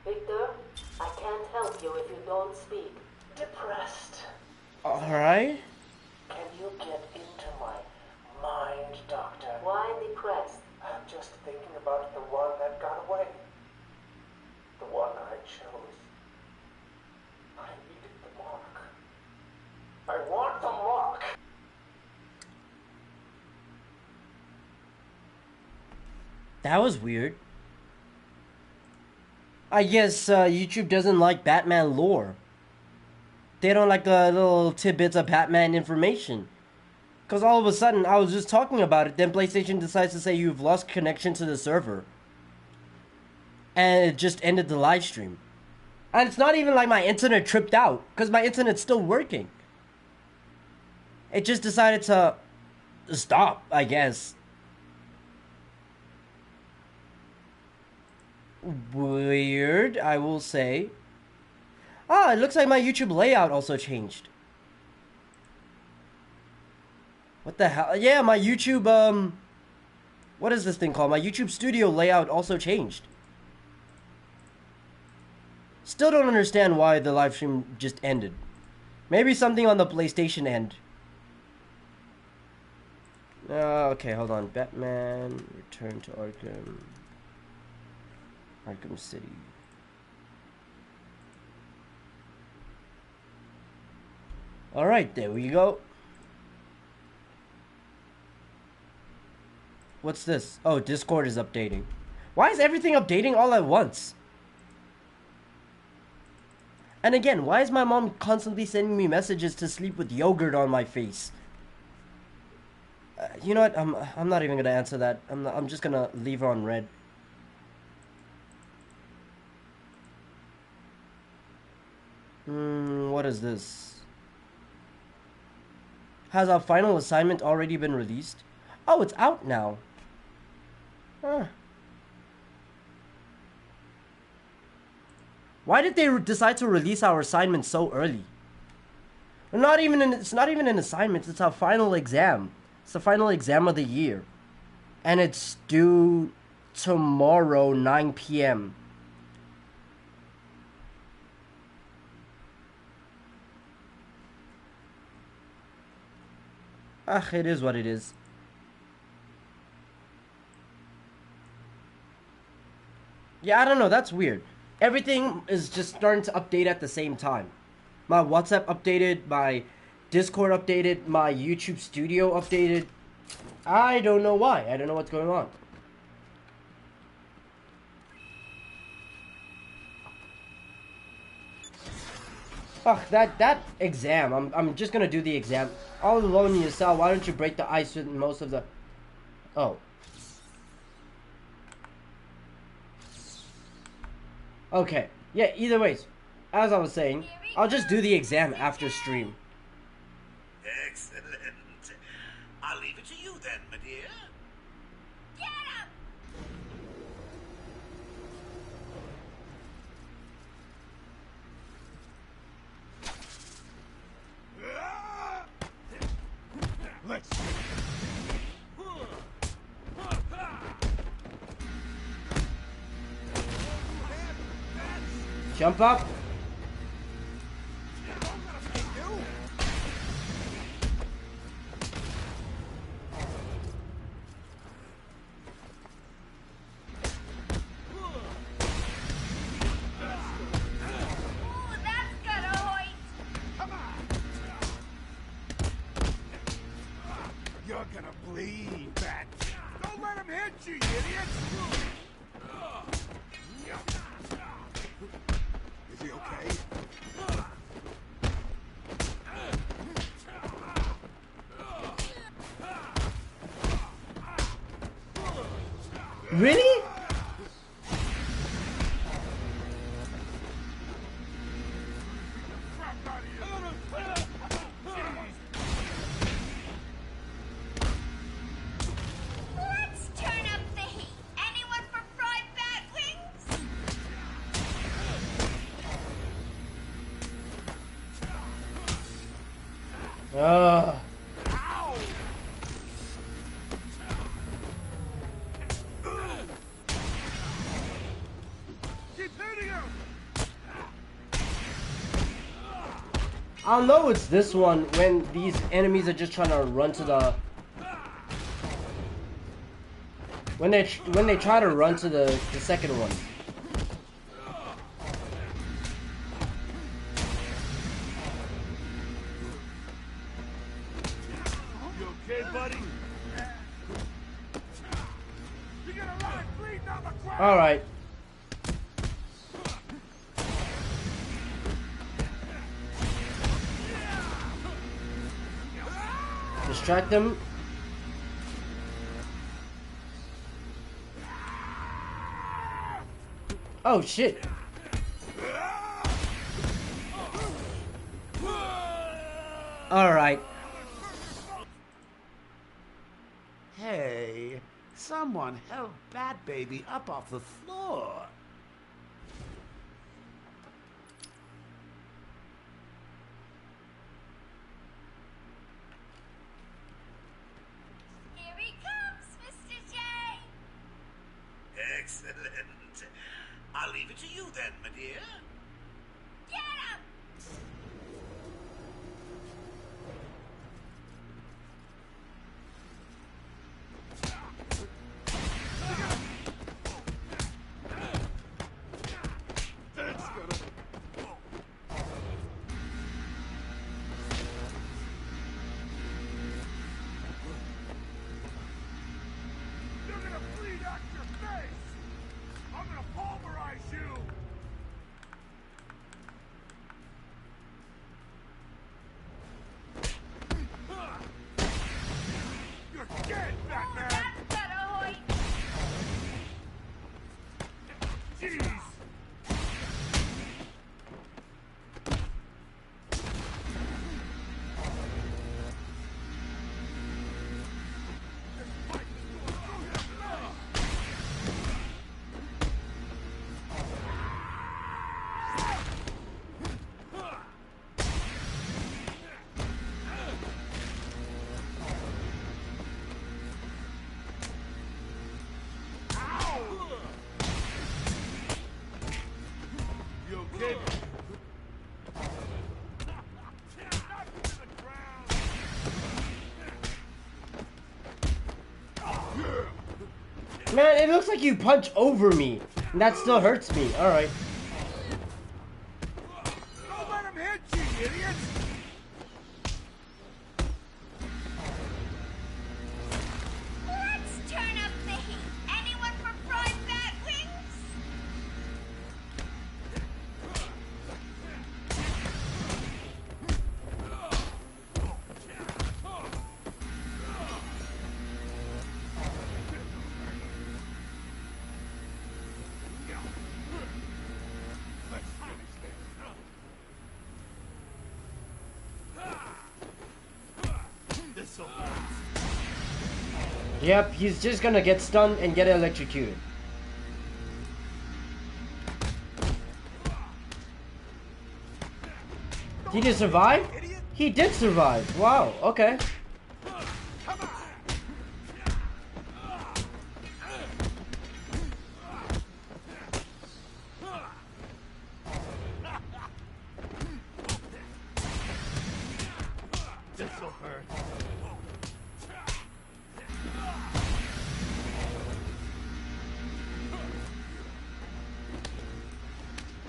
Victor, I can't help you if you don't speak. Depressed. Alright. Can you get into my mind, Doctor? Why depressed? I'm just thinking about the one that got away. The one I chose. I needed the mark. I want the mark. That was weird. I guess YouTube doesn't like Batman lore. They don't like the little tidbits of Batman information. Because all of a sudden, I was just talking about it, then PlayStation decides to say you've lost connection to the server. And it just ended the live stream. And it's not even like my internet tripped out, because my internet's still working. It just decided to stop, I guess. Weird, I will say. Ah, it looks like my YouTube layout also changed. What the hell? Yeah, my YouTube, what is this thing called? My YouTube studio layout also changed. Still don't understand why the live stream just ended. Maybe something on the PlayStation end. Okay, hold on. Batman, Return to Arkham. Arkham City. Alright, there we go. What's this? Oh, Discord is updating. Why is everything updating all at once? And again, why is my mom constantly sending me messages to sleep with yogurt on my face? You know what? I'm not even gonna answer that. I'm just gonna leave her on red. What is this? Has our final assignment already been released? Oh, it's out now. Huh. Why did they decide to release our assignment so early? It's not even an assignment, it's our final exam. It's the final exam of the year. And it's due tomorrow, 9 p.m. Ah, it is what it is. Yeah, I don't know, that's weird. Everything is just starting to update at the same time. My WhatsApp updated, my Discord updated, my YouTube studio updated. I don't know why. I don't know what's going on. Ugh, that exam. I'm just gonna do the exam. All alone in your cell, why don't you break the ice with most of the... Oh. Okay. Yeah, either ways. As I was saying, I'll just do the exam after stream. Excellent. I'll leave it to you then, my dear. Get him! Let's Jump up. You're gonna bleed, Bat. Don't let him hit you, you idiot! Is he okay? Really? Let's turn up the heat. Anyone for fried bat wings? Ugh. Did Keep hitting him! I'll know it's this one when these enemies are just trying to run to the... When they try to run to the second one. You okay, buddy? You got a lot of bleeding on the ground! Alright. Distract them. Oh shit. Alright. Hey, someone help Bat Baby up off the floor. Here he comes, Mr. J. Excellent. I'll leave it to you then, my dear. Get him! You're gonna bleed out your face! I'm gonna pulverize you! You're dead, Batman! That's better, Hoyt. Jeez! You okay? Knock him to the ground! Man, it looks like you punch over me. And that still hurts me. Alright. Don't let him hit you, idiot! Let's turn up the heat. Anyone for fried bat wings? This'll hurt. Yep, he's just gonna get stunned and get electrocuted. Did he survive? He did survive. Wow, okay. This'll hurt.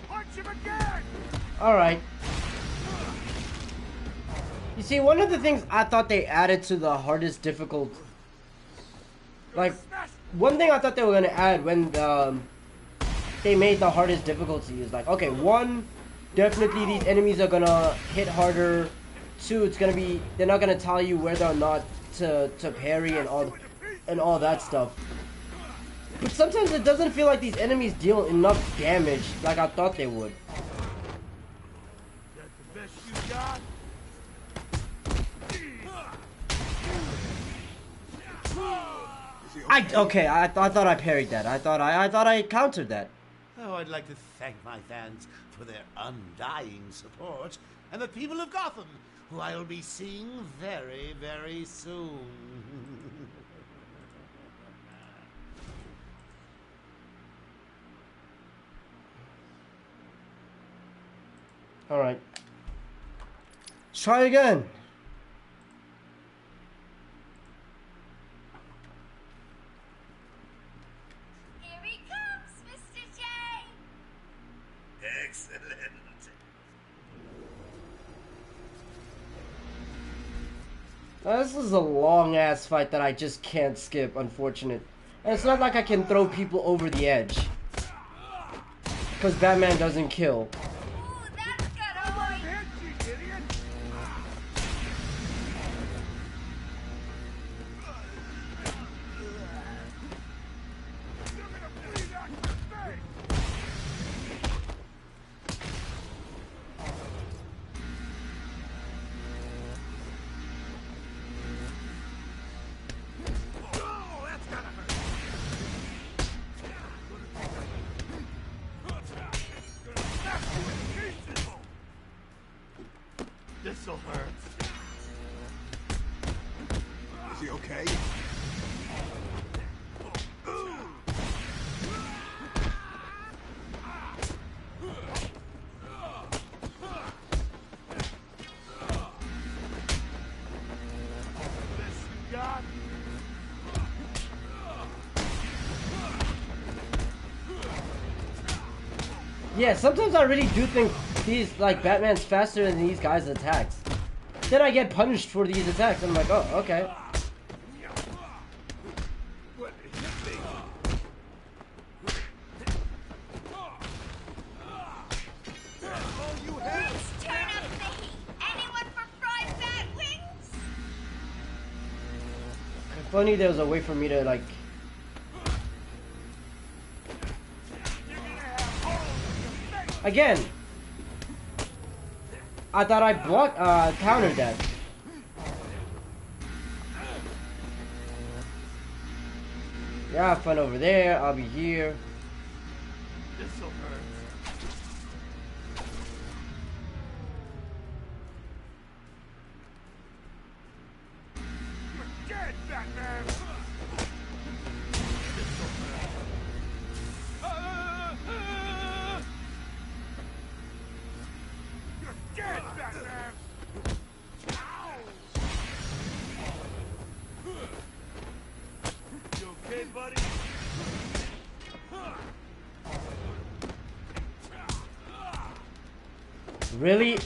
Punch him again! Alright. You see, one of the things I thought they added to the hardest difficult... Like, one thing I thought they were gonna add when they made the hardest difficulty is like, okay, one, definitely these enemies are gonna hit harder. Two, it's gonna be, they're not gonna tell you whether or not to parry and all that stuff. But sometimes it doesn't feel like these enemies deal enough damage like I thought they would. That's the best you got? I thought I parried that. I thought I countered that. Oh, I'd like to thank my fans for their undying support, and the people of Gotham, who I'll be seeing very, very soon. Alright. Let's try again. Here he comes, Mr. J. Excellent. Now, this is a long ass fight that I just can't skip, unfortunate. And it's not like I can throw people over the edge. Because Batman doesn't kill. Ooh, that's gonna hurt. Hit you, idiot! You're gonna bleed out your face! Oh, that's gotta hurt! Snap you in pieces! This'll hurt. Is he okay? This you got? Yeah, sometimes I really do think these, like, Batman's faster than these guys' attacks. Then I get punished for these attacks. I'm like, oh, okay. What hit me? That's all you have? Let's turn up the heat. Anyone for fried bat wings? If only there was a way for me to, like... Again! I thought I countered that. Yeah, have fun over there. I'll be here. This'll hurt. You're dead, Batman! This'll hurt. You're dead, Batman! Ow! You okay, buddy? Really?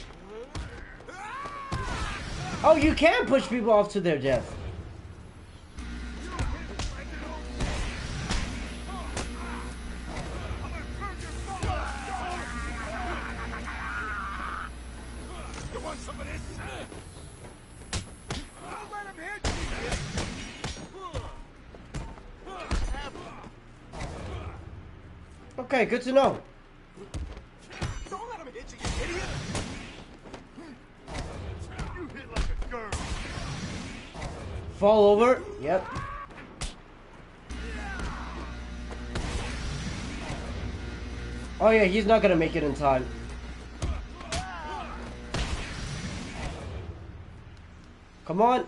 Oh, you can push people off to their death. You want some of this? Don't let him hit you! Okay, good to know. Don't let him hit you, you idiot! You hit like a girl. Fall over. Yep. Oh yeah, he's not gonna make it in time. Come on.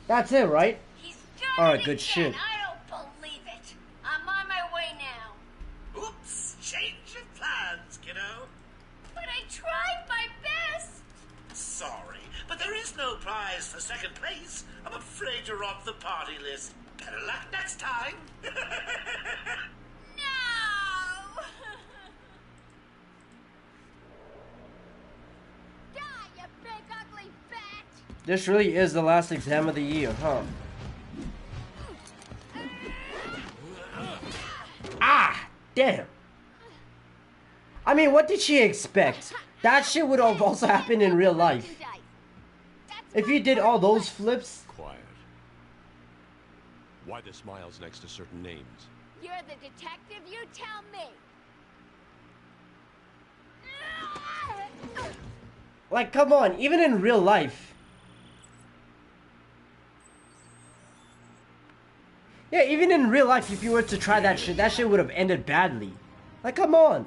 That's it, right? He's done Alright, it good again. shit. I don't believe it. I'm on my way now. Oops, change of plans, kiddo. But I tried my best. Sorry, but there is no prize for second place. I'm afraid you're off the party list. Better luck next time. No! Die, you big ugly bat! This really is the last exam of the year, huh? Ah! Damn! I mean, what did she expect? That shit would have also happened in real life. If you did all those flips... Quiet. Why the smiles next to certain names? You're the detective, you tell me. Like, come on, even in real life. Yeah, even in real life, if you were to try that shit would have ended badly. Like, come on.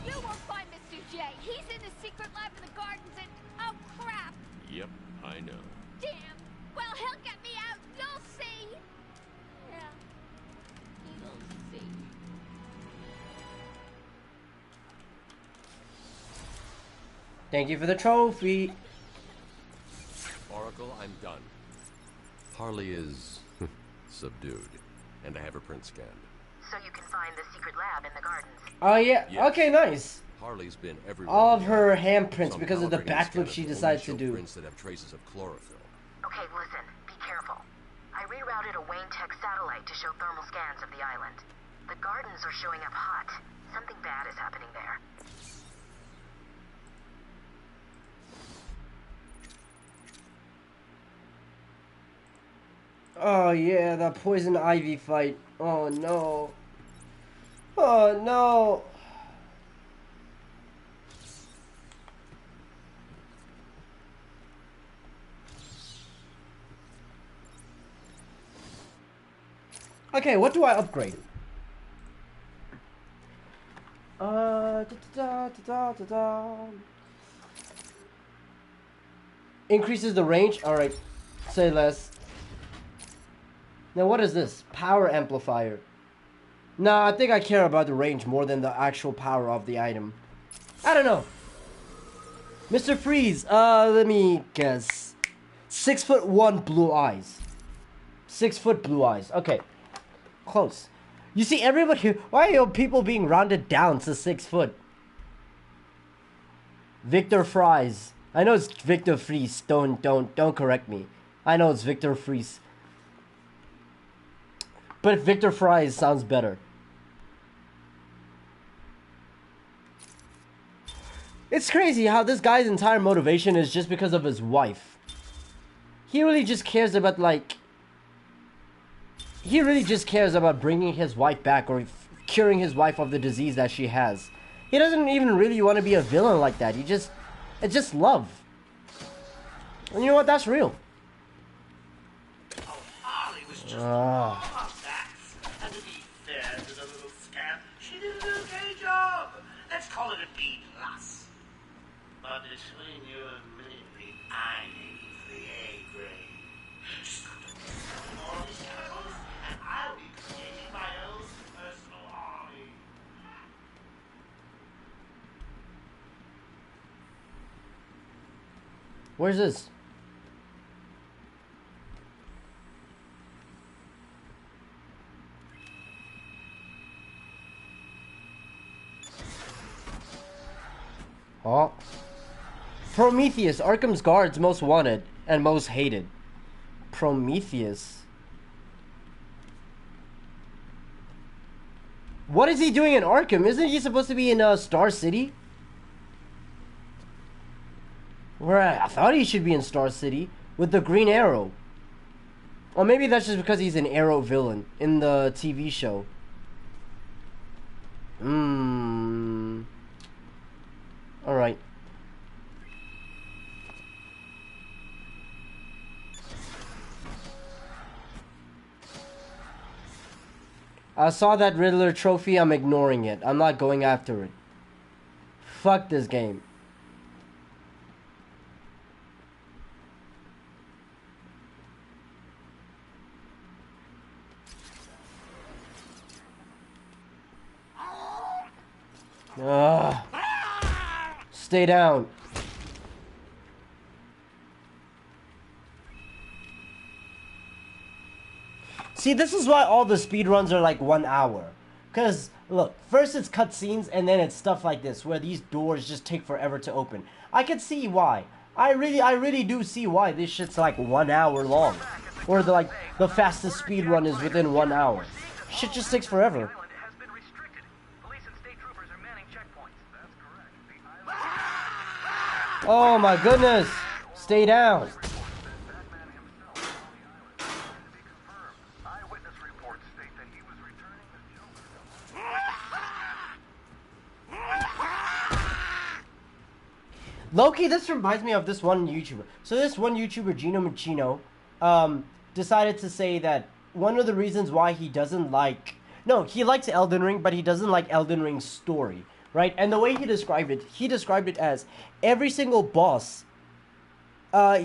You won't find Mr. J. He's in the secret lab in the gardens and... Oh, crap. Yep, I know. Damn. Well, he'll get me out. You'll see. Yeah. You'll see. Thank you for the trophy. Oracle, I'm done. Harley is subdued, and I have her print scanned. So you can find the secret lab in the gardens. Oh yeah. Yes. Okay, nice. Harley's been everywhere. All of in the her island. handprints Some because of the calibrating backflip scanners she will only decides to show do. prints that have traces of chlorophyll. Okay, listen, be careful. I rerouted a Wayne Tech satellite to show thermal scans of the island. The gardens are showing up hot. Something bad is happening there. Oh yeah, that poison ivy fight. Oh no. Oh no. Okay, what do I upgrade? Increases the range? Alright. Say less. Now what is this? Power amplifier. No, I think I care about the range more than the actual power of the item. I don't know. Mr. Freeze, let me guess. 6'1" blue eyes. 6 foot blue eyes. Okay. Close. You see, everybody. Why are people being rounded down to 6 foot? Victor Fries. I know it's Victor Fries. Don't correct me. I know it's Victor Fries. But Victor Fries sounds better. It's crazy how this guy's entire motivation is just because of his wife. He really just cares about, like... He really just cares about bringing his wife back or curing his wife of the disease that she has. He doesn't even really want to be a villain like that. It's just love. And you know what? That's real. Oh, Harley was just that. And to be fair to the little scamp, she did an okay job. Let's call it a B+. But between you and me, I aim for the A grade. Just got to put more of these chemicals, and I'll be creating my own personal army. Where's this? Oh. Prometheus, Arkham's guards most wanted and most hated. Prometheus. What is he doing in Arkham? Isn't he supposed to be in Star City? Where I thought he should be in Star City with the Green Arrow. Or maybe that's just because he's an Arrow villain in the TV show. Alright. I saw that Riddler trophy, I'm ignoring it. I'm not going after it. Fuck this game. Stay down. See, this is why all the speedruns are like 1 hour. Because, look, first it's cutscenes and then it's stuff like this, where these doors just take forever to open. I can see why. I really do see why this shit's like 1 hour long. Or the fastest speedrun is within 1 hour. Shit just takes forever. Oh my goodness! Stay down! Loki, this reminds me of this one YouTuber. So this one YouTuber, Gino Machino, decided to say that one of the reasons why he doesn't like... No, he likes Elden Ring, but he doesn't like Elden Ring's story. Right? And the way he described it as every single boss...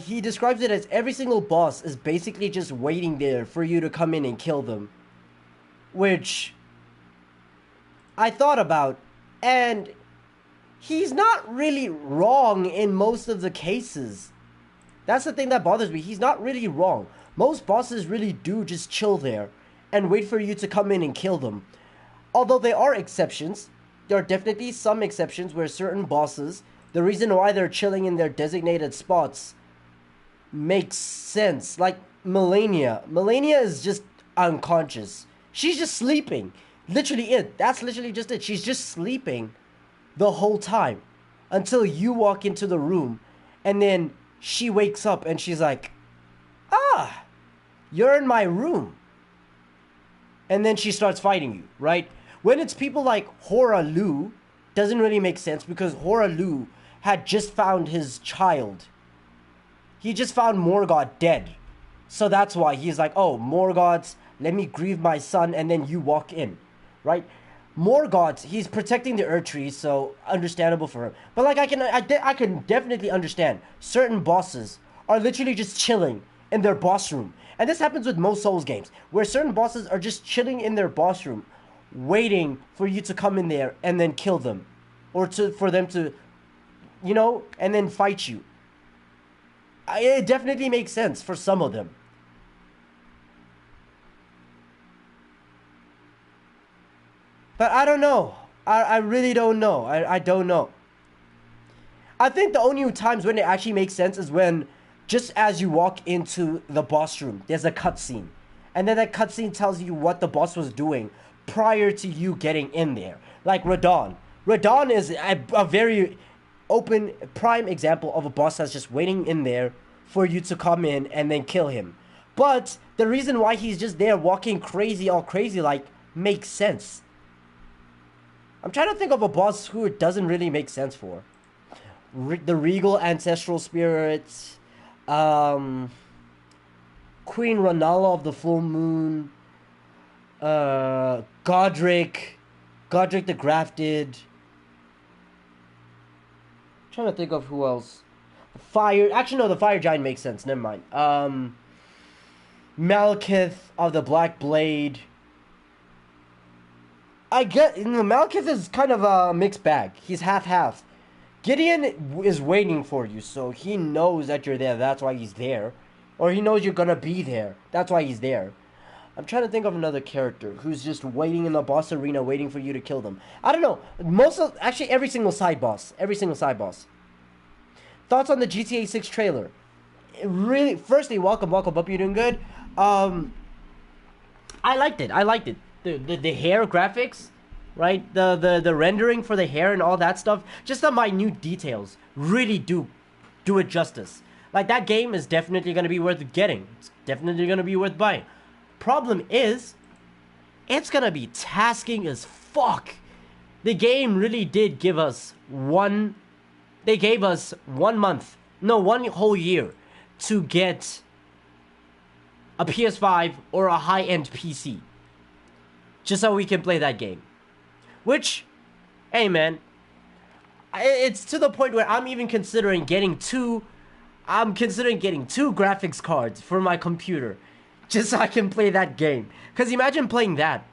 he describes it as every single boss is basically just waiting there for you to come in and kill them. Which... I thought about, and... he's not really wrong in most of the cases. That's the thing that bothers me. He's not really wrong. Most bosses really do just chill there and wait for you to come in and kill them. Although there are exceptions. There are definitely some exceptions where certain bosses, the reason why they're chilling in their designated spots makes sense. Like Melania. Melania is just unconscious. She's just sleeping. Literally it. That's literally just it. She's just sleeping the whole time until you walk into the room, and then she wakes up and she's like, ah, you're in my room. And then she starts fighting you, right? When it's people like Hora Lu, doesn't really make sense because Hora Lu had just found his child. He just found Morgoth dead. So that's why he's like, oh, Morgoth, let me grieve my son, and then you walk in, right? Morgoth, he's protecting the Earth Tree, so understandable for him. But like I can definitely understand certain bosses are literally just chilling in their boss room. And this happens with most Souls games, where certain bosses are just chilling in their boss room, waiting for you to come in there and then kill them. Or for them to, you know, and then fight you. It definitely makes sense for some of them. But I don't know. I really don't know. I don't know. I think the only times when it actually makes sense is when, just as you walk into the boss room, there's a cutscene. And then that cutscene tells you what the boss was doing prior to you getting in there. Like Radon. Radon is a very open, prime example of a boss that's just waiting in there for you to come in and then kill him. But the reason why he's just there walking crazy, all crazy like, makes sense. I'm trying to think of a boss who it doesn't really make sense for. The Regal Ancestral Spirits, Queen Ranala of the Full Moon, Godric the Grafted. I'm trying to think of who else. Actually, no, the Fire Giant makes sense. Never mind. Malekith of the Black Blade. Malekith is kind of a mixed bag. He's half-half. Gideon is waiting for you, so he knows that you're there. That's why he's there. Or he knows you're gonna be there. That's why he's there. I'm trying to think of another character who's just waiting in the boss arena, waiting for you to kill them. I don't know. Actually, every single side boss. Every single side boss. Thoughts on the GTA 6 trailer? Really, firstly, welcome. Hope you're doing good. I liked it. The hair graphics, right? The rendering for the hair and all that stuff, just the minute details really do it justice. Like, that game is definitely going to be worth getting. It's definitely going to be worth buying. Problem is, it's going to be tasking as fuck. The game really did give us one whole year to get a PS5 or a high-end PC. Just so we can play that game. Which, hey man, it's to the point where I'm considering getting two graphics cards for my computer. Just so I can play that game. Because imagine playing that,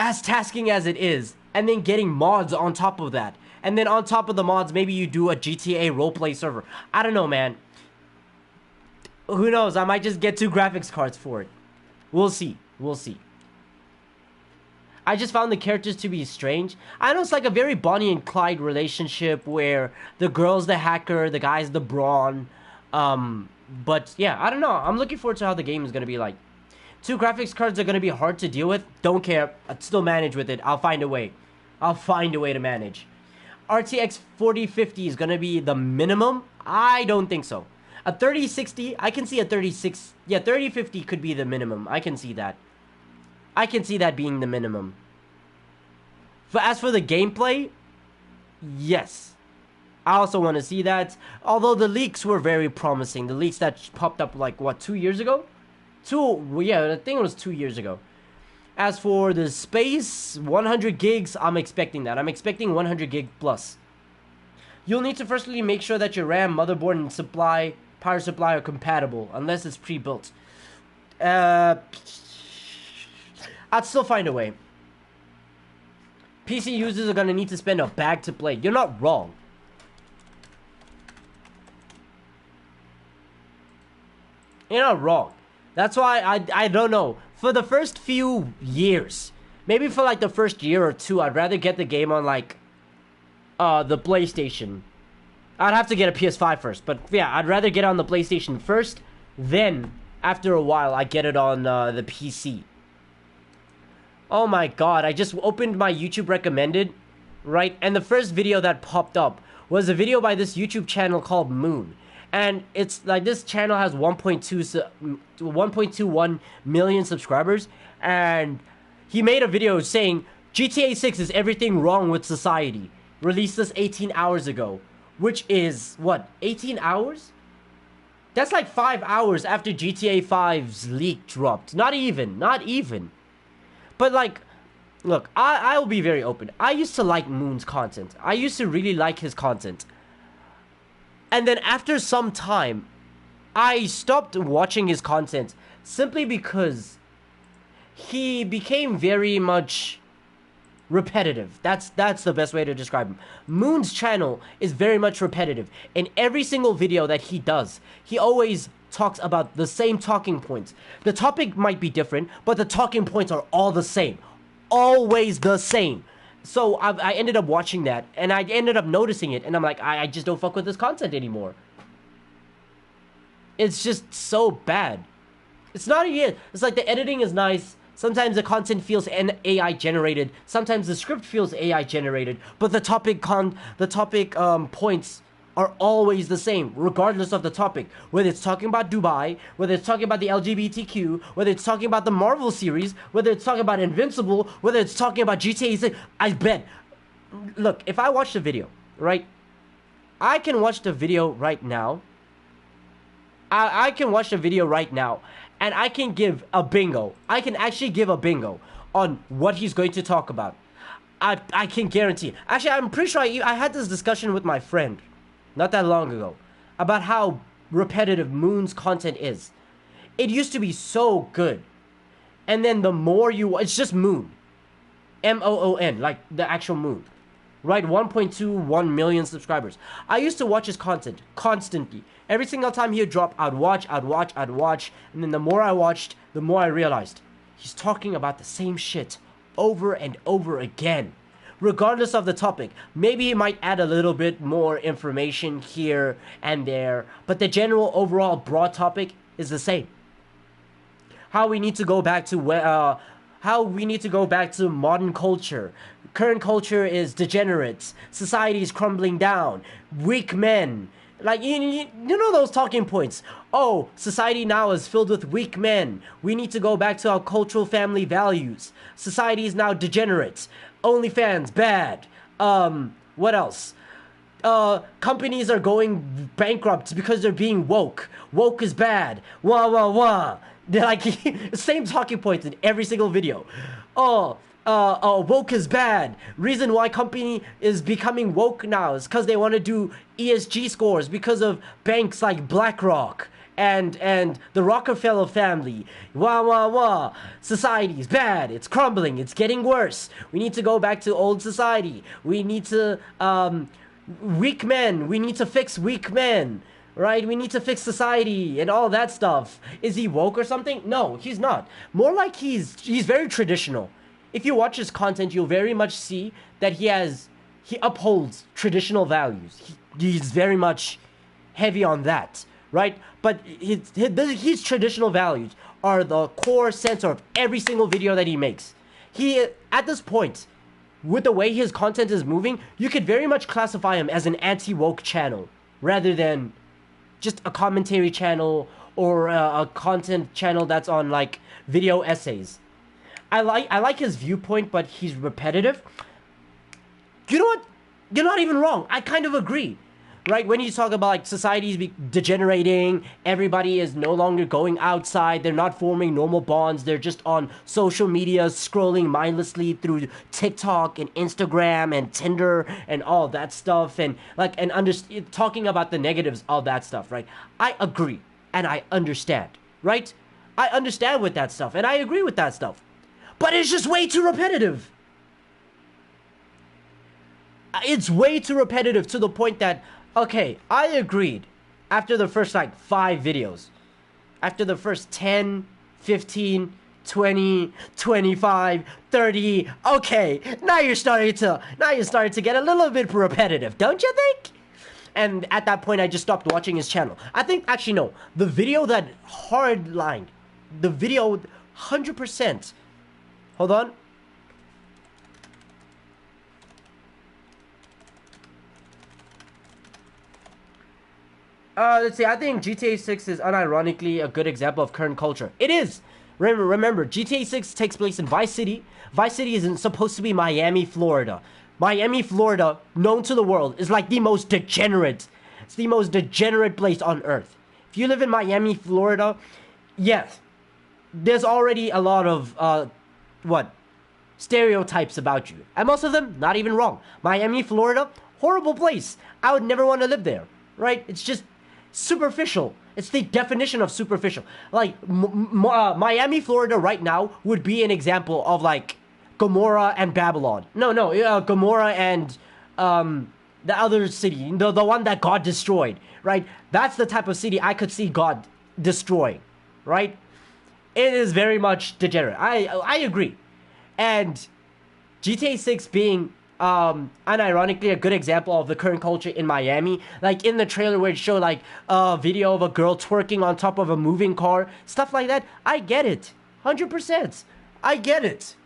as tasking as it is, and then getting mods on top of that. And then on top of the mods, maybe you do a GTA roleplay server. I don't know, man. Who knows? I might just get two graphics cards for it. We'll see. I just found the characters to be strange. I know it's like a very Bonnie and Clyde relationship where the girl's the hacker, the guy's the brawn. But yeah, I don't know. I'm looking forward to how the game is going to be like. Two graphics cards are going to be hard to deal with. Don't care. I'd still manage with it. I'll find a way to manage. RTX 4050 is going to be the minimum? I don't think so. A 3060, I can see a 36. Yeah, 3050 could be the minimum. I can see that. I can see that being the minimum. But as for the gameplay, yes. I also want to see that. Although the leaks were very promising. The leaks that popped up like, what, 2 years ago? I think it was 2 years ago. As for the space, 100 gigs, I'm expecting that. I'm expecting 100 gig plus. You'll need to firstly make sure that your RAM, motherboard, and power supply are compatible, unless it's pre-built. I'd still find a way. PC users are gonna need to spend a bag to play. You're not wrong. You're not wrong. That's why I don't know. For the first few years, maybe for like the first year or two, I'd rather get the game on like the PlayStation. I'd have to get a PS5 first, but yeah, I'd rather get it on the PlayStation first, then after a while I get it on the PC. Oh my god, I just opened my YouTube recommended, right? And the first video that popped up was a video by this YouTube channel called Moon. And it's like this channel has 1.21 million subscribers, and he made a video saying GTA 6 is everything wrong with society. Released this 18 hours ago, which is what, 18 hours? That's like 5 hours after GTA 5's leak dropped. Not even. But like, look, I will be very open. I used to like Moon's content. I used to really like his content. And then after some time, I stopped watching his content simply because he became very much repetitive. That's the best way to describe him. Moon's channel is very much repetitive. In every single video that he does, he always talks about the same talking points. The topic might be different, but the talking points are all the same. Always the same. So I ended up watching that, and I ended up noticing it, and I'm like, I just don't fuck with this content anymore. It's just so bad. It's not even, it's like the editing is nice. Sometimes the content feels AI generated. Sometimes the script feels AI generated. But the topic points are always the same, regardless of the topic. Whether it's talking about Dubai, whether it's talking about the LGBTQ, whether it's talking about the Marvel series, whether it's talking about Invincible, whether it's talking about GTA 6, I bet. Look, if I watch the video, right? I can watch the video right now. I can watch the video right now, and I can give a bingo. I can actually give a bingo on what he's going to talk about. I can guarantee. Actually, I'm pretty sure I had this discussion with my friend not that long ago about how repetitive Moon's content is. It used to be so good, and then the more it's just Moon, M-O-O-N, like the actual Moon, right? 1.21 million subscribers. I used to watch his content constantly. Every single time he would drop, I'd watch, and then the more I watched, the more I realized he's talking about the same shit over and over again, regardless of the topic. Maybe he might add a little bit more information here and there, but the general overall broad topic is the same. How we need to go back to modern culture. Current culture is degenerate. Society is crumbling down. Weak men. Like, you know those talking points. Oh, society now is filled with weak men. We need to go back to our cultural family values. Society is now degenerate. OnlyFans, bad. What else? Companies are going bankrupt because they're being woke. Woke is bad. Wah, wah, wah. They're like, same talking points in every single video. Woke is bad. Reason why company is becoming woke now is because they want to do ESG scores because of banks like BlackRock and the Rockefeller family. Wah, wah, wah. Society is bad. It's crumbling. It's getting worse. We need to go back to old society. We need to, weak men. We need to fix weak men. Right? We need to fix society and all that stuff. Is he woke or something? No, he's not. More like he's very traditional. If you watch his content, you'll very much see that he upholds traditional values. He's very much heavy on that, right? But his traditional values are the core center of every single video that he makes. At this point, with the way his content is moving, you could very much classify him as an anti-woke channel, rather than just a commentary channel or a content channel that's on like video essays. I like his viewpoint, but he's repetitive. You know what? You're not even wrong. I kind of agree. Right? When you talk about like society's degenerating, everybody is no longer going outside, they're not forming normal bonds, they're just on social media scrolling mindlessly through TikTok and Instagram and Tinder and all that stuff, and talking about the negatives of that stuff, right? I agree and I understand, right? I understand with that stuff and I agree with that stuff. But it's just way too repetitive. It's way too repetitive to the point that, okay, I agreed after the first like 5 videos. After the first 10, 15, 20, 25, 30, okay, now you're starting to get a little bit repetitive, don't you think? And at that point, I just stopped watching his channel. I think, actually, no, the video that hardlined, the video 100%. Hold on. Let's see, I think GTA 6 is unironically a good example of current culture. It is! Remember, GTA 6 takes place in Vice City. Vice City isn't supposed to be Miami, Florida. Miami, Florida, known to the world, is like the most degenerate. It's the most degenerate place on earth. If you live in Miami, Florida, yes, there's already a lot of, stereotypes about you. And most of them, not even wrong. Miami, Florida, horrible place. I would never want to live there, right? It's just superficial. It's the definition of superficial. Like, Miami, Florida right now would be an example of, like, Gomorrah and Babylon. Gomorrah and, the other city, the one that God destroyed, right? That's the type of city I could see God destroying, right? It is very much degenerate. I agree. And GTA 6 being unironically a good example of the current culture in Miami. Like in the trailer where it showed like a video of a girl twerking on top of a moving car, stuff like that. I get it. 100%. I get it.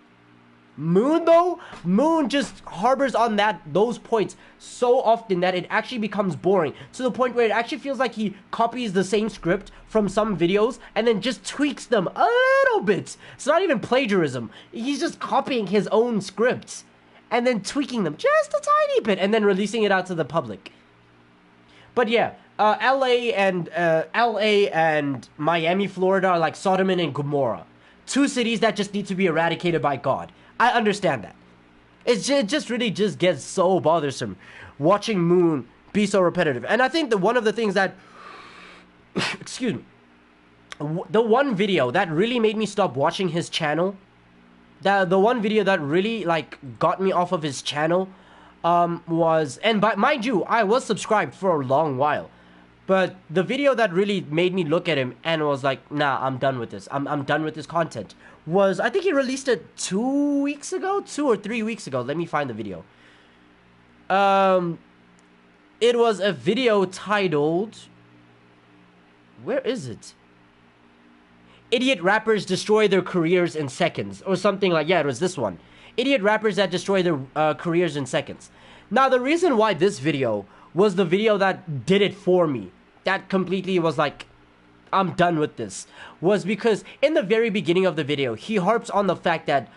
Moon though, Moon just harbors on those points so often that it actually becomes boring, to the point where it actually feels like he copies the same script from some videos and then just tweaks them a little bit. It's not even plagiarism. He's just copying his own scripts and then tweaking them just a tiny bit and then releasing it out to the public. But yeah, LA and Miami, Florida are like Sodom and Gomorrah. 2 cities that just need to be eradicated by God. I understand that. It just really just gets so bothersome watching Moon be so repetitive. And I think that one of the things that excuse me, the one video that really made me stop watching his channel, the one video that really like got me off of his channel was, and by mind you, I was subscribed for a long while, but the video that really made me look at him and was like, nah, I'm done with this. I'm done with this content. Was, I think he released it 2 weeks ago, 2 or 3 weeks ago. Let me find the video. It was a video titled, where is it? Idiot rappers destroy their careers in seconds, or something like, yeah, it was this one. Idiot rappers that destroy their careers in seconds. Now, the reason why this video was the video that did it for me, that completely was like, I'm done with this, was because in the very beginning of the video, he harps on the fact that,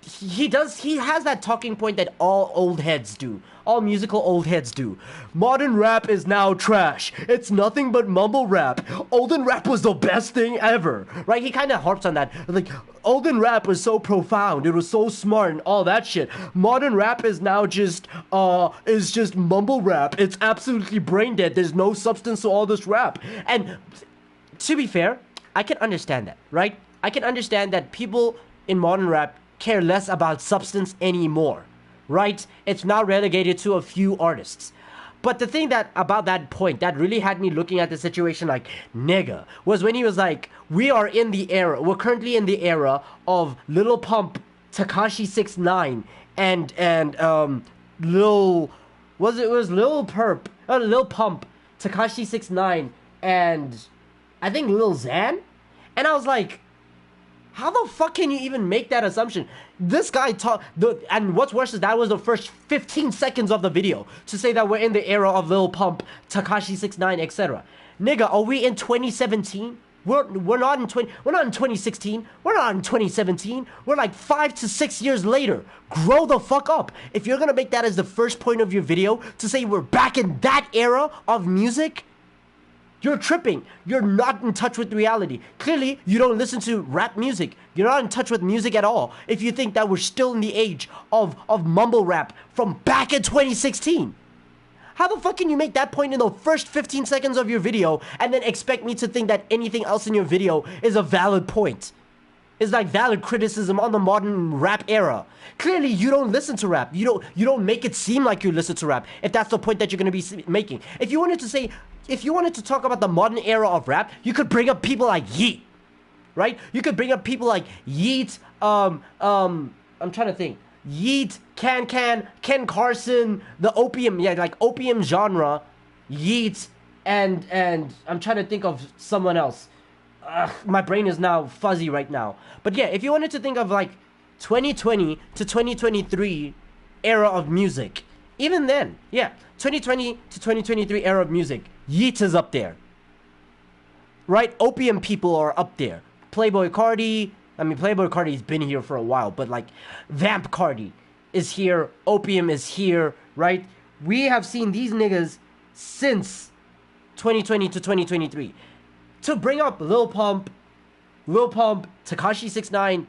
he has that talking point that all old heads do. All musical old heads do. Modern rap is now trash. It's nothing but mumble rap. Olden rap was the best thing ever. Right? He kind of harps on that. Like, olden rap was so profound. It was so smart and all that shit. Modern rap is now just mumble rap. It's absolutely brain dead. There's no substance to all this rap. And to be fair, I can understand that, right? I can understand that people in modern rap care less about substance anymore, right? It's now relegated to a few artists. But the thing that about that point that really had me looking at the situation like, nigga, was when he was like, we're currently in the era of Lil Pump, Tekashi 6ix9ine, and Lil Pump, Tekashi 6ix9ine, and I think Lil Xan? And I was like, how the fuck can you even make that assumption? This guy and what's worse is that was the first 15 seconds of the video to say that we're in the era of Lil Pump, Tekashi 6ix9ine, etc. Nigga, are we in 2017? We're not in 2016. We're not in 2017. We're like 5 to 6 years later. Grow the fuck up. If you're gonna make that as the first point of your video to say we're back in that era of music, you're tripping. You're not in touch with reality. Clearly, you don't listen to rap music. You're not in touch with music at all if you think that we're still in the age of mumble rap from back in 2016. How the fuck can you make that point in the first 15 seconds of your video and then expect me to think that anything else in your video is a valid point? is like valid criticism on the modern rap era. Clearly, you don't listen to rap. You don't make it seem like you listen to rap. If that's the point that you're gonna be making. If you wanted to talk about the modern era of rap, you could bring up people like Yeet, right? You could bring up people like Yeet. I'm trying to think. Yeet, Ken Carson, the Opium, like Opium genre, Yeet, and I'm trying to think of someone else. My brain is now fuzzy right now. But yeah, if you wanted to think of like 2020 to 2023 era of music, even then, yeah, 2020 to 2023 era of music, Yeet is up there. Right? Opium people are up there. Playboy Cardi, Playboy Cardi's been here for a while, but like Vamp Cardi is here, Opium is here, right? We have seen these niggas since 2020 to 2023. To bring up Lil Pump, Tekashi 6ix9ine,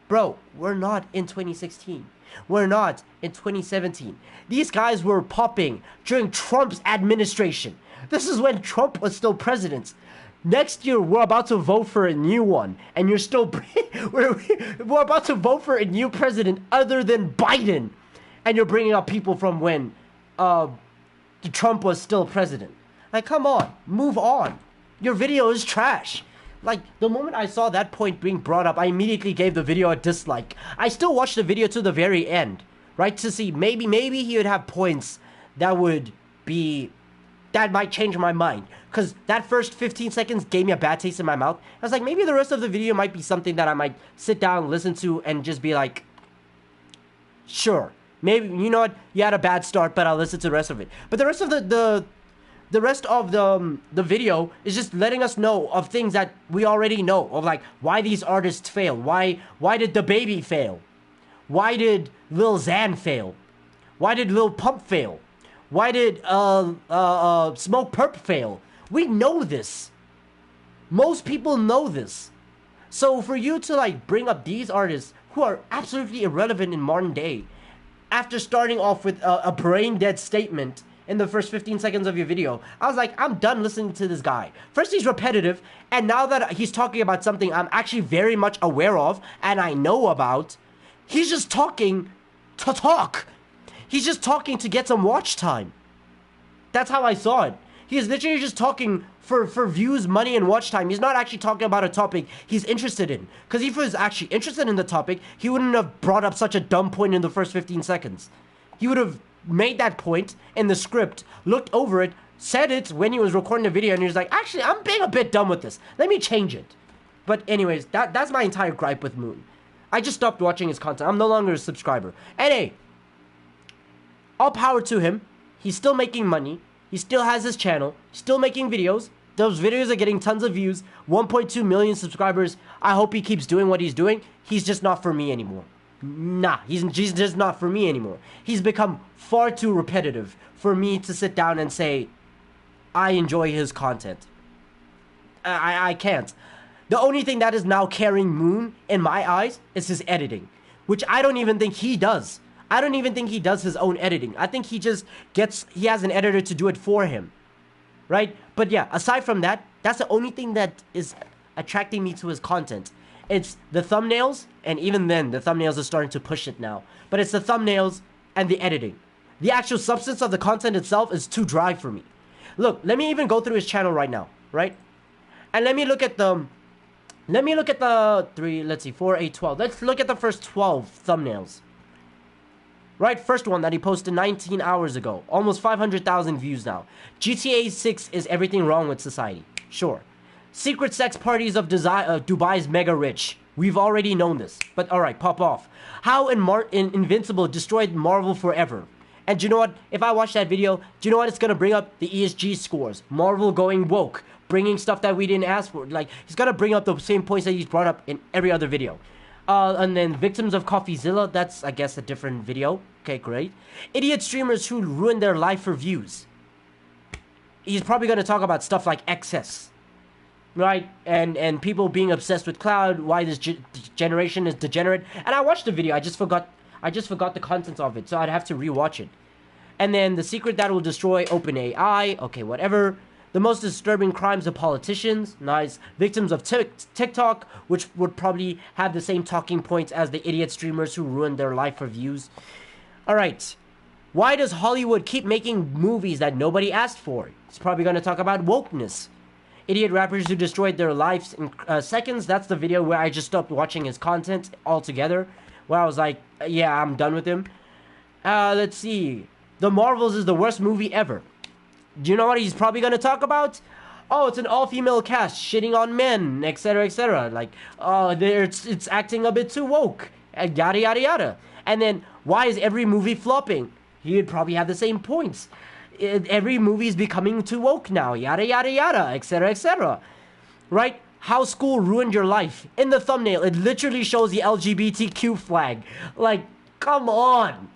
bro, we're not in 2016. We're not in 2017. These guys were popping during Trump's administration. This is when Trump was still president. Next year, we're about to vote for a new one, and you're still we're about to vote for a new president other than Biden, and you're bringing up people from when Trump was still president. Like, come on, move on. Your video is trash. Like, the moment I saw that point being brought up, I immediately gave the video a dislike. I still watched the video to the very end, right, to see maybe he would have points that might change my mind. Because that first 15 seconds gave me a bad taste in my mouth. I was like, maybe the rest of the video might be something that I might sit down, listen to, and just be like, sure. Maybe, you know what, you had a bad start, but I'll listen to the rest of it. But the rest of the rest of the video is just letting us know of things that we already know. Of like, why these artists fail. Why did DaBaby fail? Why did Lil Xan fail? Why did Lil Pump fail? Why did Smoke Perp fail? We know this. Most people know this. So for you to like bring up these artists who are absolutely irrelevant in modern day, after starting off with a brain dead statement in the first 15 seconds of your video, I was like, I'm done listening to this guy. First, he's repetitive, and now that he's talking about something I'm actually very much aware of and I know about, he's just talking to talk. He's just talking to get some watch time. That's how I saw it. He is literally just talking for views, money, and watch time. He's not actually talking about a topic he's interested in. Because if he was actually interested in the topic, he wouldn't have brought up such a dumb point in the first 15 seconds. He would have made that point in the script, looked over it, said it when he was recording the video, and he was like, actually, I'm being a bit dumb with this. Let me change it. But anyways, that's my entire gripe with Moon. I just stopped watching his content. I'm no longer a subscriber. And hey, all power to him. He's still making money. He still has his channel, still making videos. Those videos are getting tons of views, 1.2 million subscribers. I hope he keeps doing what he's doing. He's just not for me anymore. Nah, he's just not for me anymore. He's become far too repetitive for me to sit down and say, I enjoy his content. I can't. The only thing that is now carrying Moon in my eyes is his editing, which I don't even think he does. I don't even think he does his own editing. I think he has an editor to do it for him, right? But yeah, aside from that, that's the only thing that is attracting me to his content. It's the thumbnails, and even then, the thumbnails are starting to push it now. But it's the thumbnails and the editing. The actual substance of the content itself is too dry for me. Look, let me even go through his channel right now, right? And let me look at the 4, 8, 12. Let's look at the first 12 thumbnails. Right, first one that he posted 19 hours ago. Almost 500,000 views now. GTA 6 is everything wrong with society. Sure. Secret sex parties of Dubai's mega rich. We've already known this. But alright, pop off. How Invincible destroyed Marvel forever. And do you know what? If I watch that video, do you know what it's going to bring up? The ESG scores. Marvel going woke. Bringing stuff that we didn't ask for. Like, he's going to bring up the same points that he's brought up in every other video. And then Victims of CoffeeZilla, that's, I guess, a different video. Okay, great. Idiot streamers who ruin their life for views. He's probably going to talk about stuff like excess. Right? And people being obsessed with cloud, why this generation is degenerate. And I watched the video, I just forgot the contents of it, so I'd have to rewatch it. And then the secret that will destroy OpenAI, okay, whatever. The most disturbing crimes of politicians. Nice. Victims of TikTok, which would probably have the same talking points as the idiot streamers who ruined their life for views. Alright. Why does Hollywood keep making movies that nobody asked for? It's probably going to talk about wokeness. Idiot rappers who destroyed their lives in seconds. That's the video where I just stopped watching his content altogether. Where I was like, yeah, I'm done with him. Let's see. The Marvels is the worst movie ever. Do you know what he's probably going to talk about? Oh, it's an all-female cast shitting on men, etc., etc. Like, oh, it's acting a bit too woke, and yada, yada, yada. And then, why is every movie flopping? He'd probably have the same points. Every movie is becoming too woke now, yada, yada, yada, etc., etc. Right? How school ruined your life. In the thumbnail, it literally shows the LGBTQ flag. Like, come on.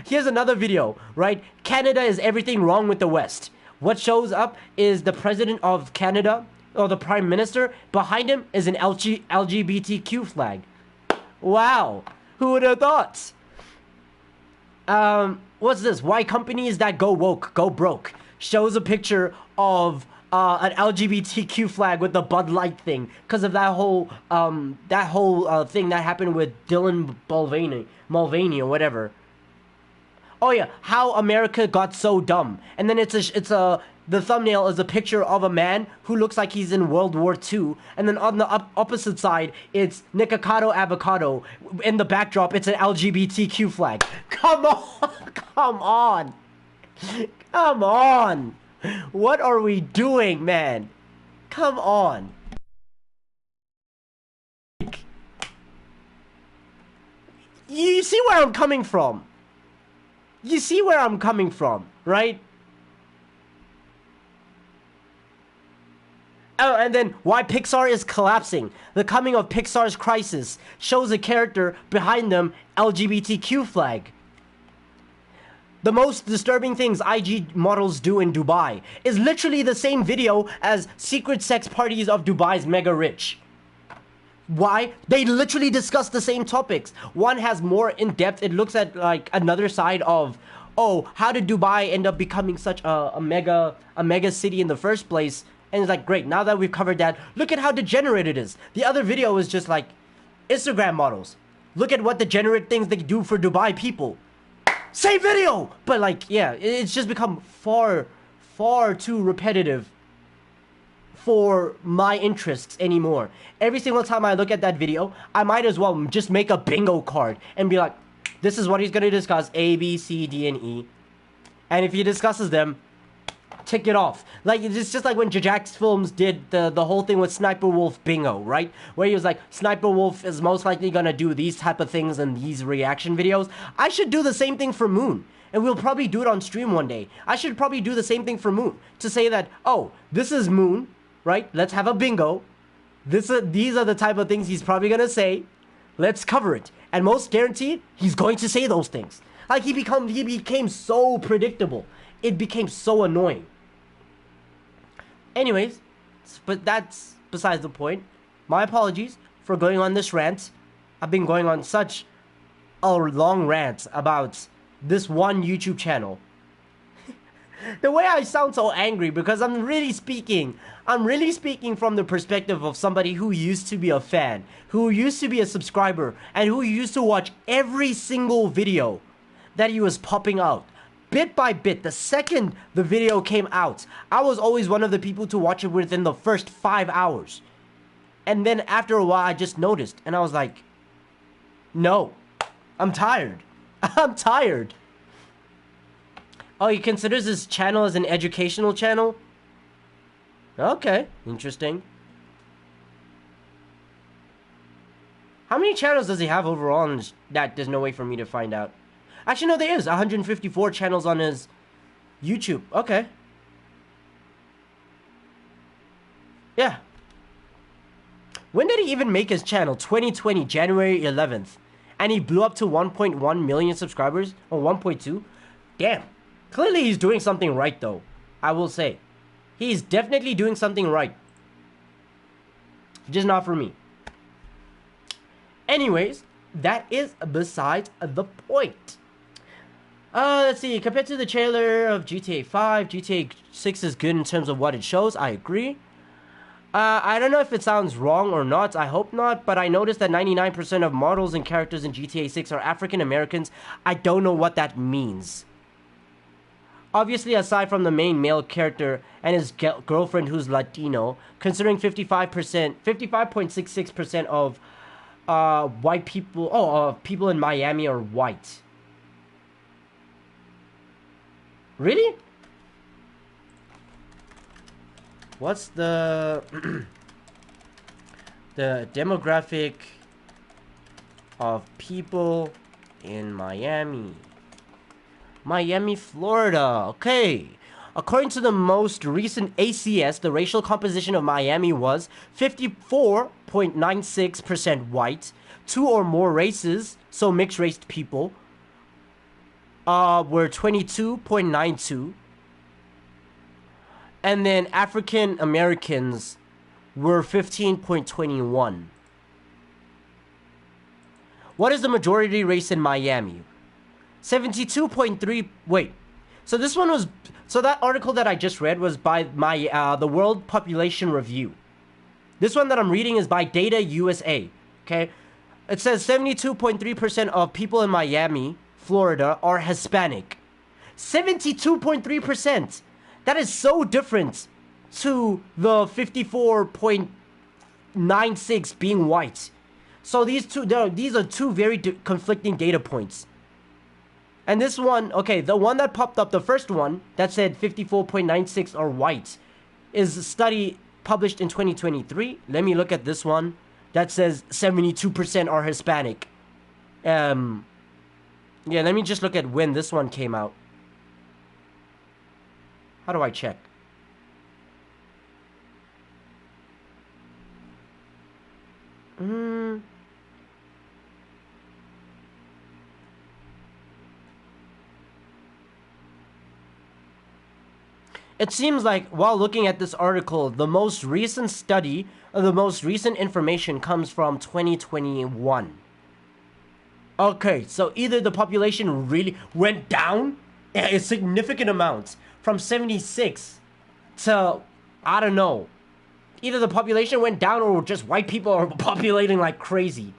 Here's another video, right? Canada is everything wrong with the West. What shows up is the president of Canada, or the prime minister. Behind him is an LGBTQ flag. Wow. Who would have thought? What's this? Why companies that go woke go broke. Shows a picture of an LGBTQ flag with the Bud Light thing. Because of that whole thing that happened with Dylan Mulvaney or whatever. Oh yeah, how America got so dumb. And then the thumbnail is a picture of a man who looks like he's in World War II. And then on the opposite side, it's Nikocado Avocado. In the backdrop, it's an LGBTQ flag. Come on! Come on! Come on! What are we doing, man? Come on. You see where I'm coming from? You see where I'm coming from, right? Oh, and then why Pixar is collapsing. The coming of Pixar's crisis shows a character behind them LGBTQ flag. The most disturbing things IG models do in Dubai is literally the same video as secret sex parties of Dubai's mega rich. Why? They literally discuss the same topics. One has more in-depth. It looks at like another side of, oh, how did Dubai end up becoming such a mega city in the first place? And it's like, great, now that we've covered that, look at how degenerate it is. The other video is just like Instagram models. Look at what degenerate things they do for Dubai people. Same video! But like, yeah, it's just become far too repetitive for my interests anymore. Every single time I look at that video, I might as well just make a bingo card and be like, this is what he's going to discuss, A, B, C, D, and E. And if he discusses them, tick it off. Like, it's just like when Jajax Films did the whole thing with Sniper Wolf Bingo, right? Where he was like, Sniper Wolf is most likely going to do these type of things in these reaction videos. I should do the same thing for Moon. And we'll probably do it on stream one day. I should probably do the same thing for Moon. To say that, oh, this is Moon. Right? Let's have a bingo. These are the type of things he's probably going to say. Let's cover it. And most guaranteed, he's going to say those things. Like, he became so predictable. It became so annoying. Anyways, but that's besides the point. My apologies for going on this rant. I've been going on such a long rant about this one YouTube channel. The way I sound so angry because I'm really speaking from the perspective of somebody who used to be a fan, who used to be a subscriber, and who used to watch every single video that he was popping out. Bit by bit, the second the video came out, I was always one of the people to watch it within the first 5 hours. And then after a while, I just noticed, and I was like, no, I'm tired. I'm tired. Oh, he considers his channel as an educational channel? Okay, interesting. How many channels does he have overall on that? There's no way for me to find out. Actually, no, there is 154 channels on his YouTube. Okay. Yeah. When did he even make his channel? 2020, January 11th. And he blew up to 1.1 million subscribers? Or 1.2? Damn. Clearly he's doing something right, though. I will say. He's definitely doing something right. Just not for me. Anyways, that is besides the point. Let's see. Compared to the trailer of GTA 5, GTA 6 is good in terms of what it shows. I agree. I don't know if it sounds wrong or not. I hope not. But I noticed that 99% of models and characters in GTA 6 are African Americans. I don't know what that means. Obviously, aside from the main male character and his girlfriend who's Latino, considering 55.66% of white people, people in Miami are white. Really? What's the the demographic of people in Miami? Miami, Florida. Okay. According to the most recent ACS, the racial composition of Miami was 54.96% white, 2 or more races, so mixed-race people, were 22.92, and then African Americans were 15.21. What is the majority race in Miami? 72.3. Wait. So this one was. So that article that I just read was by the World Population Review. This one that I'm reading is by Data USA. Okay. It says 72.3% of people in Miami, Florida, are Hispanic. 72.3%. That is so different to the 54.96 being white. So these are two very conflicting data points. And this one, okay, the one that popped up, the first one that said 54.96 are white, is a study published in 2023. Let me look at this one that says 72% are Hispanic. Yeah, let me just look at when this one came out. How do I check? It seems like, while looking at this article, the most recent study, or the most recent information comes from 2021. Okay, so either the population really went down a significant amount from 76 to, I don't know, either the population went down or just white people are populating like crazy.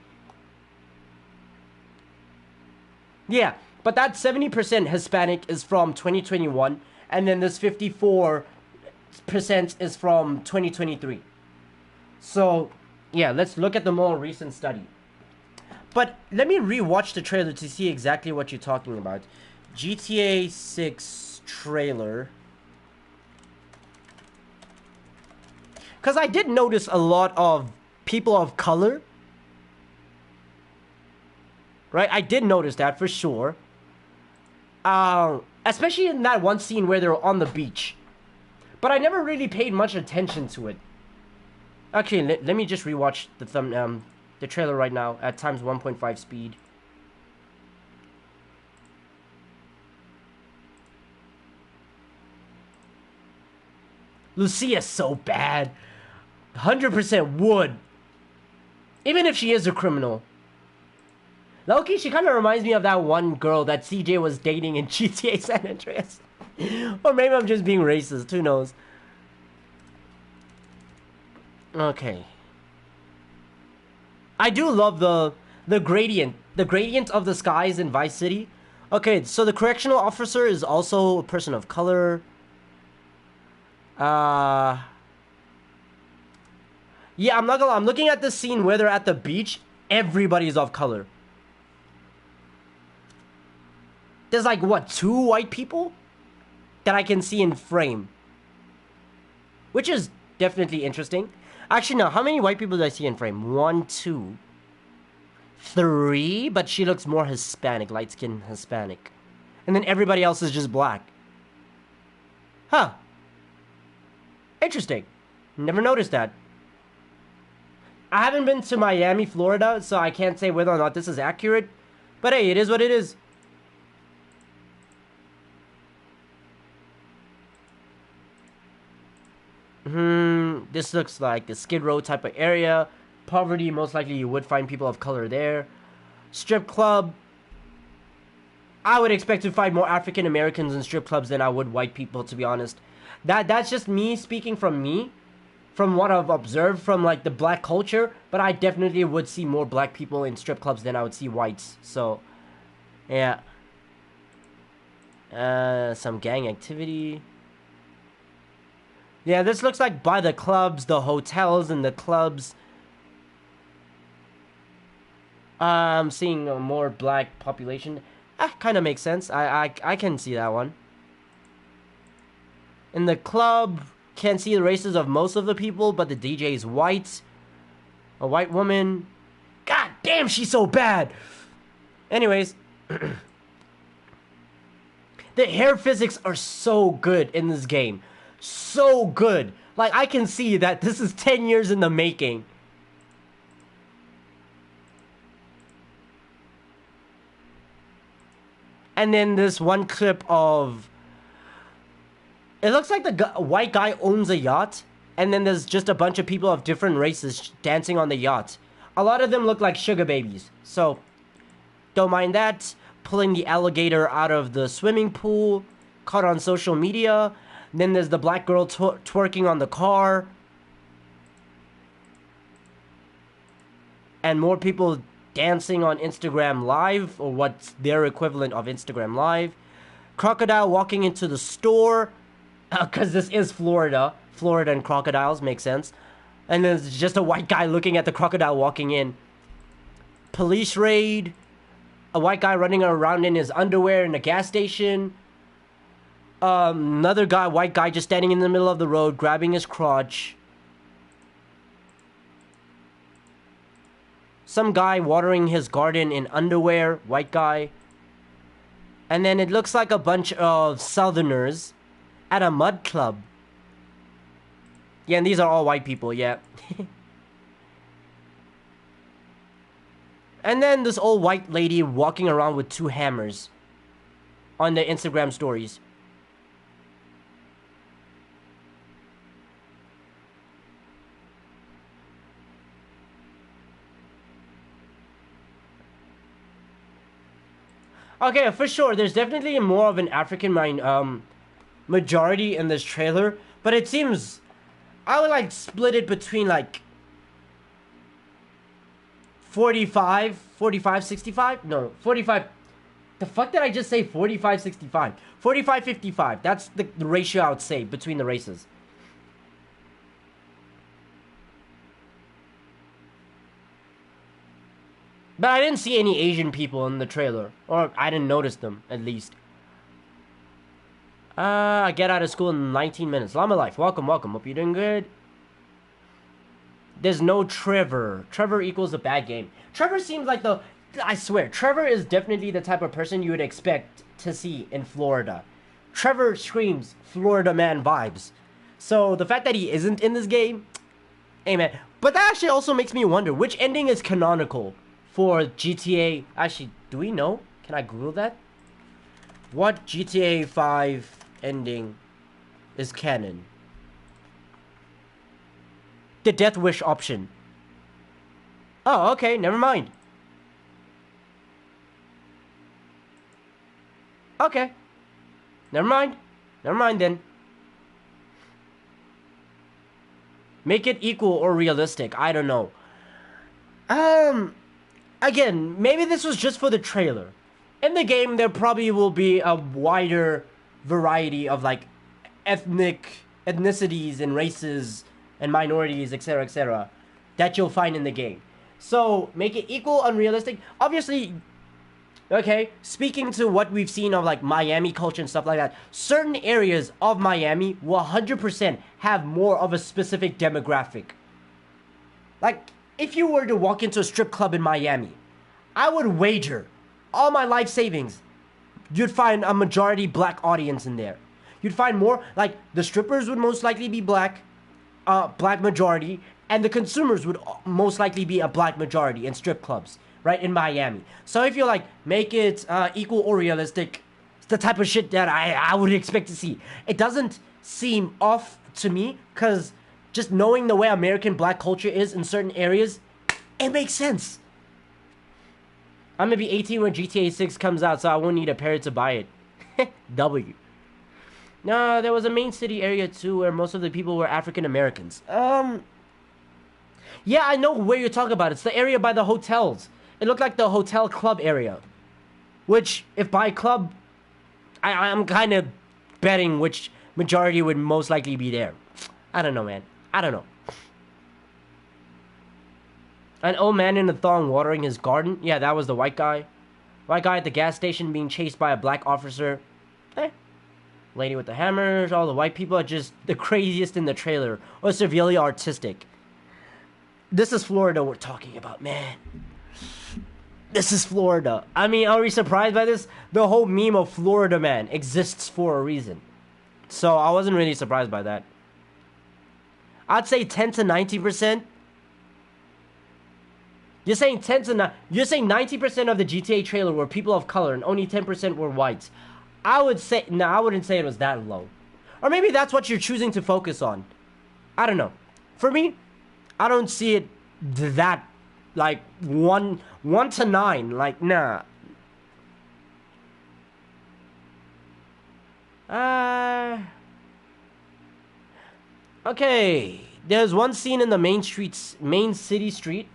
Yeah, but that 70% Hispanic is from 2021, and then this 54% is from 2023. So, yeah, let's look at the more recent study. But let me rewatch the trailer to see exactly what you're talking about. GTA 6 trailer. Because I did notice a lot of people of color. Right? I did notice that for sure. Especially in that one scene where they're on the beach. But I never really paid much attention to it. Actually, let me just rewatch the trailer right now at times 1.5 speed. Lucia's so bad. 100% would. Even if she is a criminal. Loki, she kind of reminds me of that one girl that CJ was dating in GTA San Andreas. Or maybe I'm just being racist, who knows. Okay. I do love the gradient. The gradient of the skies in Vice City. Okay, so the correctional officer is also a person of color. Yeah, I'm not gonna lie. I'm looking at this scene where they're at the beach. Everybody's of color. There's like, what, 2 white people that I can see in frame. Which is definitely interesting. Actually, no. How many white people do I see in frame? 1, 2, 3. But she looks more Hispanic, light-skinned Hispanic. And then everybody else is just black. Huh. Interesting. Never noticed that. I haven't been to Miami, Florida, so I can't say whether or not this is accurate. But hey, it is what it is. This looks like a Skid Row type of area. Poverty, most likely you would find people of color there. Strip club. I would expect to find more African Americans in strip clubs than I would white people, to be honest. That's just me speaking from what I've observed from like the black culture, but I definitely would see more black people in strip clubs than I would see whites. So, yeah. Some gang activity. Yeah, this looks like by the clubs, the hotels and the clubs. I'm seeing a more black population. Kind of makes sense. I can see that one. In the club, can't see the races of most of the people, but the DJ is white. A white woman. God damn, she's so bad. Anyways. The hair physics are so good in this game. So good. Like, I can see that this is 10 years in the making. And then this one clip of... It looks like the white guy owns a yacht. And then there's just a bunch of people of different races dancing on the yacht. A lot of them look like sugar babies. So, don't mind that. Pulling the alligator out of the swimming pool. Caught on social media. Then there's the black girl twerking on the car. And more people dancing on Instagram Live, or what's their equivalent of Instagram Live. Crocodile walking into the store, because this is Florida. Florida and crocodiles, makes sense. And there's just a white guy looking at the crocodile walking in. Police raid. A white guy running around in his underwear in a gas station. Another guy, white guy, just standing in the middle of the road, grabbing his crotch. Some guy watering his garden in underwear, white guy. And then it looks like a bunch of Southerners at a mud club. Yeah, and these are all white people, yeah. And then this old white lady walking around with 2 hammers on the Instagram stories. Okay, for sure, there's definitely more of an African majority in this trailer, but it seems I would like split it between like 45, 65? No, 45. The fuck did I just say? 45, 65. 45, 55. That's the ratio I would say between the races. But I didn't see any Asian people in the trailer. Or I didn't notice them, at least. I get out of school in 19 minutes. Llama Life, welcome, welcome. Hope you're doing good. There's no Trevor. Trevor equals a bad game. Trevor seems like the... I swear, Trevor is definitely the type of person you would expect to see in Florida. Trevor screams Florida man vibes. So the fact that he isn't in this game... Hey, man. But that actually also makes me wonder, which ending is canonical for GTA? Actually, do we know? Can I Google that? What GTA 5 ending is canon? The Death Wish option. Oh, okay, never mind. Okay. Never mind. Never mind then. Make it equal or realistic. I don't know. Again, maybe this was just for the trailer. In the game, there probably will be a wider variety of, like, ethnicities and races and minorities, etc., that you'll find in the game. So, make it equal, unrealistic. Obviously, okay, speaking to what we've seen of, like, Miami culture and stuff like that, certain areas of Miami will 100% have more of a specific demographic. Like, if you were to walk into a strip club in Miami, I would wager all my life savings, you'd find a majority black audience in there. You'd find more, like, the strippers would most likely be black majority, and the consumers would most likely be a black majority in strip clubs, right, in Miami. So if you like, make it equal or realistic, it's the type of shit that I would expect to see. It doesn't seem off to me, because just knowing the way American black culture is in certain areas, it makes sense. I'm gonna be 18 when GTA 6 comes out, so I won't need a parent to buy it. W. No, there was a main city area too where most of the people were African Americans. Yeah, I know where you're talking about. It's the area by the hotels. It looked like the hotel club area. Which, if by club, I'm kind of betting which majority would most likely be there. I don't know, man. I don't know. An old man in a thong watering his garden. Yeah, that was the white guy. White guy at the gas station being chased by a black officer. Lady with the hammers. All the white people are just the craziest in the trailer. Or severely artistic. This is Florida we're talking about, man. This is Florida. I mean, are we surprised by this? The whole meme of Florida man exists for a reason. So I wasn't really surprised by that. I'd say 10 to 90%. You're saying 90% of the GTA trailer were people of color and only 10% were whites. I would say no, I wouldn't say it was that low. Or maybe that's what you're choosing to focus on. I don't know. For me, I don't see it that like 1 to 9. Like, nah. Okay. There's one scene in the main city street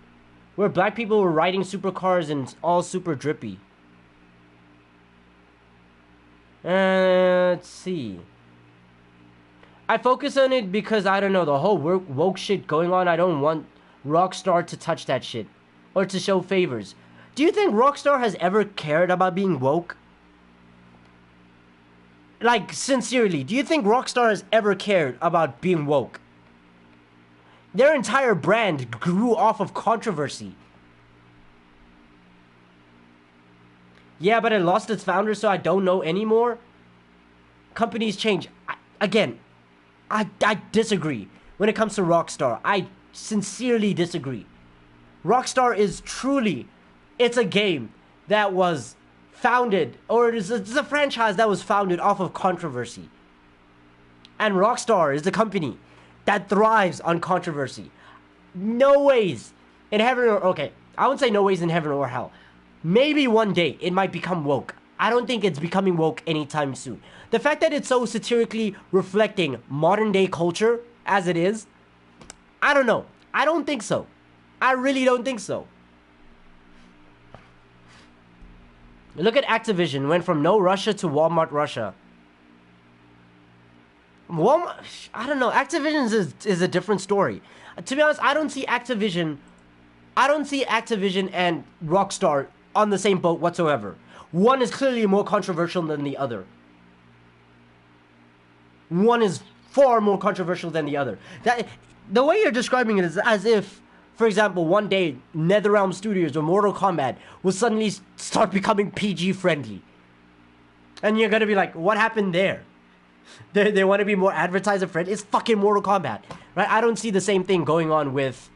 where black people were riding supercars and all super drippy. Let's see. I focus on it because, I don't know, the whole woke shit going on. I don't want Rockstar to touch that shit. Or to show favors. Do you think Rockstar has ever cared about being woke? Like, sincerely, do you think Rockstar has ever cared about being woke? Their entire brand grew off of controversy. Yeah, but it lost its founder, so I don't know anymore. Companies change. I disagree when it comes to Rockstar. I sincerely disagree. Rockstar is truly, it's a game that was founded, or it's a franchise that was founded off of controversy. And Rockstar is the company that thrives on controversy. No ways in heaven or, okay, I wouldn't say no ways in heaven or hell. Maybe one day it might become woke. I don't think it's becoming woke anytime soon. The fact that it's so satirically reflecting modern day culture as it is, I don't know. I don't think so. I really don't think so. Look at Activision. Went from no Russia to Walmart Russia. Walmart, I don't know. Activision is a different story. To be honest, I don't see Activision and Rockstar on the same boat whatsoever. One is clearly more controversial than the other. One is far more controversial than the other. The way you're describing it is as if, for example, one day NetherRealm Studios or Mortal Kombat will suddenly start becoming PG friendly. And you're gonna be like, what happened there? They want to be more advertiser friendly. It's fucking Mortal Kombat, right? I don't see the same thing going on with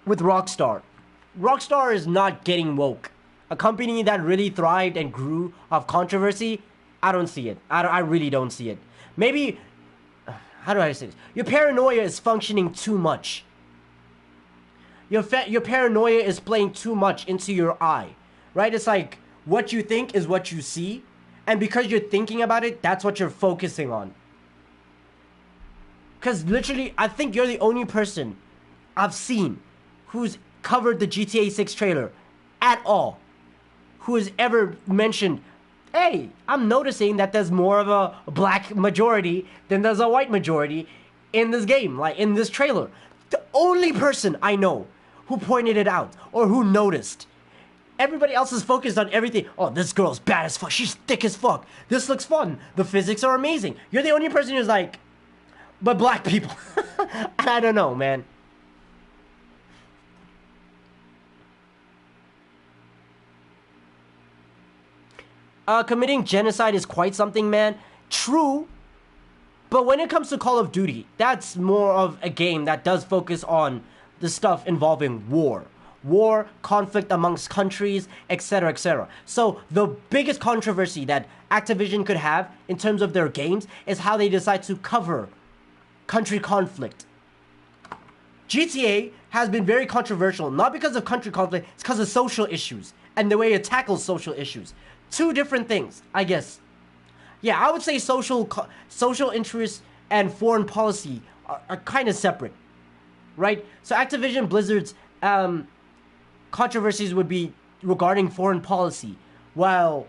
Rockstar. Rockstar is not getting woke. A company that really thrived and grew off controversy, I don't see it. I really don't see it. Maybe, how do I say this? Your paranoia is functioning too much. Your paranoia is playing too much into your eye, right? It's like what you think is what you see, and because you're thinking about it, that's what you're focusing on. Because literally, I think you're the only person I've seen who's covered the GTA 6 trailer at all, who has ever mentioned, hey, I'm noticing that there's more of a black majority than there's a white majority in this game, like in this trailer. The only person I know who pointed it out or who noticed. Everybody else is focused on everything. Oh, this girl's bad as fuck. She's thick as fuck. This looks fun. The physics are amazing. You're the only person who's like, but black people. I don't know, man. Committing genocide is quite something, man. True. But when it comes to Call of Duty, that's more of a game that does focus on the stuff involving war. War, conflict amongst countries, etc., etc. So the biggest controversy that Activision could have in terms of their games is how they decide to cover country conflict. GTA has been very controversial, not because of country conflict, it's because of social issues and the way it tackles social issues. Two different things, I guess. Yeah, I would say social interests and foreign policy are kind of separate, right? So Activision Blizzard's controversies would be regarding foreign policy, while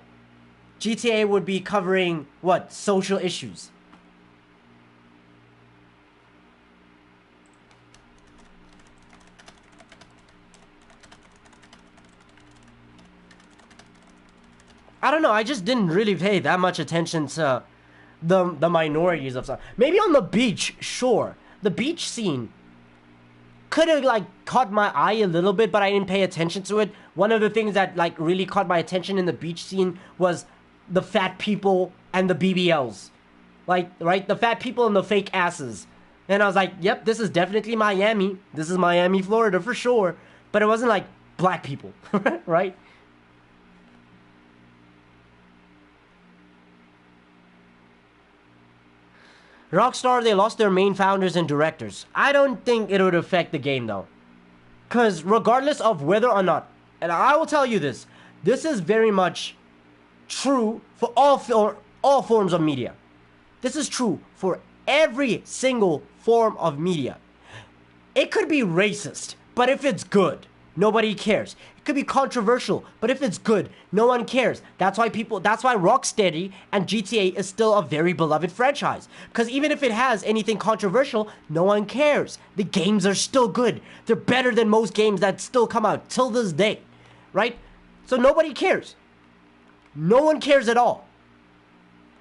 GTA would be covering, what, social issues. I don't know, I just didn't really pay that much attention to the minorities of stuff. Maybe on the beach, sure. The beach scene could have, like, caught my eye a little bit, but I didn't pay attention to it. One of the things that, like, really caught my attention in the beach scene was the fat people and the BBLs. Like, right? The fat people and the fake asses. And I was like, yep, this is definitely Miami. This is Miami, Florida, for sure. But it wasn't, like, black people, right? Rockstar, they lost their main founders and directors. I don't think it would affect the game, though. Because regardless of whether or not, and I will tell you this, this is very much true for all forms of media. This is true for every single form of media. It could be racist, but if it's good, nobody cares. It could be controversial, but if it's good, no one cares. That's why Rocksteady and GTA is still a very beloved franchise. Because even if it has anything controversial, no one cares. The games are still good. They're better than most games that still come out till this day, right? So nobody cares. No one cares at all,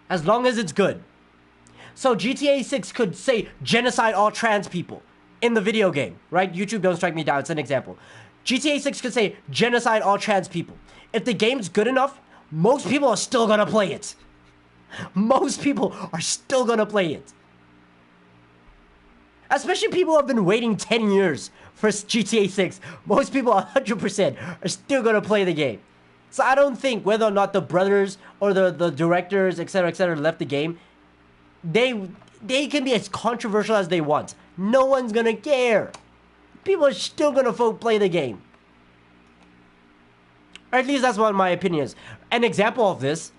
as long as it's good. So GTA 6 could say genocide all trans people in the video game, right? YouTube, don't strike me down, it's an example. GTA 6 could say genocide all trans people. If the game's good enough, most people are still gonna play it. Most people are still gonna play it. Especially people who have been waiting 10 years for GTA 6. Most people, 100%, are still gonna play the game. So I don't think whether or not the brothers or the directors, etc., left the game, they can be as controversial as they want. No one's gonna care. People are still gonna play the game. Or at least that's what my opinion is. An example of this.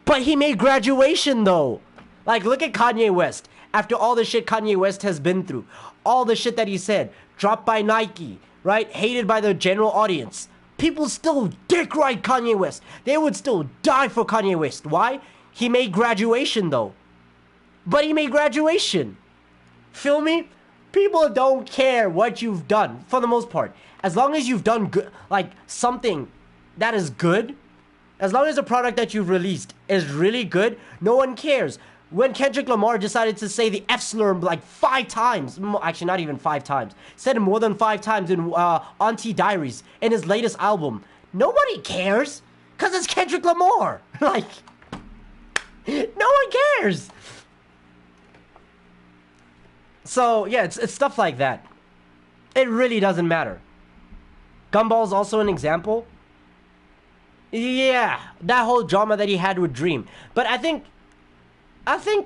But he made Graduation, though. Like, look at Kanye West. After all the shit Kanye West has been through. All the shit that he said. Dropped by Nike. Right? Hated by the general audience. People still dick ride Kanye West. They would still die for Kanye West. Why? He made Graduation, though. But he made Graduation. Feel me? People don't care what you've done, for the most part. As long as you've done good, like something that is good, as long as the product that you've released is really good, no one cares. When Kendrick Lamar decided to say the F slur like 5 times, actually not even 5 times, said it more than 5 times in Auntie Diaries in his latest album, nobody cares, because it's Kendrick Lamar. Like, no one cares. So, yeah, it's stuff like that. It really doesn't matter. Gumball's also an example. Yeah, that whole drama that he had with Dream. But I think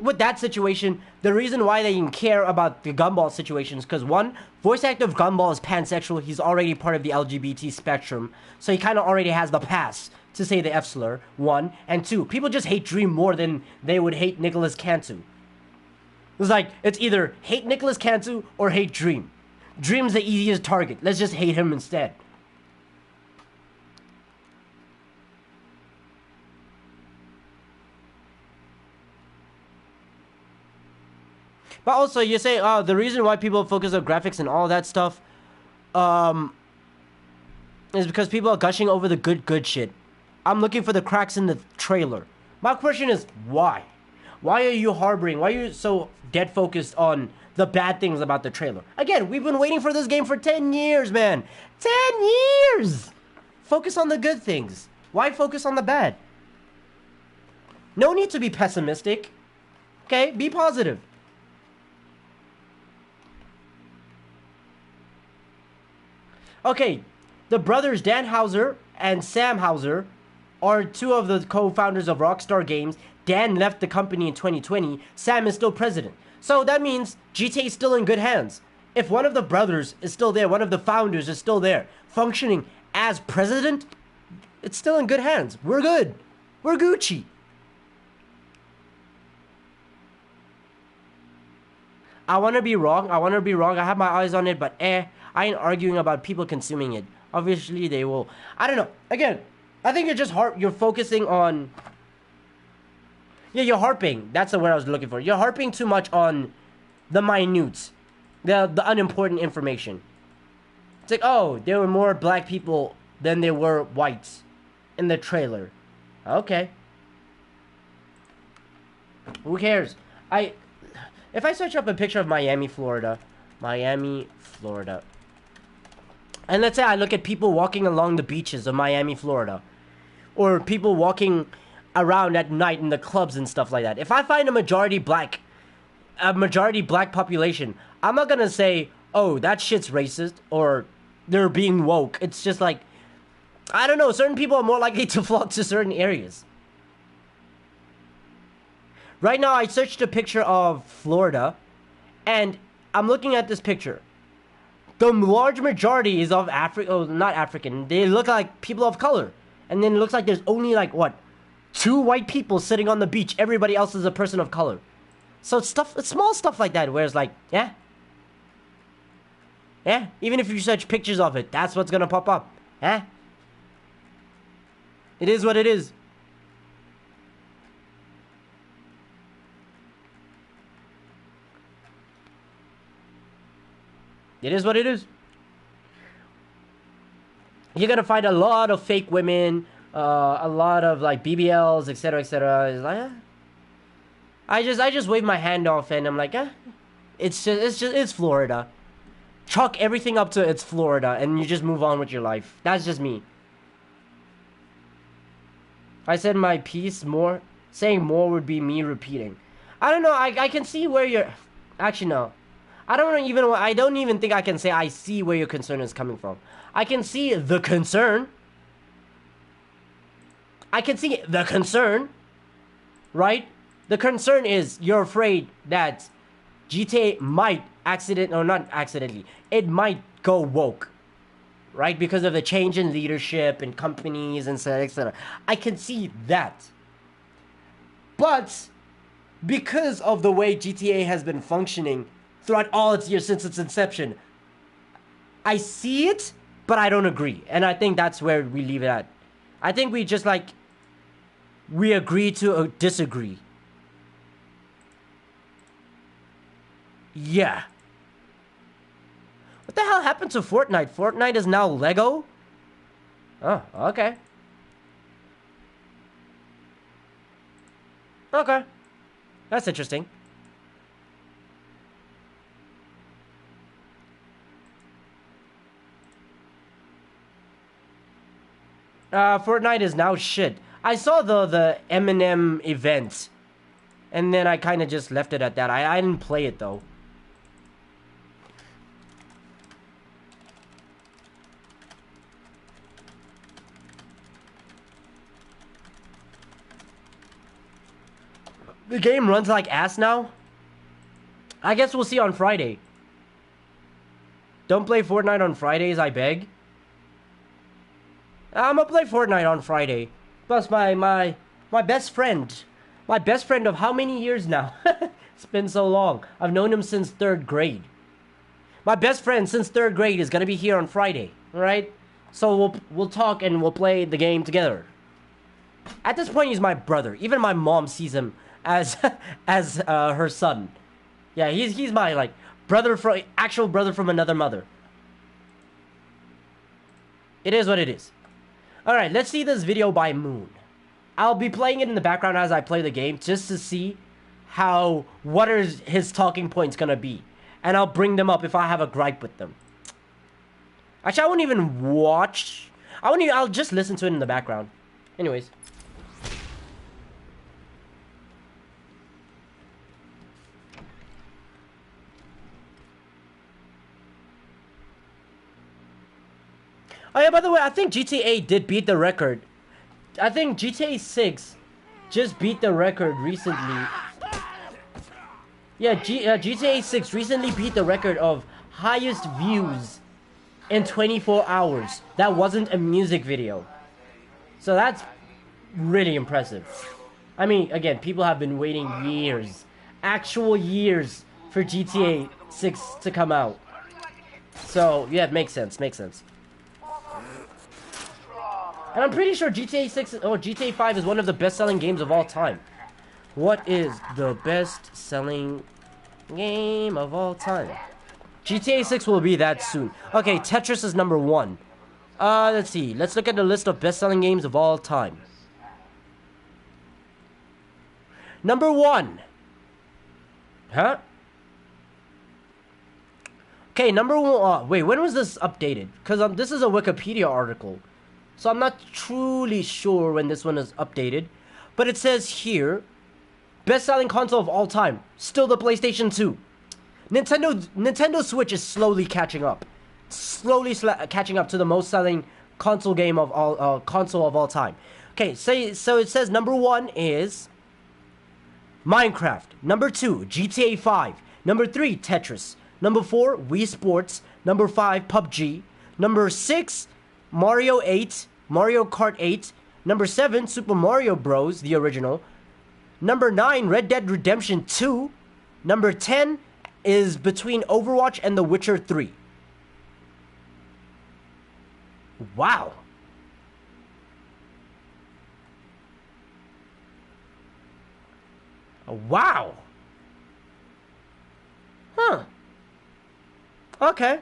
with that situation, the reason why they didn't care about the Gumball situation is because, one, voice actor of Gumball is pansexual. He's already part of the LGBT spectrum. So he kind of already has the pass to say the F slur, 1. And 2, people just hate Dream more than they would hate Nicholas Cantu. It's like, it's either hate Nicholas Cantu or hate Dream. Dream's the easiest target. Let's just hate him instead. But also, you say, the reason why people focus on graphics and all that stuff, is because people are gushing over the good shit. I'm looking for the cracks in the trailer. My question is, why? Why are you harboring? Why are you so dead focused on the bad things about the trailer? Again, we've been waiting for this game for 10 years, man. 10 years! Focus on the good things. Why focus on the bad? No need to be pessimistic. Okay, be positive. Okay, the brothers Dan Houser and Sam Houser are 2 of the co-founders of Rockstar Games. Dan left the company in 2020. Sam is still president. So that means GTA is still in good hands. if one of the brothers is still there, one of the founders is still there, functioning as president, it's still in good hands. We're good. We're Gucci. I want to be wrong. I have my eyes on it, but I ain't arguing about people consuming it. Obviously, they will. I don't know. Again, I think you're focusing on... Yeah, you're harping. That's the word I was looking for. You're harping too much on the minute, the unimportant information. It's like, oh, there were more black people than there were whites in the trailer. Okay. Who cares? If I search up a picture of Miami, Florida, and let's say I look at people walking along the beaches of Miami, Florida, or people walking around at night in the clubs and stuff like that. If I find a majority black population, I'm not gonna say, oh, that shit's racist, or they're being woke. It's just like, I don't know, certain people are more likely to flock to certain areas. Right now, I searched a picture of Florida, and I'm looking at this picture. The large majority is of not African. They look like people of color. And then it looks like there's only like, what, 2 white people sitting on the beach. Everybody else is a person of color. So it's small stuff like that, where it's like, yeah. Yeah, even if you search pictures of it, that's what's gonna pop up. Yeah. It is what it is. It is what it is. You're gonna find a lot of fake women, a lot of like BBLs, etc., etc. It's like, I just wave my hand off and I'm like, it's Florida. Chalk everything up to it's Florida, and you just move on with your life. That's just me. I said my piece more. Saying more would be me repeating. I don't know. I can see where you're. Actually, no. I don't even think I can say I see where your concern is coming from. I can see the concern. Right? The concern is you're afraid that GTA might it might go woke. Right? Because of the change in leadership and companies and etc. I can see that. But because of the way GTA has been functioning throughout all its years since its inception, I see it, but I don't agree. And I think that's where we leave it at. I think we just like, we agree to disagree. Yeah. What the hell happened to Fortnite? Fortnite is now Lego? Oh, okay. Okay. That's interesting. Fortnite is now shit. I saw the Eminem event, and then I kind of just left it at that. I didn't play it though. The game runs like ass now. I guess we'll see on Friday. Don't play Fortnite on Fridays, I beg. I'm gonna play Fortnite on Friday. Plus my best friend. My best friend of how many years now? It's been so long. I've known him since 3rd grade. My best friend since 3rd grade is gonna be here on Friday. Alright? So we'll talk and we'll play the game together. At this point, he's my brother. Even my mom sees him as her son. Yeah, he's my like actual brother from another mother. It is what it is. Alright, let's see this video by Moon. I'll be playing it in the background as I play the game just to see what are his talking points gonna be. And I'll bring them up if I have a gripe with them. Actually, I won't even watch. I'll just listen to it in the background. Anyways. Oh yeah, by the way, I think GTA did beat the record. I think GTA 6 just beat the record recently. Yeah, GTA 6 recently beat the record of highest views in 24 hours. That wasn't a music video. So that's really impressive. I mean, again, people have been waiting years, actual years, for GTA 6 to come out. So, yeah, it makes sense, makes sense. And I'm pretty sure GTA 6 or GTA 5 is one of the best-selling games of all time. What is the best-selling game of all time? GTA 6 will be that soon. Okay, Tetris is number 1. Let's see. Let's look at the list of best-selling games of all time. Number 1. Huh? Okay, number 1. Wait, when was this updated? Because this is a Wikipedia article. So I'm not truly sure when this one is updated. But it says here, best-selling console of all time. Still the PlayStation 2. Nintendo Switch is slowly catching up. Catching up to the most-selling console game of all time. Okay, so it says number 1 is Minecraft. Number 2, GTA 5. Number 3, Tetris. Number 4, Wii Sports. Number 5, PUBG. Number 6, Mario 8, Mario Kart 8. Number 7, Super Mario Bros. The original. Number 9, Red Dead Redemption 2. Number 10 is between Overwatch and The Witcher 3. Wow. Wow. Huh. Okay.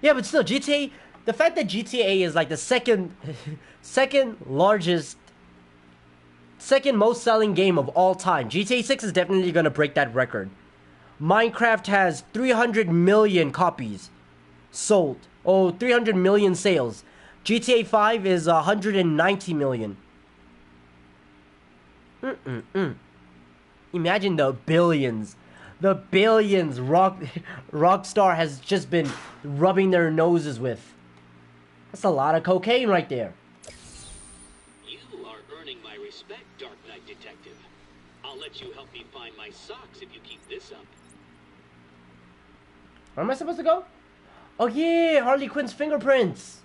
Yeah, but still, GTA, the fact that GTA is like the second most selling game of all time. GTA 6 is definitely going to break that record. Minecraft has 300 million copies sold. Oh, 300 million sales. GTA 5 is 190 million. Imagine the billions. The billions Rockstar has just been rubbing their noses with. That's a lot of cocaine right there. You are earning my respect, Dark Knight Detective. I'll let you help me find my socks if you keep this up. Where am I supposed to go? Oh yeah, Harley Quinn's fingerprints.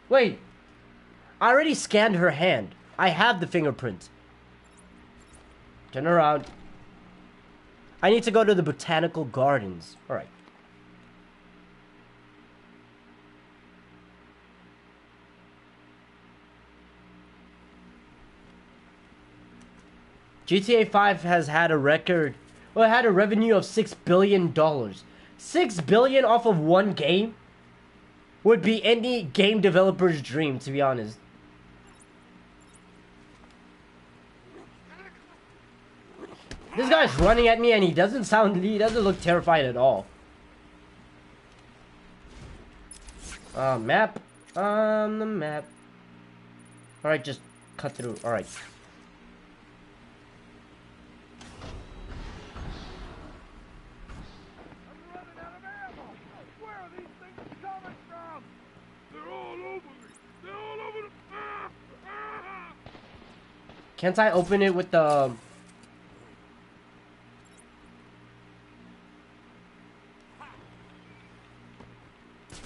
Wait. I already scanned her hand. I have the fingerprint. Turn around. I need to go to the botanical gardens. Alright. GTA 5 has had a record... Well, it had a revenue of $6 billion. $6 billion off of one game? Would be any game developer's dream, to be honest. This guy's running at me and he doesn't look terrified at all. Map. The map. Alright, just cut through. Alright. Can't I open it with the...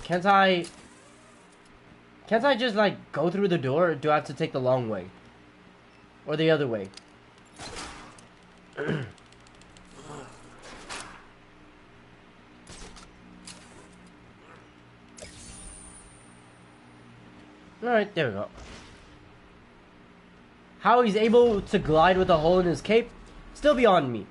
Can't I just, like, go through the door, or do I have to take the long way? Or the other way? Alright, there we go. How he's able to glide with a hole in his cape, still beyond me.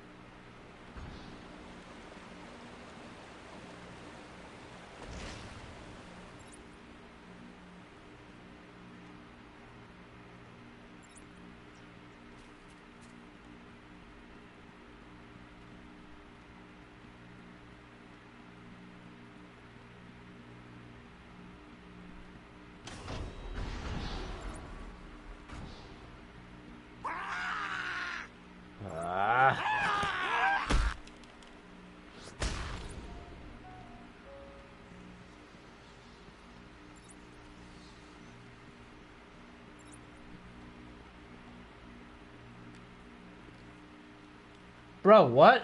Bro, what?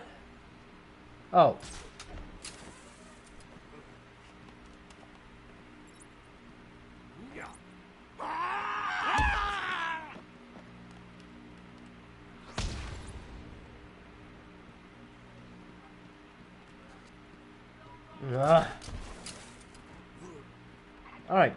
Oh. All right.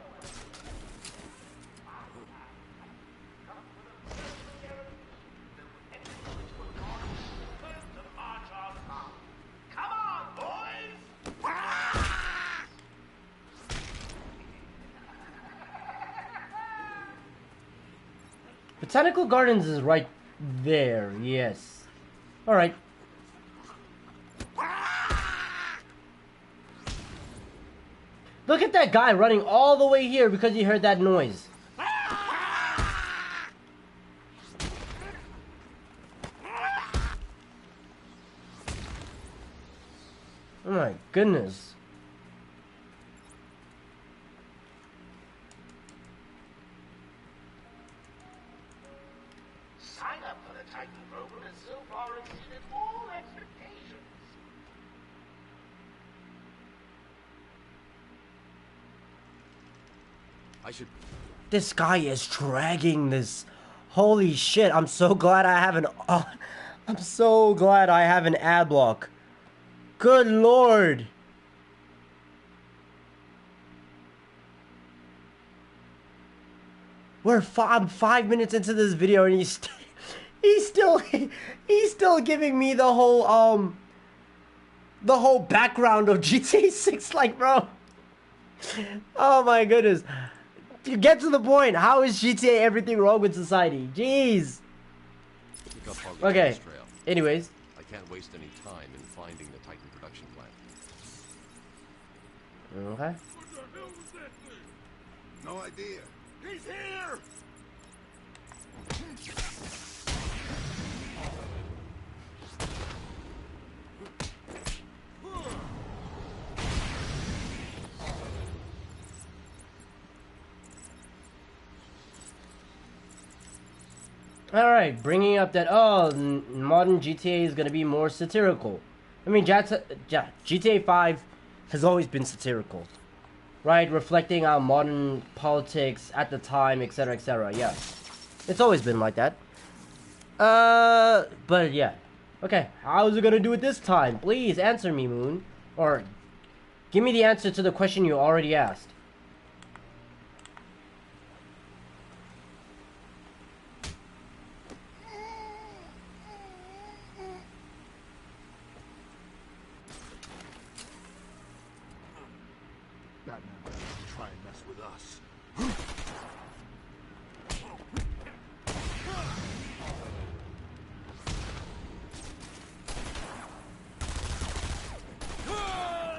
Botanical Gardens is right there, yes. Alright. Look at that guy running all the way here because he heard that noise. Oh my goodness. Sign up for the Titan program has so far exceeded all expectations. I should... This guy is dragging this. Holy shit, I'm so glad I have an... I'm so glad I have an ad block. Good lord. I'm 5 minutes into this video and he's still giving me the whole background of GTA 6, like, bro. Oh my goodness. You get to the point. How is GTA everything wrong with society? Jeez. Okay. Anyways. I can't waste any time in finding the Titan production plant. Okay. No idea. He's here! Alright, bringing up that, modern GTA is going to be more satirical. I mean, GTA 5 has always been satirical. Right? Reflecting on modern politics at the time, etc., etc. Yeah. It's always been like that. But yeah. Okay, how's it going to do it this time? Please answer me, Moon. Or, give me the answer to the question you already asked. Try and mess with us.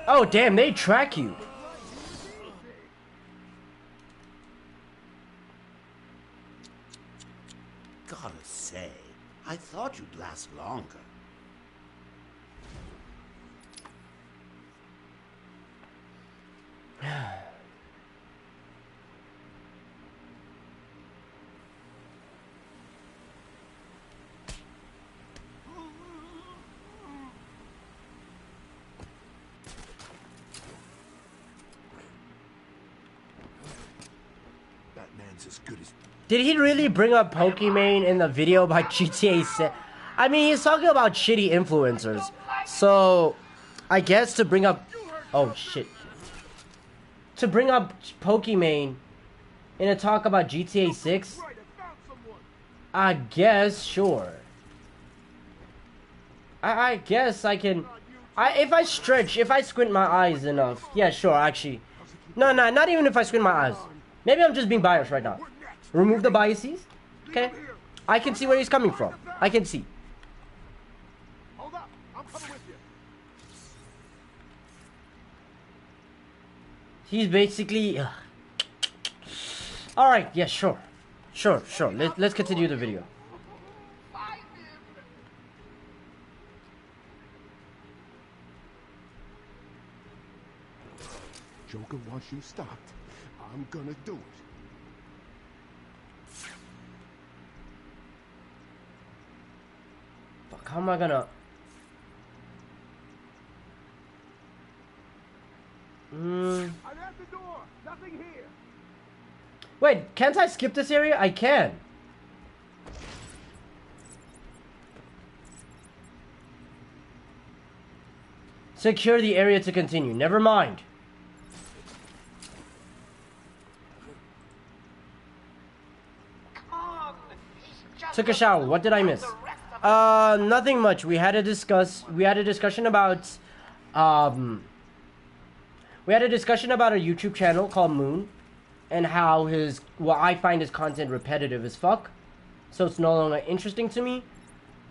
Oh, damn, they track you. Gotta say, I thought you'd last longer. Batman's as good as... Did he really bring up Pokimane in the video about GTA 6? I mean, he's talking about shitty influencers. So, I guess to bring up... Oh, shit. To bring up Pokimane in a talk about GTA 6? I guess, sure. I guess I can... if I squint my eyes enough. Yeah, sure, actually. No, not even if I squint my eyes. Maybe I'm just being biased right now. Remove the biases. Okay. I can see where he's coming from. I can see. Hold up, I'm coming with you. He's basically... Alright, yeah, sure. Sure. Let's continue the video. Joker wants you stopped. I'm gonna do it. Fuck, how am I gonna... I'm at the door. Nothing here. Wait, can't I skip this area? I can. Secure the area to continue. Never mind. Took a shower. What did I miss? Nothing much. We had a discussion about we had a discussion about a YouTube channel called Moon and how I find his content repetitive as fuck. So it's no longer interesting to me.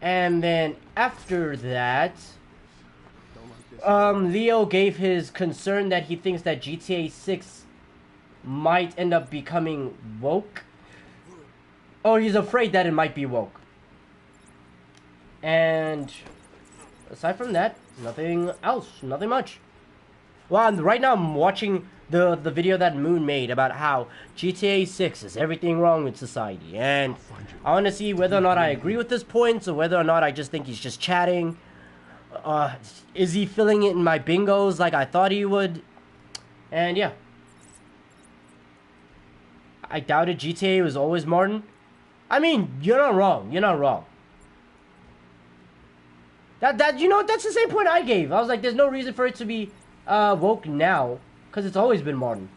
And then after that, Leo gave his concern that he thinks that GTA 6 might end up becoming woke. Or he's afraid that it might be woke. And aside from that, nothing else. Nothing much. Well, right now I'm watching the video that Moon made about how GTA 6 is everything wrong with society. And I want to see whether or not I agree with his points or whether or not I just think he's just chatting. Is he filling it in my bingos like I thought he would? And yeah. I doubted GTA was always modern. I mean, you're not wrong. You're not wrong. You know, that's the same point I gave. I was like, there's no reason for it to be woke now, because it's always been modern.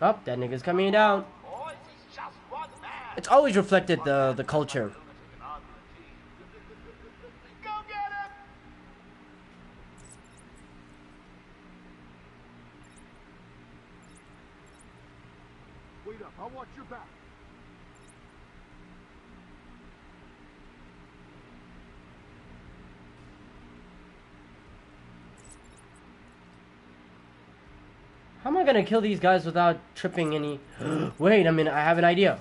Oh, that nigga's coming down. It's always reflected the culture. Wait up, I'll watch your back. How am I gonna kill these guys without tripping any... Wait a minute, I have an idea.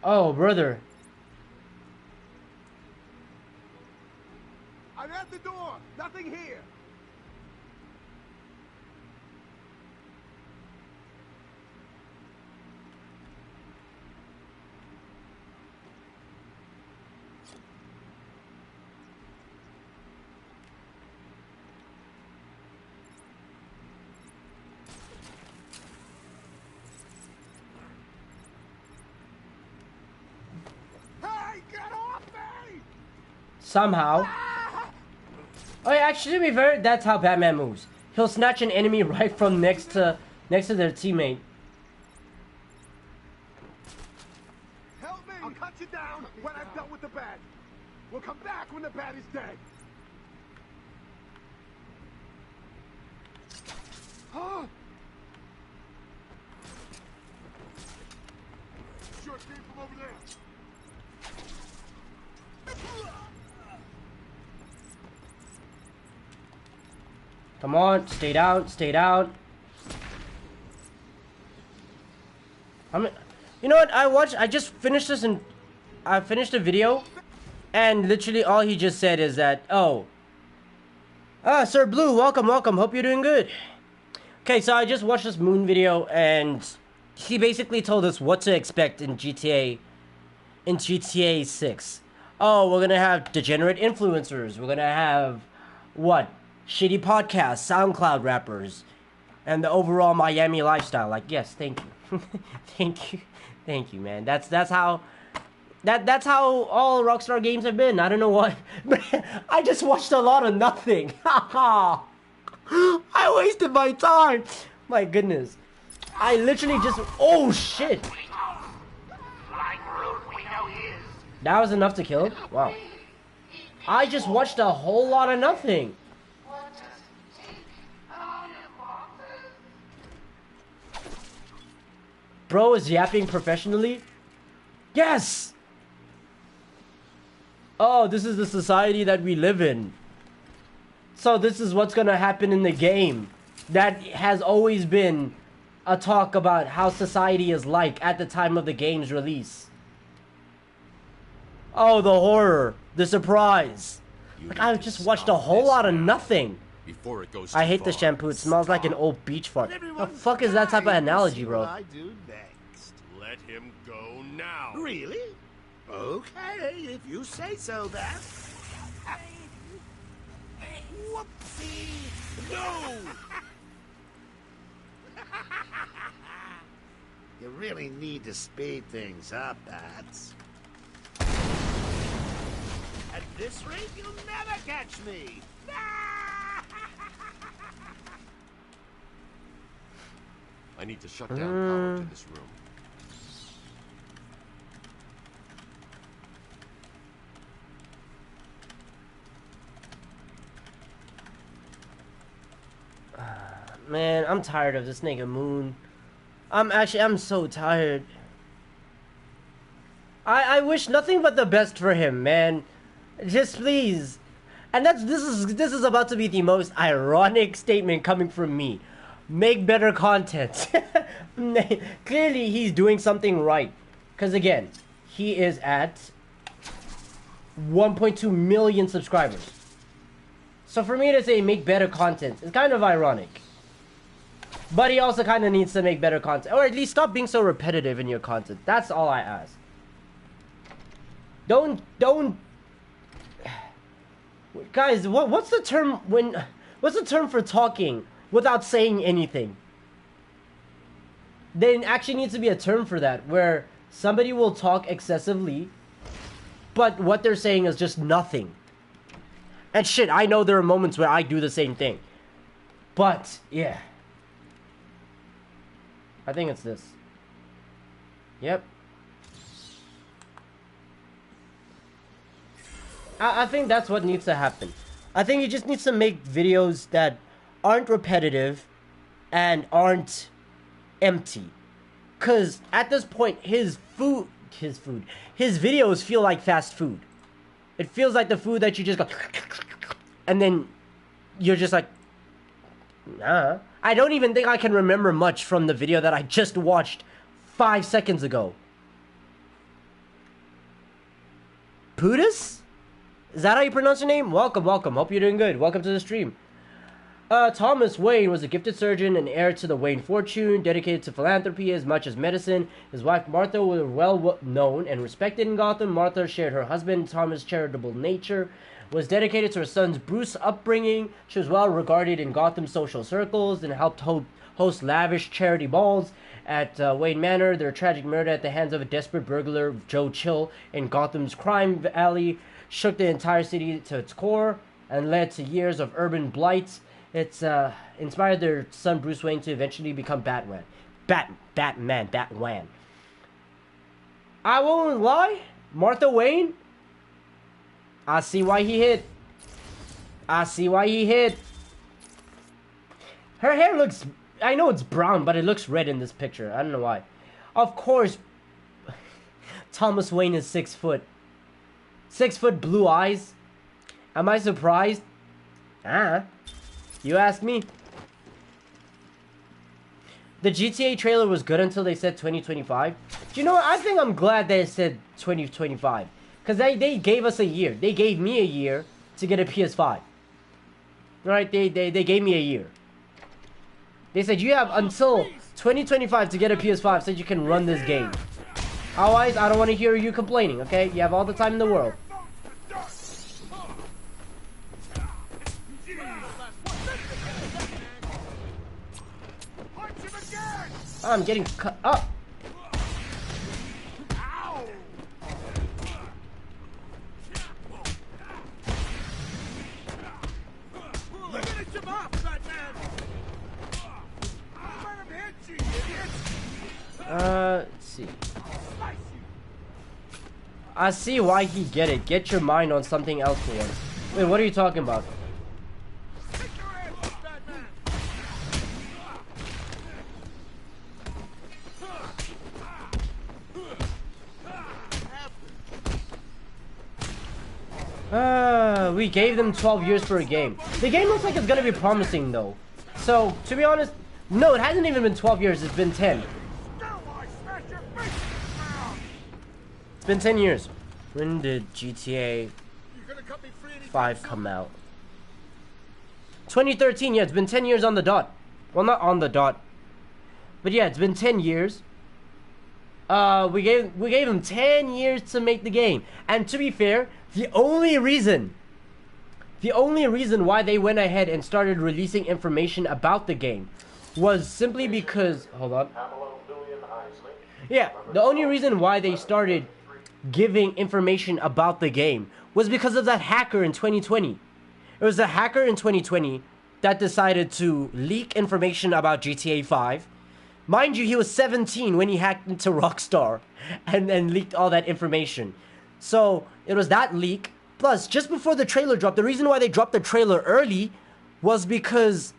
Oh, brother. I'm at the door. Nothing here. Hey, get off me! Somehow. Oh yeah, actually to be fair, that's how Batman moves. He'll snatch an enemy right from next to their teammate. Help me! I'll cut you down when I'm done with the bat. We'll come back when the bat is dead. Sure came from over there. Come on, stay down, stay down. You know what? I just finished this and I finished the video, and literally all he just said is that, Sir Blue, welcome, welcome. Hope you're doing good. Okay, so I just watched this Moon video, and he basically told us what to expect in GTA 6. Oh, we're gonna have degenerate influencers. We're gonna have what? Shitty podcasts, SoundCloud rappers, and the overall Miami lifestyle. Like, yes, thank you. thank you, man. That's how all Rockstar games have been. I don't know what, but I just watched a lot of nothing. I wasted my time. My goodness. I literally just, oh shit. That was enough to kill him? Wow. I just watched a whole lot of nothing. Bro is yapping professionally? Yes! Oh, this is the society that we live in. So this is what's gonna happen in the game. That has always been a talk about how society is like at the time of the game's release. Oh, the horror. The surprise. Like, I just watched a whole lot of nothing. Before it goes I hate the shampoo. It smells like an old beach fart. The fuck is that type of analogy, bro? I do next. let him go now. Really? Okay, if you say so, then. Whoopsie! No! You really need to speed things up, Bats. At this rate, you'll never catch me! I need to shut down power to this room. Man, I'm tired of this nigga Moon. I'm so tired. I wish nothing but the best for him, man. Just please. And this is about to be the most ironic statement coming from me. Make better content. Clearly he's doing something right. Cause again, he is at 1.2 million subscribers. So for me to say make better content is kind of ironic. But he also kind of needs to make better content. Or at least stop being so repetitive in your content. That's all I ask. Don't... Guys, what's the term when... What's the term for talking without saying anything? There actually needs to be a term for that. Where somebody will talk excessively, but what they're saying is just nothing. And shit, I know there are moments where I do the same thing. But, yeah. I think it's this. Yep. I think that's what needs to happen. I think he just needs to make videos that aren't repetitive and aren't empty. Cause at this point his videos feel like fast food. It feels like the food that you just go and then you're just like, nah. I don't even think I can remember much from the video that I just watched 5 seconds ago. Pudis? Is that how you pronounce your name? Welcome, welcome. Hope you're doing good. Welcome to the stream. Thomas Wayne was a gifted surgeon and heir to the Wayne fortune, dedicated to philanthropy as much as medicine. His wife Martha was well known and respected in Gotham. Martha shared her husband Thomas' charitable nature, was dedicated to her son's Bruce upbringing. She was well regarded in Gotham social circles and helped host lavish charity balls at Wayne Manor. Their tragic murder at the hands of a desperate burglar, Joe Chill, in Gotham's crime alley shook the entire city to its core and led to years of urban blight. It's inspired their son Bruce Wayne to eventually become Batman. Batman. I won't lie, Martha Wayne, I see why he hit. Her hair looks... I know it's brown, but it looks red in this picture. I don't know why. Of course, Thomas Wayne is 6 foot. 6 foot, blue eyes. Am I surprised? You ask me. The GTA trailer was good until they said 2025. Do you know what? I think I'm glad they said 2025. Because they gave us a year. They gave me a year to get a PS5. Alright, they gave me a year. They said you have until 2025 to get a PS5 so you can run this game. Otherwise, I don't want to hear you complaining, okay? You have all the time in the world. I'm getting cut up. Let's see. I see why he get it. Get your mind on something else for once. Wait, what are you talking about? We gave them 12 years for a game. The game looks like it's gonna be promising though. So, to be honest, no, it hasn't even been 12 years, it's been 10. It's been 10 years. When did GTA 5 come out? 2013, yeah, it's been 10 years on the dot. Well, not on the dot. But yeah, it's been 10 years. we gave them 10 years to make the game. And to be fair, the only reason why they went ahead and started releasing information about the game was simply because, hold on. Yeah, the only reason why they started giving information about the game was because of that hacker in 2020. It was a hacker in 2020 that decided to leak information about GTA 5. Mind you, he was 17 when he hacked into Rockstar and leaked all that information. So, it was that leak. Plus, just before the trailer dropped, the reason why they dropped the trailer early was because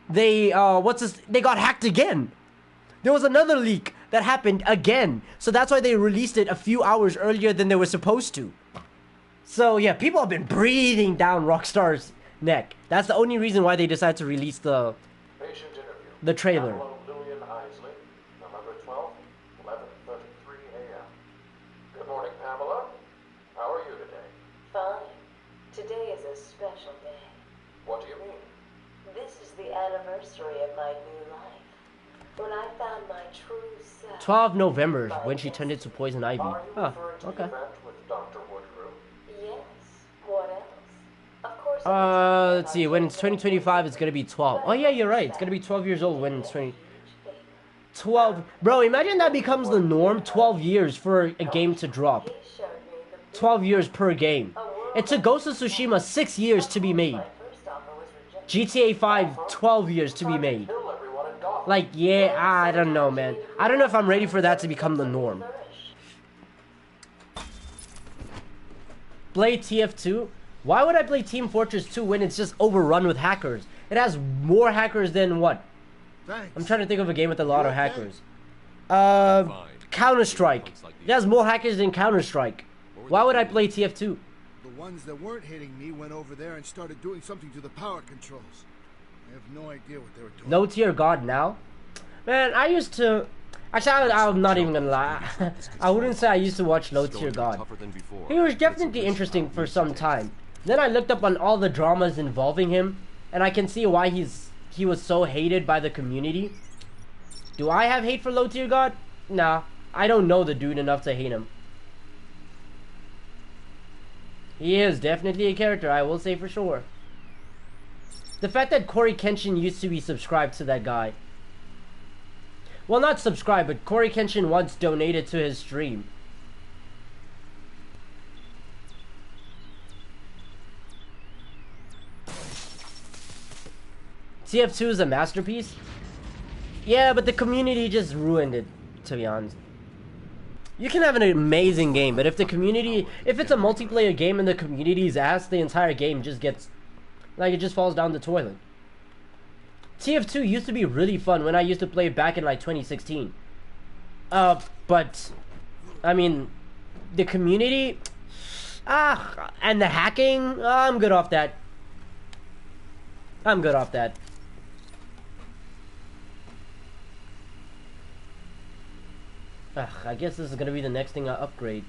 they got hacked again. There was another leak that happened again. So that's why they released it a few hours earlier than they were supposed to. So yeah, people have been breathing down Rockstar's neck. That's the only reason why they decided to release the trailer. November 12th, 11:33 a.m. Good morning, Pamela. How are you today? Fine. Today is a special day. What do you mean? This is the anniversary of my new life. When I found my true self. 12 November, when she turned into Poison Ivy. Are you referring to Okay. the event with Dr. Woodrow? Yes. What else? Of course. Let's see. When it's 2025, it's gonna be 12. Oh yeah, you're right. It's gonna be 12 years old when it's 12. Bro, imagine that becomes the norm. 12 years for a game to drop. 12 years per game. It took Ghost of Tsushima 6 years to be made. GTA 5, 12 years to be made. Like, yeah, I don't know, man. I don't know if I'm ready for that to become the norm. Play TF2? Why would I play Team Fortress 2 when it's just overrun with hackers? It has more hackers than what? Thanks. I'm trying to think of a game with a lot of hackers. Counter-Strike. It has more hackers than Counter-Strike. Why would I play TF2? The ones that weren't hitting me went over there and started doing something to the power controls. I have no idea what they were doing. No tier god now? Man, I used to... Actually, I'm not even gonna lie. I wouldn't say I used to watch Low Tier God. He was definitely interesting for some time. Then I looked up on all the dramas involving him, and I can see why he was so hated by the community. Do I have hate for Low Tier God? Nah, I don't know the dude enough to hate him. He is definitely a character, I will say for sure. The fact that Corey Kenshin used to be subscribed to that guy. Well, not subscribed, but Corey Kenshin once donated to his stream. TF2 is a masterpiece? Yeah, but the community just ruined it, to be honest. You can have an amazing game, but if the community... If it's a multiplayer game and the community's ass, the entire game just gets... Like, it just falls down the toilet. TF2 used to be really fun when I used to play it back in, like, 2016. But... I mean... The community... and the hacking... I'm good off that. I'm good off that. I guess this is gonna be the next thing I upgrade.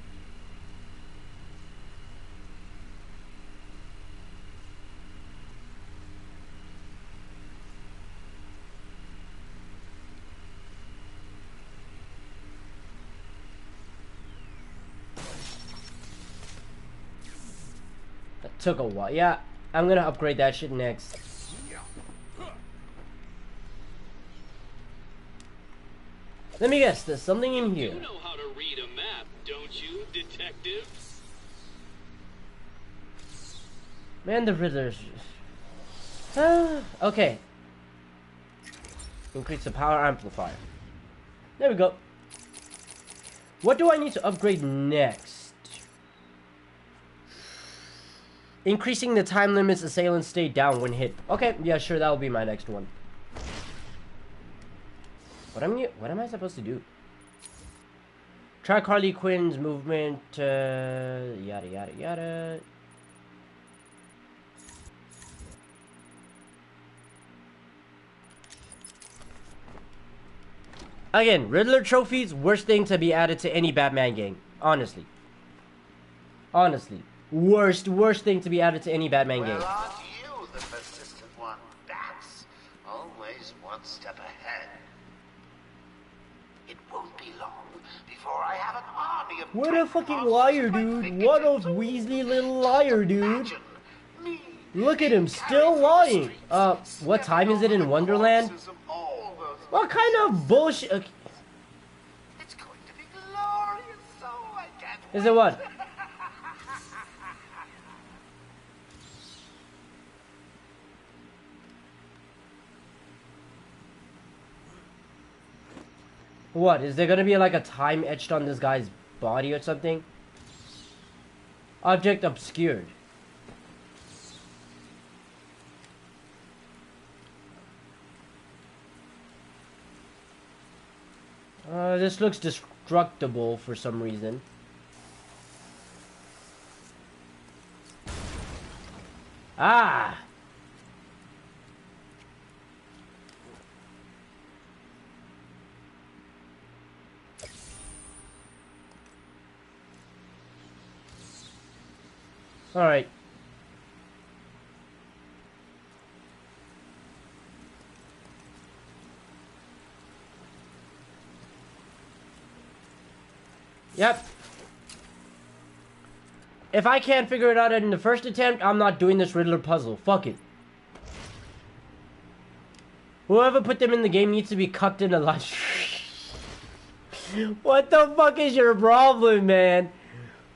That took a while. Yeah, I'm gonna upgrade that shit next. Let me guess, there's something in here. You know how to read a map, don't you, detective? Man, the Riddler's... okay. Increase the power amplifier. There we go. What do I need to upgrade next? Increasing the time limits assailants stay down when hit. Okay, yeah, sure, that'll be my next one. What am I supposed to do? Track Harley Quinn's movement, yada yada yada. Again, Riddler trophies, worst thing to be added to any Batman game. Honestly. Honestly. Worst thing to be added to any Batman game. Well, aren't you the persistent one? Bats, always one step ahead. It won't be long for I have an army of What a fucking liar, dude. What a Weasley little liar, dude. Look at him, still lying. What time is it in Wonderland? What kind of bullshit? It's going to be glorious, so I can't Is it what? What? Is there gonna be like a time etched on this guy's body or something? Object obscured. This looks destructible for some reason. Ah! Alright. Yep. If I can't figure it out in the first attempt, I'm not doing this Riddler puzzle. Fuck it. Whoever put them in the game needs to be cucked in a lot. What the fuck is your problem, man?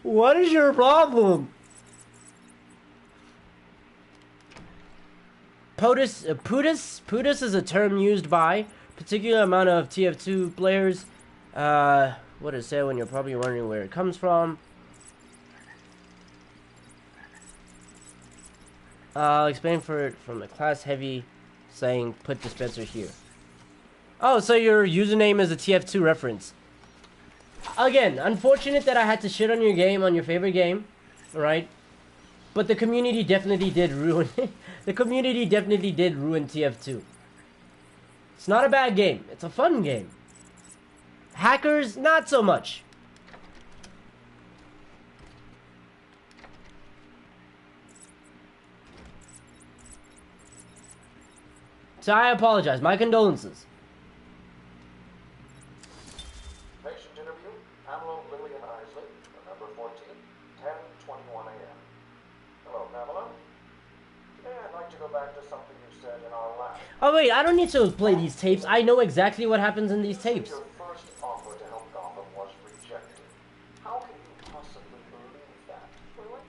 What is your problem? POTUS is a term used by a particular amount of TF2 players. What is it when you're probably wondering where it comes from? I'll explain for it from the class heavy saying put dispenser here. Oh, so your username is a TF2 reference. Again, unfortunate that I had to shit on your game, on your favorite game, right? But the community definitely did ruin it. The community definitely did ruin TF2. It's not a bad game. It's a fun game. Hackers, not so much. So I apologize. My condolences. Patient interview, Pamela Lillian Isley, November 14, 10:21 a.m. Hello, Pamela. Today I'd like to go back to something you said in our last... Oh wait, I don't need to play these tapes. I know exactly what happens in these tapes. Your first offer to help Gotham was rejected. How can you possibly believe that? Really?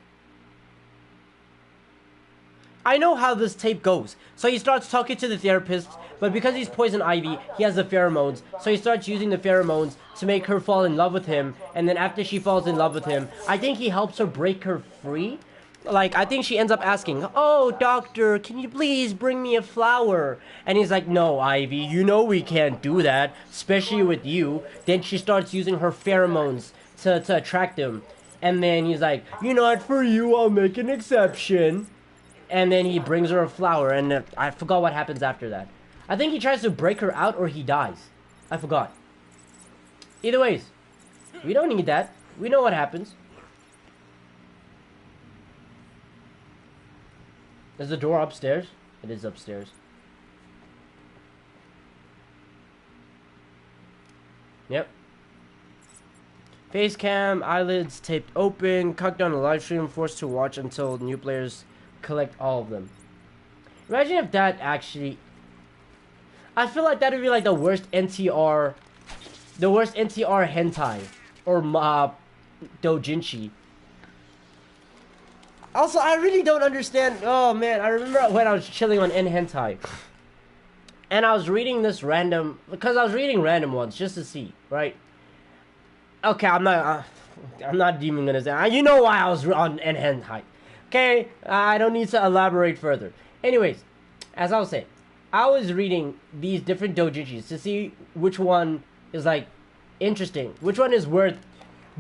I know how this tape goes. So he starts talking to the therapist, but because he's poison ivy, he has the pheromones. So he starts using the pheromones to make her fall in love with him. And then after she falls in love with him, I think he helps her break her free. Like, I think she ends up asking, "Oh, doctor, can you please bring me a flower?" And he's like, "No, Ivy, you know we can't do that, especially with you." Then she starts using her pheromones to attract him. And then he's like, "You know what, for you, I'll make an exception." And then he brings her a flower, and I forgot what happens after that. I think he tries to break her out, or he dies. I forgot. Either ways, we don't need that. We know what happens. Is the door upstairs? It is upstairs. Yep. Face cam, eyelids taped open, cucked on a live stream, forced to watch until new players collect all of them. Imagine if that actually... I feel like that would be like the worst NTR... The worst NTR hentai. Or doujinshi. Also, I really don't understand... Oh man, I remember when I was chilling on N-hentai. And I was reading this random... Because I was reading random ones just to see, right? Okay, I'm not even gonna say... You know why I was on N-hentai. Okay, I don't need to elaborate further. Anyways, as I was saying, I was reading these different doujinshis to see which one is like interesting, which one is worth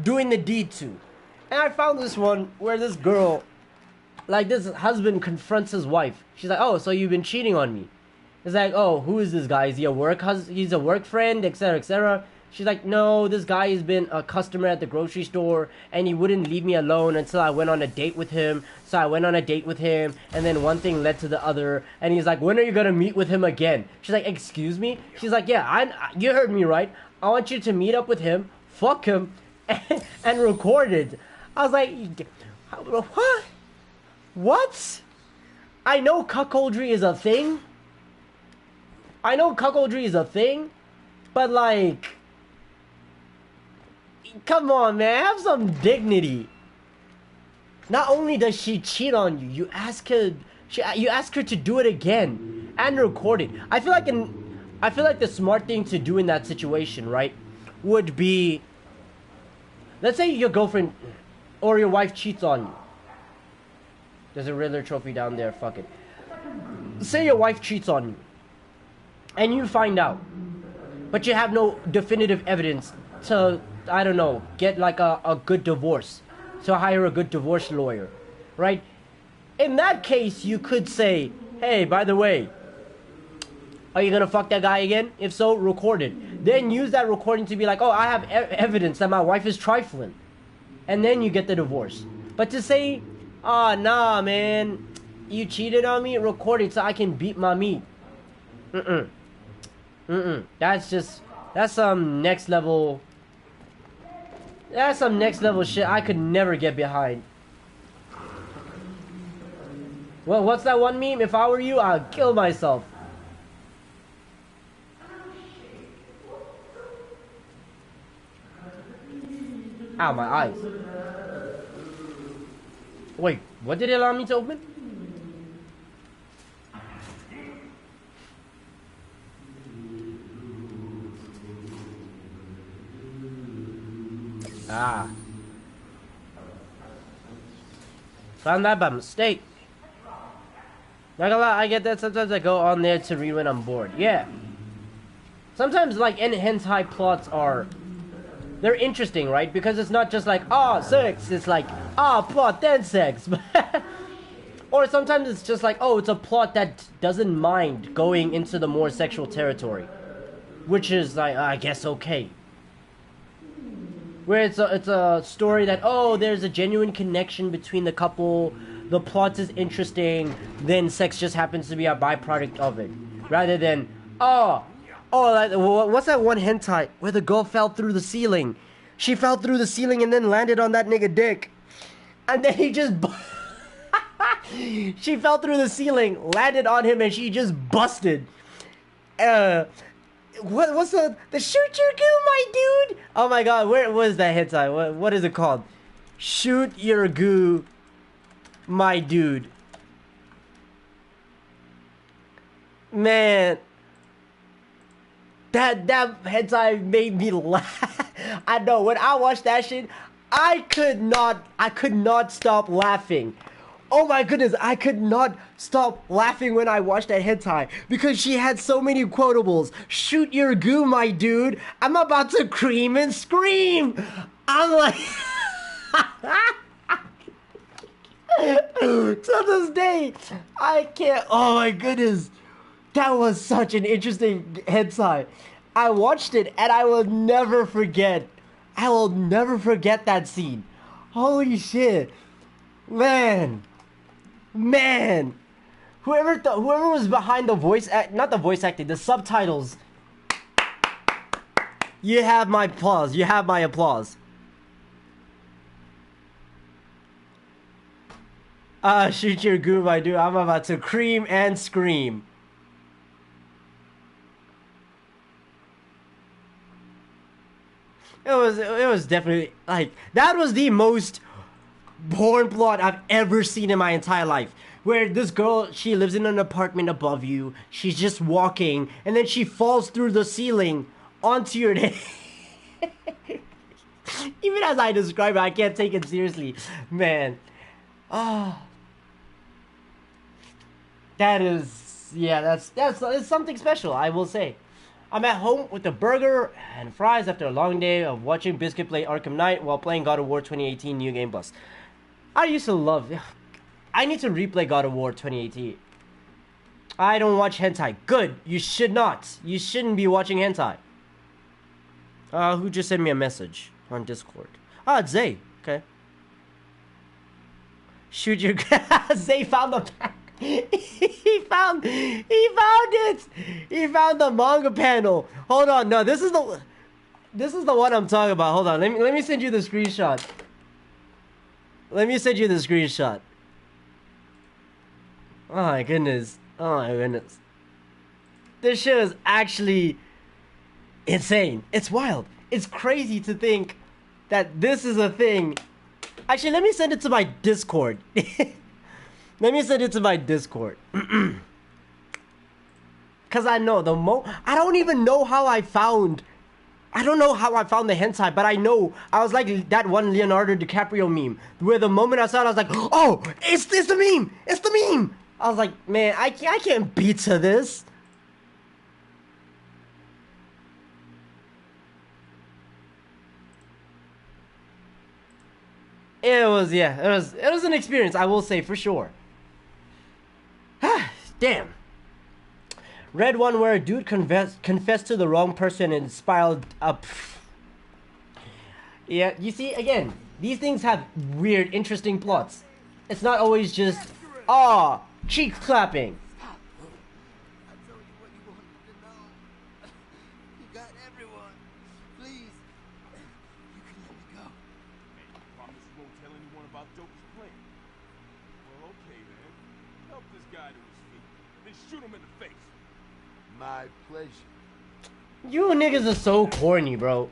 doing the deed to. And I found this one where this girl, like this husband confronts his wife. She's like, "Oh, so you've been cheating on me?" It's like, "Oh, who is this guy? Is he a he's a work friend, etc., etc." She's like, "No, this guy has been a customer at the grocery store, and he wouldn't leave me alone until I went on a date with him. So I went on a date with him, and then one thing led to the other. And he's like, when are you gonna meet with him again?" She's like, "Excuse me?" She's like, "Yeah, you heard me right. I want you to meet up with him fuck him and recorded. I was like, what? What? I know cuckoldry is a thing. But like, come on, man, have some dignity. Not only does she cheat on you, you ask her to do it again and record it. I feel like the smart thing to do in that situation, right, would be, let's say your girlfriend or your wife cheats on you. There's a Riddler trophy down there, fuck it. Say your wife cheats on you, and you find out, but you have no definitive evidence to, I don't know, get like a good divorce, to hire a good divorce lawyer, right? In that case, you could say, hey, by the way, are you gonna fuck that guy again? If so, record it. Then use that recording to be like, oh, I have evidence that my wife is trifling. And then you get the divorce. But to say, oh, nah, man, you cheated on me, record it so I can beat my meat. That's some next level shit I could never get behind. Well, what's that one meme? If I were you, I'd kill myself. Ow, my eyes. Wait, what did it allow me to open? Ah. Found that by mistake. Not gonna lie, I get that. Sometimes I go on there to read when I'm bored. Yeah. Sometimes, like, hentai plots are... they're interesting, right? Because it's not just like, ah, sex. It's like, ah, plot, then sex. Or sometimes it's just like, oh, it's a plot that doesn't mind going into the more sexual territory. Which is, like, I guess, okay. Where it's a story that, oh, there's a genuine connection between the couple, the plot is interesting, then sex just happens to be a byproduct of it. Rather than, like, what's that one hentai where the girl fell through the ceiling? She fell through the ceiling and then landed on that nigga dick. And then he just... she fell through the ceiling, landed on him, and she just busted. What's the shoot your goo, my dude? Oh my god, where was that hentai? What is it called? Shoot your goo, my dude. Man, that hentai made me laugh. I know, when I watched that shit, I could not stop laughing. Oh my goodness, I could not stop laughing when I watched that hentai because she had so many quotables. Shoot your goo, my dude. I'm about to cream and scream. I'm like... to this day, I can't... oh my goodness. That was such an interesting hentai. I watched it and I will never forget. I will never forget that scene. Holy shit. Man, whoever was behind the the subtitles, you have my applause. Shoot your goo, my dude. I'm about to cream and scream. It was definitely, like, that was the most porn plot I've ever seen in my entire life. Where this girl, she lives in an apartment above you, she's just walking, and then she falls through the ceiling onto your head. Even as I describe it, I can't take it seriously. Man. That is, yeah, it's something special, I will say. I'm at home with a burger and fries after a long day of watching Biscuit play Arkham Knight while playing God of War 2018 New Game Plus. I used to love... I need to replay God of War 2018. I don't watch hentai. Good. You should not. You shouldn't be watching hentai. Who just sent me a message on Discord? It's Zay. Okay. Shoot your... Zay found the... he found it. He found the manga panel. Hold on. No, this is This is the one I'm talking about. Hold on. Let me send you the screenshot. Let me send you the screenshot. Oh my goodness. Oh my goodness. This shit is actually insane. It's wild. It's crazy to think that this is a thing. Actually, let me send it to my Discord. Let me send it to my Discord. Cause I know I don't even know how I found the hentai, but I know I was like that one Leonardo DiCaprio meme where the moment I saw it, I was like, oh, it's the meme. It's the meme. I was like, man, I can't beat to this. It was an experience, I will say for sure. Damn. Read one where a dude confessed to the wrong person and spiraled up. Yeah, you see, again, these things have weird, interesting plots. It's not always just, cheek clapping. I told you what you wanted to know. You got everyone. Please. You can let me go. Hey, you promise you won't tell anyone about Joker's plan? Well, okay then. Help this guy to his feet. Then shoot him in the face. My pleasure. You niggas are so corny, bro.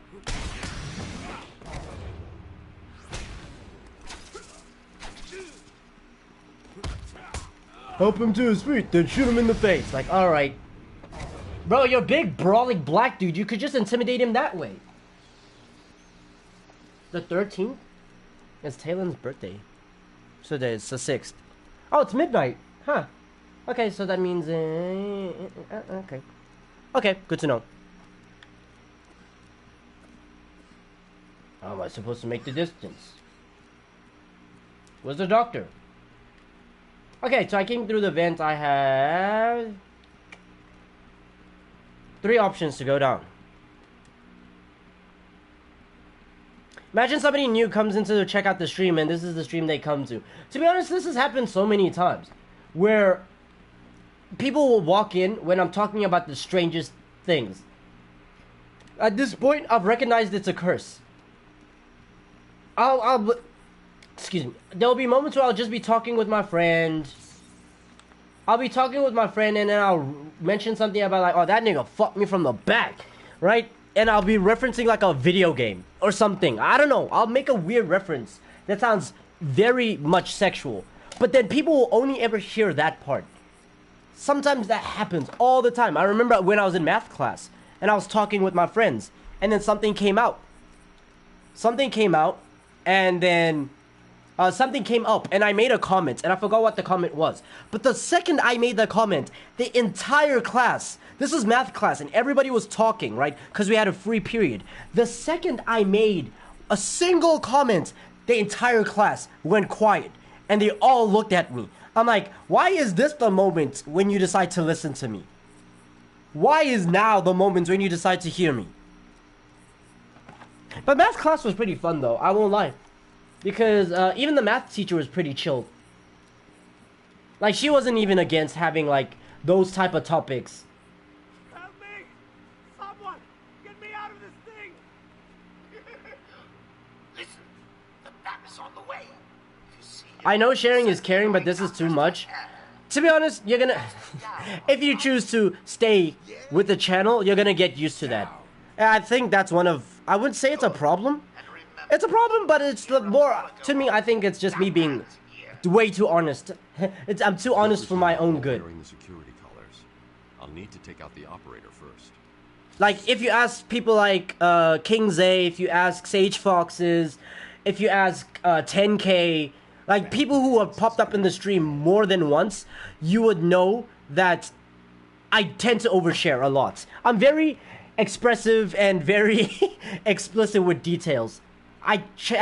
Help him to his feet, then shoot him in the face. Like, alright. Bro, you're a big, brawling black dude. You could just intimidate him that way. The 13th? It's Talon's birthday. So it's the 6th. Oh, it's midnight. Huh. Okay, so that means... okay. Okay, good to know. How am I supposed to make the distance? Where's the doctor? Okay, so I came through the vent. I have 3 options to go down. Imagine somebody new comes into check out the stream and this is the stream they come to. To be honest, this has happened so many times where people will walk in when I'm talking about the strangest things. At this point, I've recognized it's a curse. Excuse me. There'll be moments where I'll just be talking with my friend. I'll be talking with my friend and then I'll mention something about like, oh, that nigga fucked me from the back, right? And I'll be referencing like a video game or something. I don't know. I'll make a weird reference that sounds very much sexual. But then people will only ever hear that part. Sometimes that happens all the time. I remember when I was in math class and I was talking with my friends and then something came out. Something came out and then something came up and I made a comment and I forgot what the comment was. But the second I made the comment, the entire class, this was math class and everybody was talking, right? Because we had a free period. The second I made a single comment, the entire class went quiet and they all looked at me. I'm like, why is this the moment when you decide to listen to me? Why is now the moment when you decide to hear me? But math class was pretty fun though, I won't lie. Because even the math teacher was pretty chill. Like, she wasn't even against having, like, those type of topics. Help me! Someone! Get me out of this thing! Listen, the bat is on the way. If you see him, I know sharing is caring, but this is too much. To be honest, you're gonna... if you choose to stay with the channel, you're gonna get used to that. And I think that's one of... I wouldn't say it's a problem. It's a problem, but it's the more... To me, I think it's just me being way too honest. I'm too honest for my own good. Wearing the security collars. I'll need to take out the operator first. Like, if you ask people like King Zay, if you ask Sage Foxes, if you ask 10K, like people who have popped up in the stream more than once, you would know that I tend to overshare a lot. I'm very expressive and very explicit with details. I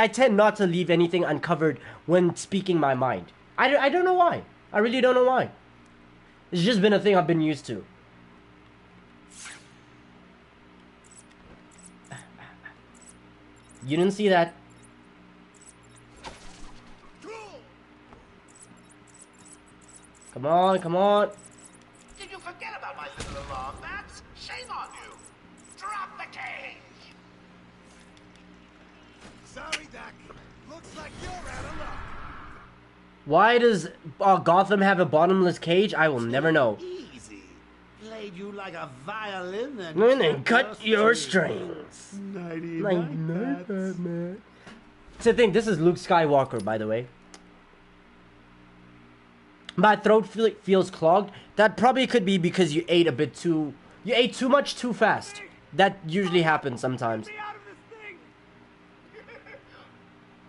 tend not to leave anything uncovered when speaking my mind. I don't know why. I really don't know why. It's just been a thing I've been used to. You didn't see that. Come on, come on. Did you forget about my little alarm bats? Shame on you. Drop the cage. Sorry, Doc. Looks like you're out of luck. Why does Gotham have a bottomless cage? I will never know. Easy. Played you like a violin and Then cut your strings. Nighty-night, Batman. So think this is Luke Skywalker, by the way. My throat feels clogged. That probably could be because you ate too much too fast. That usually happens sometimes.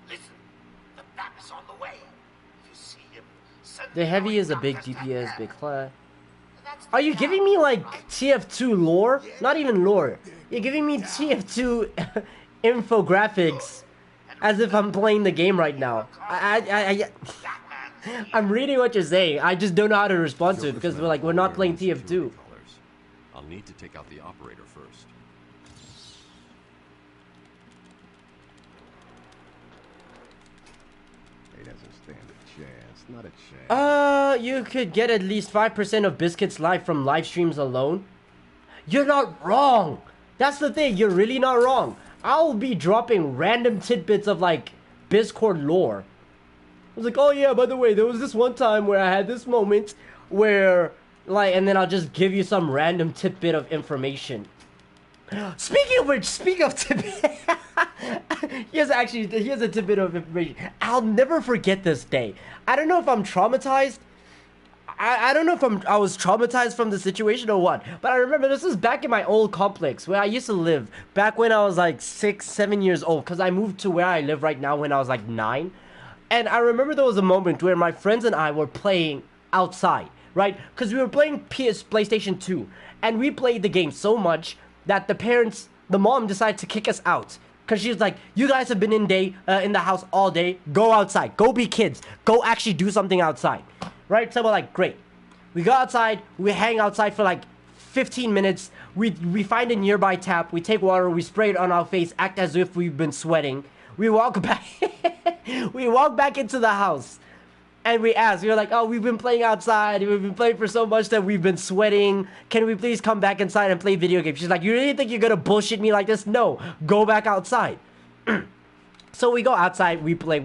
Listen, the bat is on the way. If you see him, send The me heavy knowing is a big doctors to DPS, hand. big class. That's Are you the giving me like TF2 lore? Not even lore. You're giving me TF2 infographics as if I'm playing the game right now. I'm reading what you're saying. I just don't know how to respond to it because we're not playing TF2. I'll need to take out the operator first. He doesn't stand a chance. Not a chance. You could get at least 5% of Biscuit's life from live streams alone. You're not wrong. That's the thing. You're really not wrong. I'll be dropping random tidbits of like Discord lore. I was like, oh yeah, by the way, there was this one time where I had this moment where like, and then I'll just give you some random tidbit of information. Speaking of which, speak of tidbit. here's a tidbit of information. I'll never forget this day. I don't know if I'm traumatized. I don't know if I was traumatized from the situation or what, but I remember this was back in my old complex where I used to live back when I was like 6, 7 years old, because I moved to where I live right now when I was like 9. And I remember there was a moment where my friends and I were playing outside, right? Because we were playing PlayStation 2, and we played the game so much that the mom decided to kick us out. Because she was like, you guys have been in the house all day, go outside, go be kids, go actually do something outside. Right? So we're like, great. We go outside, we hang outside for like 15 minutes, we find a nearby tap, we take water, we spray it on our face, act as if we've been sweating. We walk back into the house, and we were like, oh, we've been playing outside, we've been playing for so much that we've been sweating, can we please come back inside and play video games? She's like, you really think you're gonna bullshit me like this? No, go back outside. So we go outside, we play.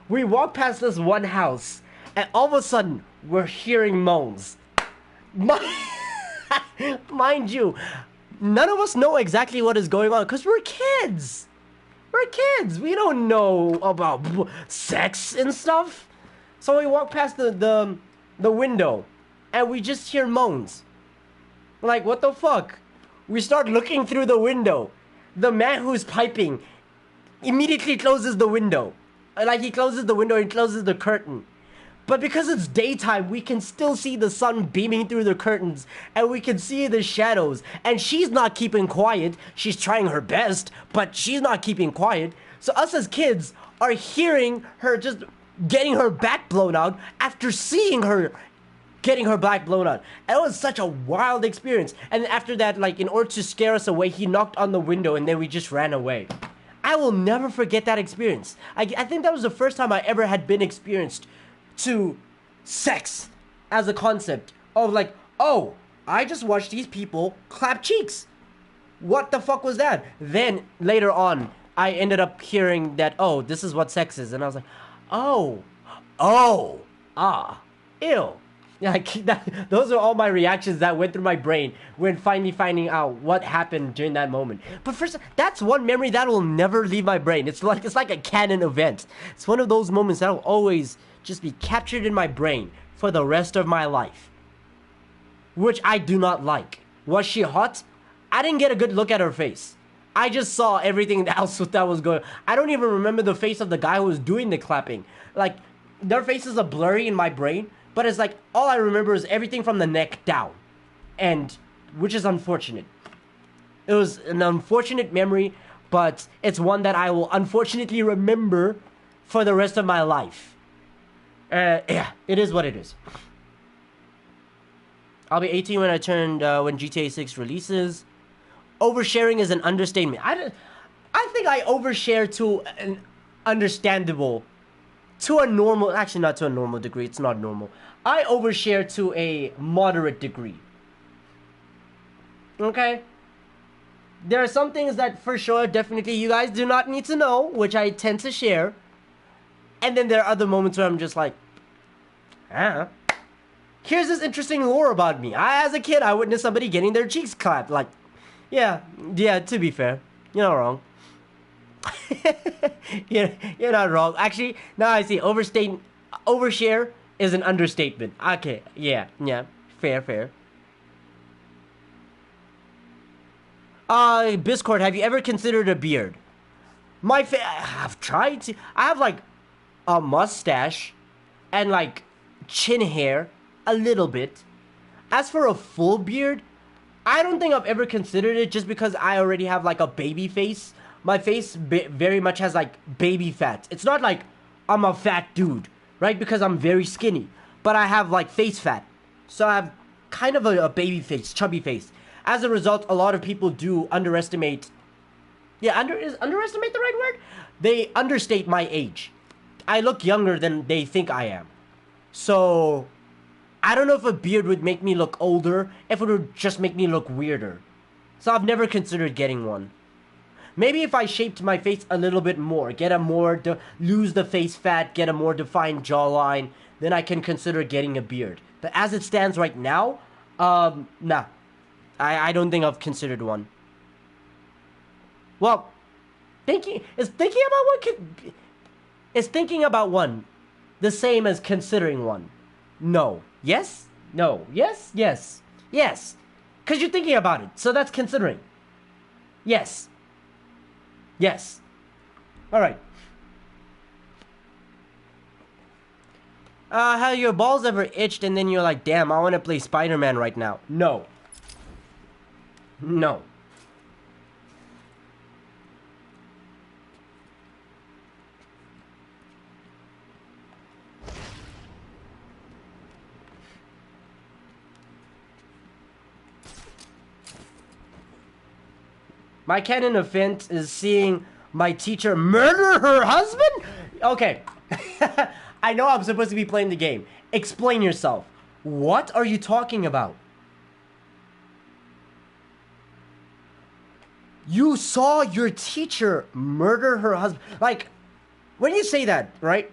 We walk past this one house, and all of a sudden, we're hearing moans. Mind you, none of us know exactly what is going on, because we're kids. We're kids. We don't know about sex and stuff. So we walk past the window, and we just hear moans. We're like, what the fuck? We start looking through the window. The man who's piping immediately closes the window. Like, he closes the window and closes the curtain. But because it's daytime, we can still see the sun beaming through the curtains, and we can see the shadows, and she's not keeping quiet. She's trying her best, but she's not keeping quiet. So us as kids are hearing her just getting her back blown out after seeing her getting her back blown out. And it was such a wild experience. And after that, like, in order to scare us away, he knocked on the window, and then we just ran away. I will never forget that experience. I think that was the first time I ever had been experienced to sex as a concept of like, oh, I just watched these people clap cheeks. What the fuck was that? Then later on, I ended up hearing that, oh, this is what sex is. And I was like, ew. Yeah, those are all my reactions that went through my brain when finally finding out what happened during that moment. But first, that's one memory that will never leave my brain. It's like a canon event. It's one of those moments that will always just be captured in my brain for the rest of my life, which I do not like. Was she hot? I didn't get a good look at her face. I just saw everything else that was going on. I don't even remember the face of the guy who was doing the clapping. Like, their faces are blurry in my brain, but it's like, all I remember is everything from the neck down, and which is unfortunate. It was an unfortunate memory, but it's one that I will unfortunately remember for the rest of my life. Yeah, it is what it is. I'll be 18 when when GTA 6 releases. Oversharing is an understatement. I think I overshare to an understandable, to a normal, actually not to a normal degree, it's not normal. I overshare to a moderate degree. Okay? there are some things that for sure, definitely, you guys do not need to know, which I tend to share. And then there are other moments where I'm just like, here's this interesting lore about me. As a kid, I witnessed somebody getting their cheeks clapped. Like, yeah, to be fair, you're not wrong. You're not wrong. Actually, now I see, overshare is an understatement. Okay, yeah, fair. Biscord, have you ever considered a beard? I've tried to. I have like a mustache and like chin hair a little bit. As for a full beard, I don't think I've ever considered it, just because I already have like a baby face. My face very much has like baby fat. It's not like I'm a fat dude, right? Because I'm very skinny, but I have like face fat. So I have kind of a baby face, chubby face. As a result, a lot of people do underestimate. Yeah, is underestimate the right word? They understate my age. I look younger than they think I am. So I don't know if a beard would make me look older, if it would just make me look weirder. So I've never considered getting one. Maybe if I shaped my face a little bit more, lose the face fat, get a more defined jawline, then I can consider getting a beard. But as it stands right now, nah. I don't think I've considered one. Well, thinking about one the same as considering one? No. Yes? No. Yes? Yes. Yes. Because you're thinking about it, so that's considering. Yes. Yes. Alright. Have your balls ever itched and then you're like, damn, I want to play Spider-Man right now? No. No. My canon offense is seeing my teacher murder her husband? Okay. I know I'm supposed to be playing the game. Explain yourself. What are you talking about? You saw your teacher murder her husband? Like, when you say that, right?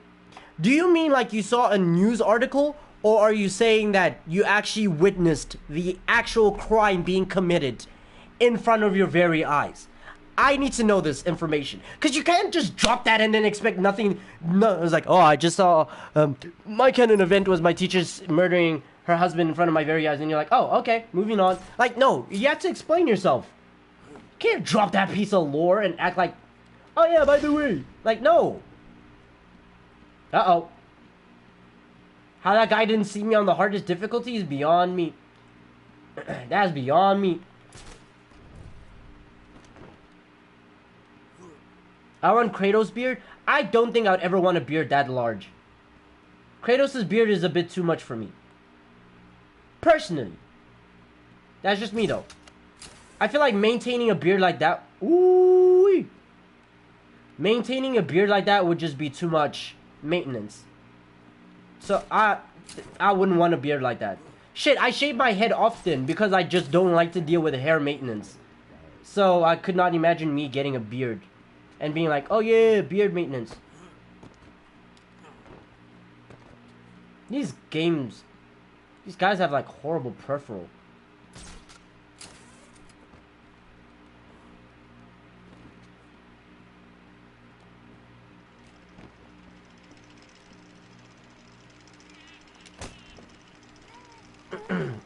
Do you mean like you saw a news article? Or are you saying that you actually witnessed the actual crime being committed in front of your very eyes? I need to know this information. Because you can't just drop that and then expect nothing. No, it's like, oh, I just saw, my canon event was my teacher's murdering her husband in front of my very eyes. And you're like, oh, okay, moving on. Like, no, you have to explain yourself. You can't drop that piece of lore and act like, oh yeah, by the way. Like, no. Uh-oh. How that guy didn't see me on the hardest difficulty is beyond me. That's beyond me. I want Kratos' beard. I don't think I would ever want a beard that large. Kratos' beard is a bit too much for me. Personally. That's just me though. I feel like maintaining a beard like that... Ooh! Maintaining a beard like that would just be too much maintenance. So I wouldn't want a beard like that. Shit, I shave my head often because I just don't like to deal with hair maintenance. So I could not imagine me getting a beard and being like, oh yeah, beard maintenance. These games, these guys have like horrible peripheral.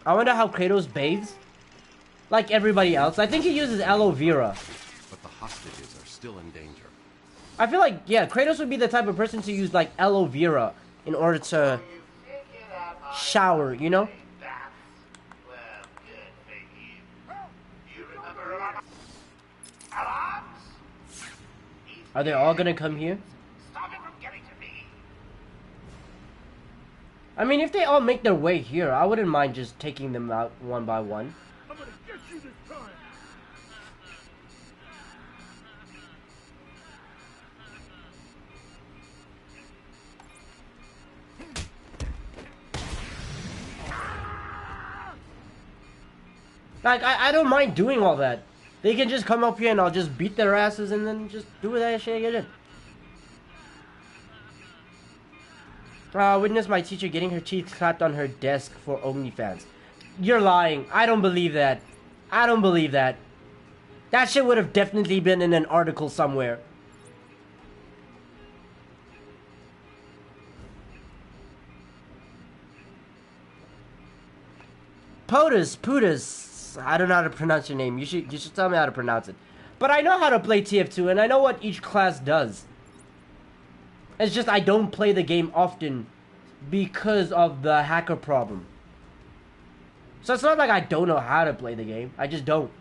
I wonder how Kratos bathes. Like everybody else. I think he uses aloe vera. But the hostages are still in danger. I feel like, yeah, Kratos would be the type of person to use like aloe vera in order to shower, you know? Are they all gonna come here? I mean, if they all make their way here, I wouldn't mind just taking them out one by one. I'm gonna get you this time. Like, I don't mind doing all that. They can just come up here and I'll just beat their asses and then just do that shit again. Witness my teacher getting her teeth clapped on her desk for OnlyFans. You're lying. I don't believe that. I don't believe that. That shit would have definitely been in an article somewhere. Putus. I don't know how to pronounce your name. You should tell me how to pronounce it. But I know how to play TF2 and I know what each class does. It's just I don't play the game often because of the hacker problem. So it's not like I don't know how to play the game. I just don't.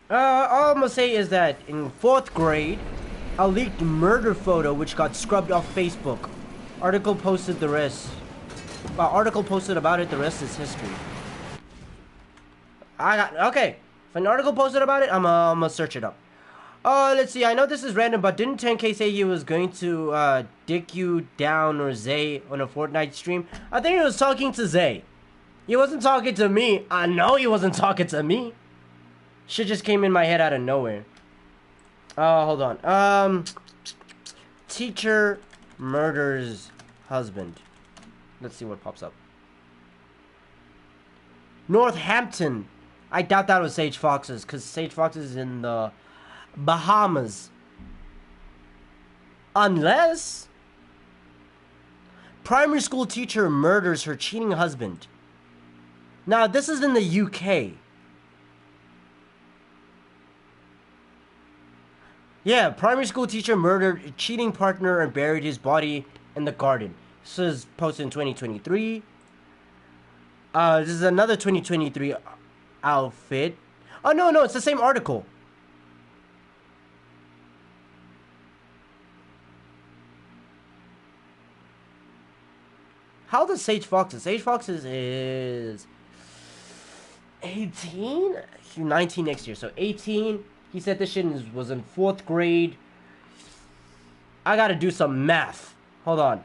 All I'm gonna say is that in 4th grade, a leaked murder photo which got scrubbed off Facebook. Article posted the rest. Article posted about it, the rest is history. Okay. If an article posted about it, I'm gonna search it up. Let's see, I know this is random, but didn't 10K say he was going to, dick you down or Zay on a Fortnite stream? I think he was talking to Zay. He wasn't talking to me. I know he wasn't talking to me. Shit just came in my head out of nowhere. Hold on. Teacher murders husband. Let's see what pops up. Northampton. I doubt that was Sage Fox's, because Sage Fox is in the Bahamas. Unless primary school teacher murders her cheating husband. Now, this is in the UK. Yeah, primary school teacher murdered a cheating partner and buried his body in the garden. This is posted in 2023. This is another 2023 outfit. Oh, no, it's the same article. How old is Sage Foxes? Sage Foxes is 18? He's 19 next year, so 18. He said this shit was in 4th grade. I gotta do some math. Hold on.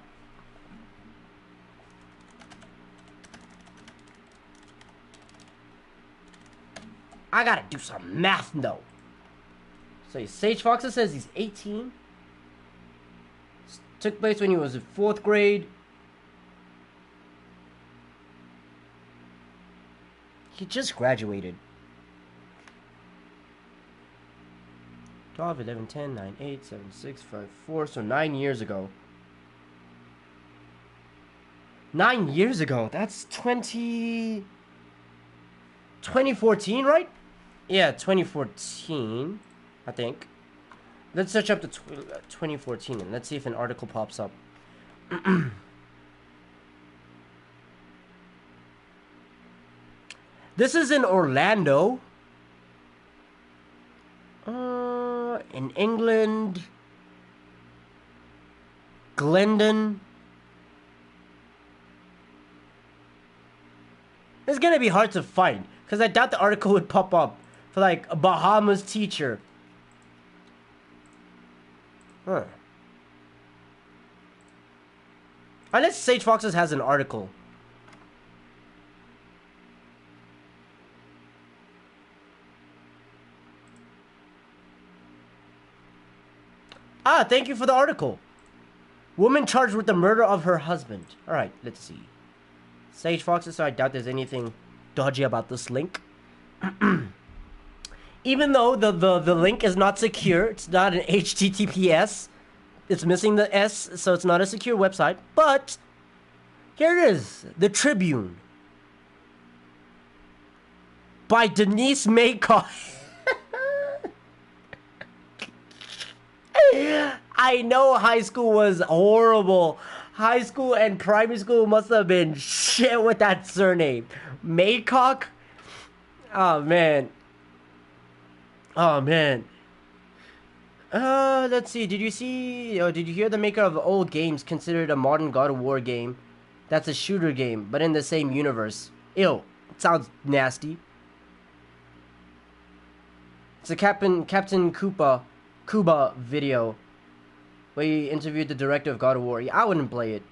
I gotta do some math, though. So Sage Foxes says he's 18. Took place when he was in 4th grade. He just graduated. 12, 11, 10, 9, 8, 7, 6, 5, 4. So 9 years ago. 9 years ago. That's 2014, right? Yeah, 2014, I think. Let's search up the 2014 and let's see if an article pops up. This is in Orlando. In England. Glendon. It's gonna be hard to find because I doubt the article would pop up for like a Bahamas teacher. Huh. Unless Sage Foxes has an article. Ah, thank you for the article. Woman charged with the murder of her husband. Alright, let's see. Sage Foxes, so I doubt there's anything dodgy about this link. Even though the link is not secure, it's not an HTTPS. It's missing the S, so it's not a secure website. But, here it is. The Tribune. By Denise Maycock. I know high school was horrible. High school and primary school must have been shit with that surname. Maycock? Oh, man. Oh, man. Let's see. Did you hear the maker of old games considered a modern God of War game? That's a shooter game, but in the same universe. Ew. It sounds nasty. It's a Captain Cuba video where he interviewed the director of God of War. I wouldn't play it.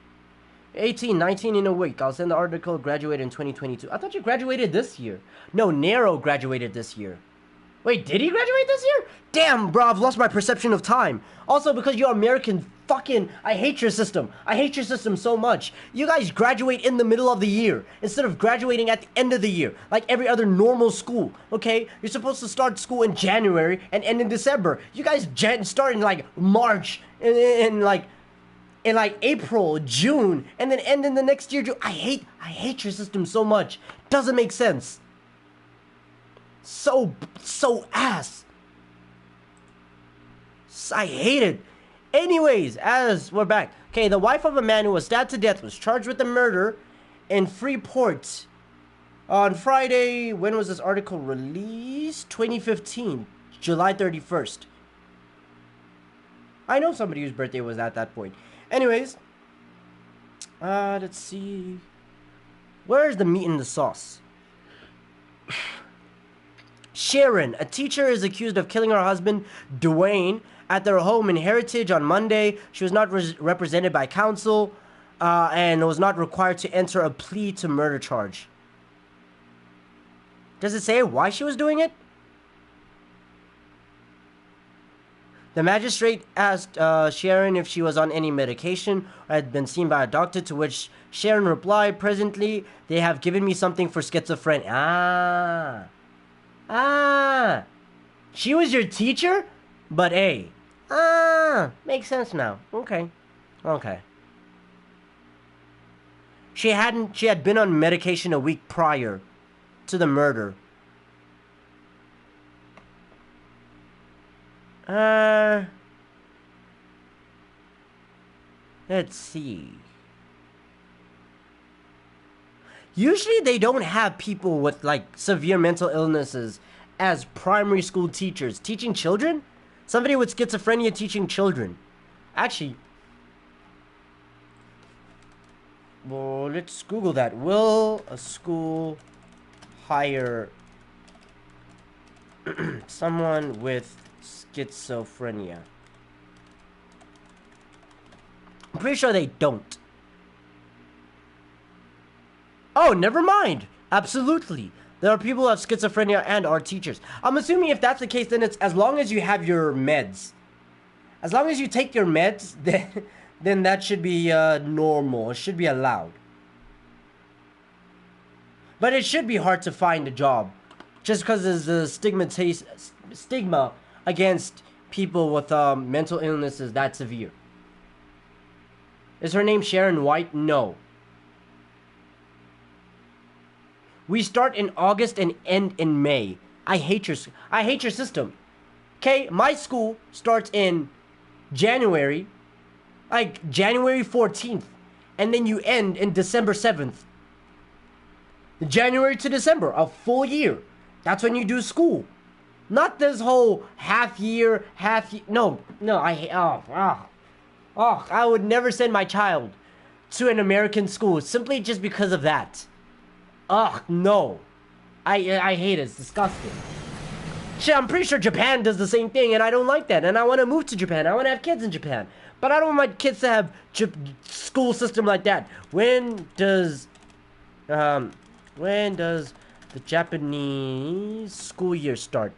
18, 19 in a week. I'll send the article. Graduated in 2022. I thought you graduated this year. No, Nero graduated this year. Wait, did he graduate this year? Damn, bro, I've lost my perception of time. Also, because you're American, fucking, I hate your system. I hate your system so much. You guys graduate in the middle of the year instead of graduating at the end of the year, like every other normal school, okay? You're supposed to start school in January and end in December. You guys start in, like, March, in like April, June, and then end in the next year. I hate your system so much. Doesn't make sense. So ass. I hate it. Anyways, as we're back. Okay, the wife of a man who was stabbed to death was charged with the murder in Freeport on Friday. When was this article released? 2015, July 31st. I know somebody whose birthday was at that point. Anyways, let's see. Where's the meat in the sauce? Sharon, a teacher, is accused of killing her husband, Dwayne, at their home in Heritage on Monday. She was not represented by counsel and was not required to enter a plea to murder charge. Does it say why she was doing it? The magistrate asked Sharon if she was on any medication or had been seen by a doctor, to which Sharon replied, "Presently, they have given me something for schizophrenia." She was your teacher? But hey. Makes sense now. Okay. She had been on medication a week prior to the murder. Let's see. Usually they don't have people with, like, severe mental illnesses as primary school teachers. Teaching children? Somebody with schizophrenia teaching children. Actually, well, let's Google that. Will a school hire someone with schizophrenia? I'm pretty sure they don't. Oh, never mind. Absolutely. There are people who have schizophrenia and are teachers. I'm assuming if that's the case, then it's as long as you have your meds. As long as you take your meds, then that should be normal. It should be allowed. But it should be hard to find a job. Just because there's a stigma against people with mental illnesses that severe. Is her name Sharon White? No. We start in August and end in May. I hate your system. Okay, my school starts in January, like January 14th, and then you end in December 7th. January to December, a full year. That's when you do school. Not this whole half year. No, I would never send my child to an American school simply just because of that. Ugh, no. I hate it. It's disgusting. Shit, I'm pretty sure Japan does the same thing, and I don't like that. And I want to move to Japan. I want to have kids in Japan. But I don't want my kids to have school system like that. When does the Japanese school year start?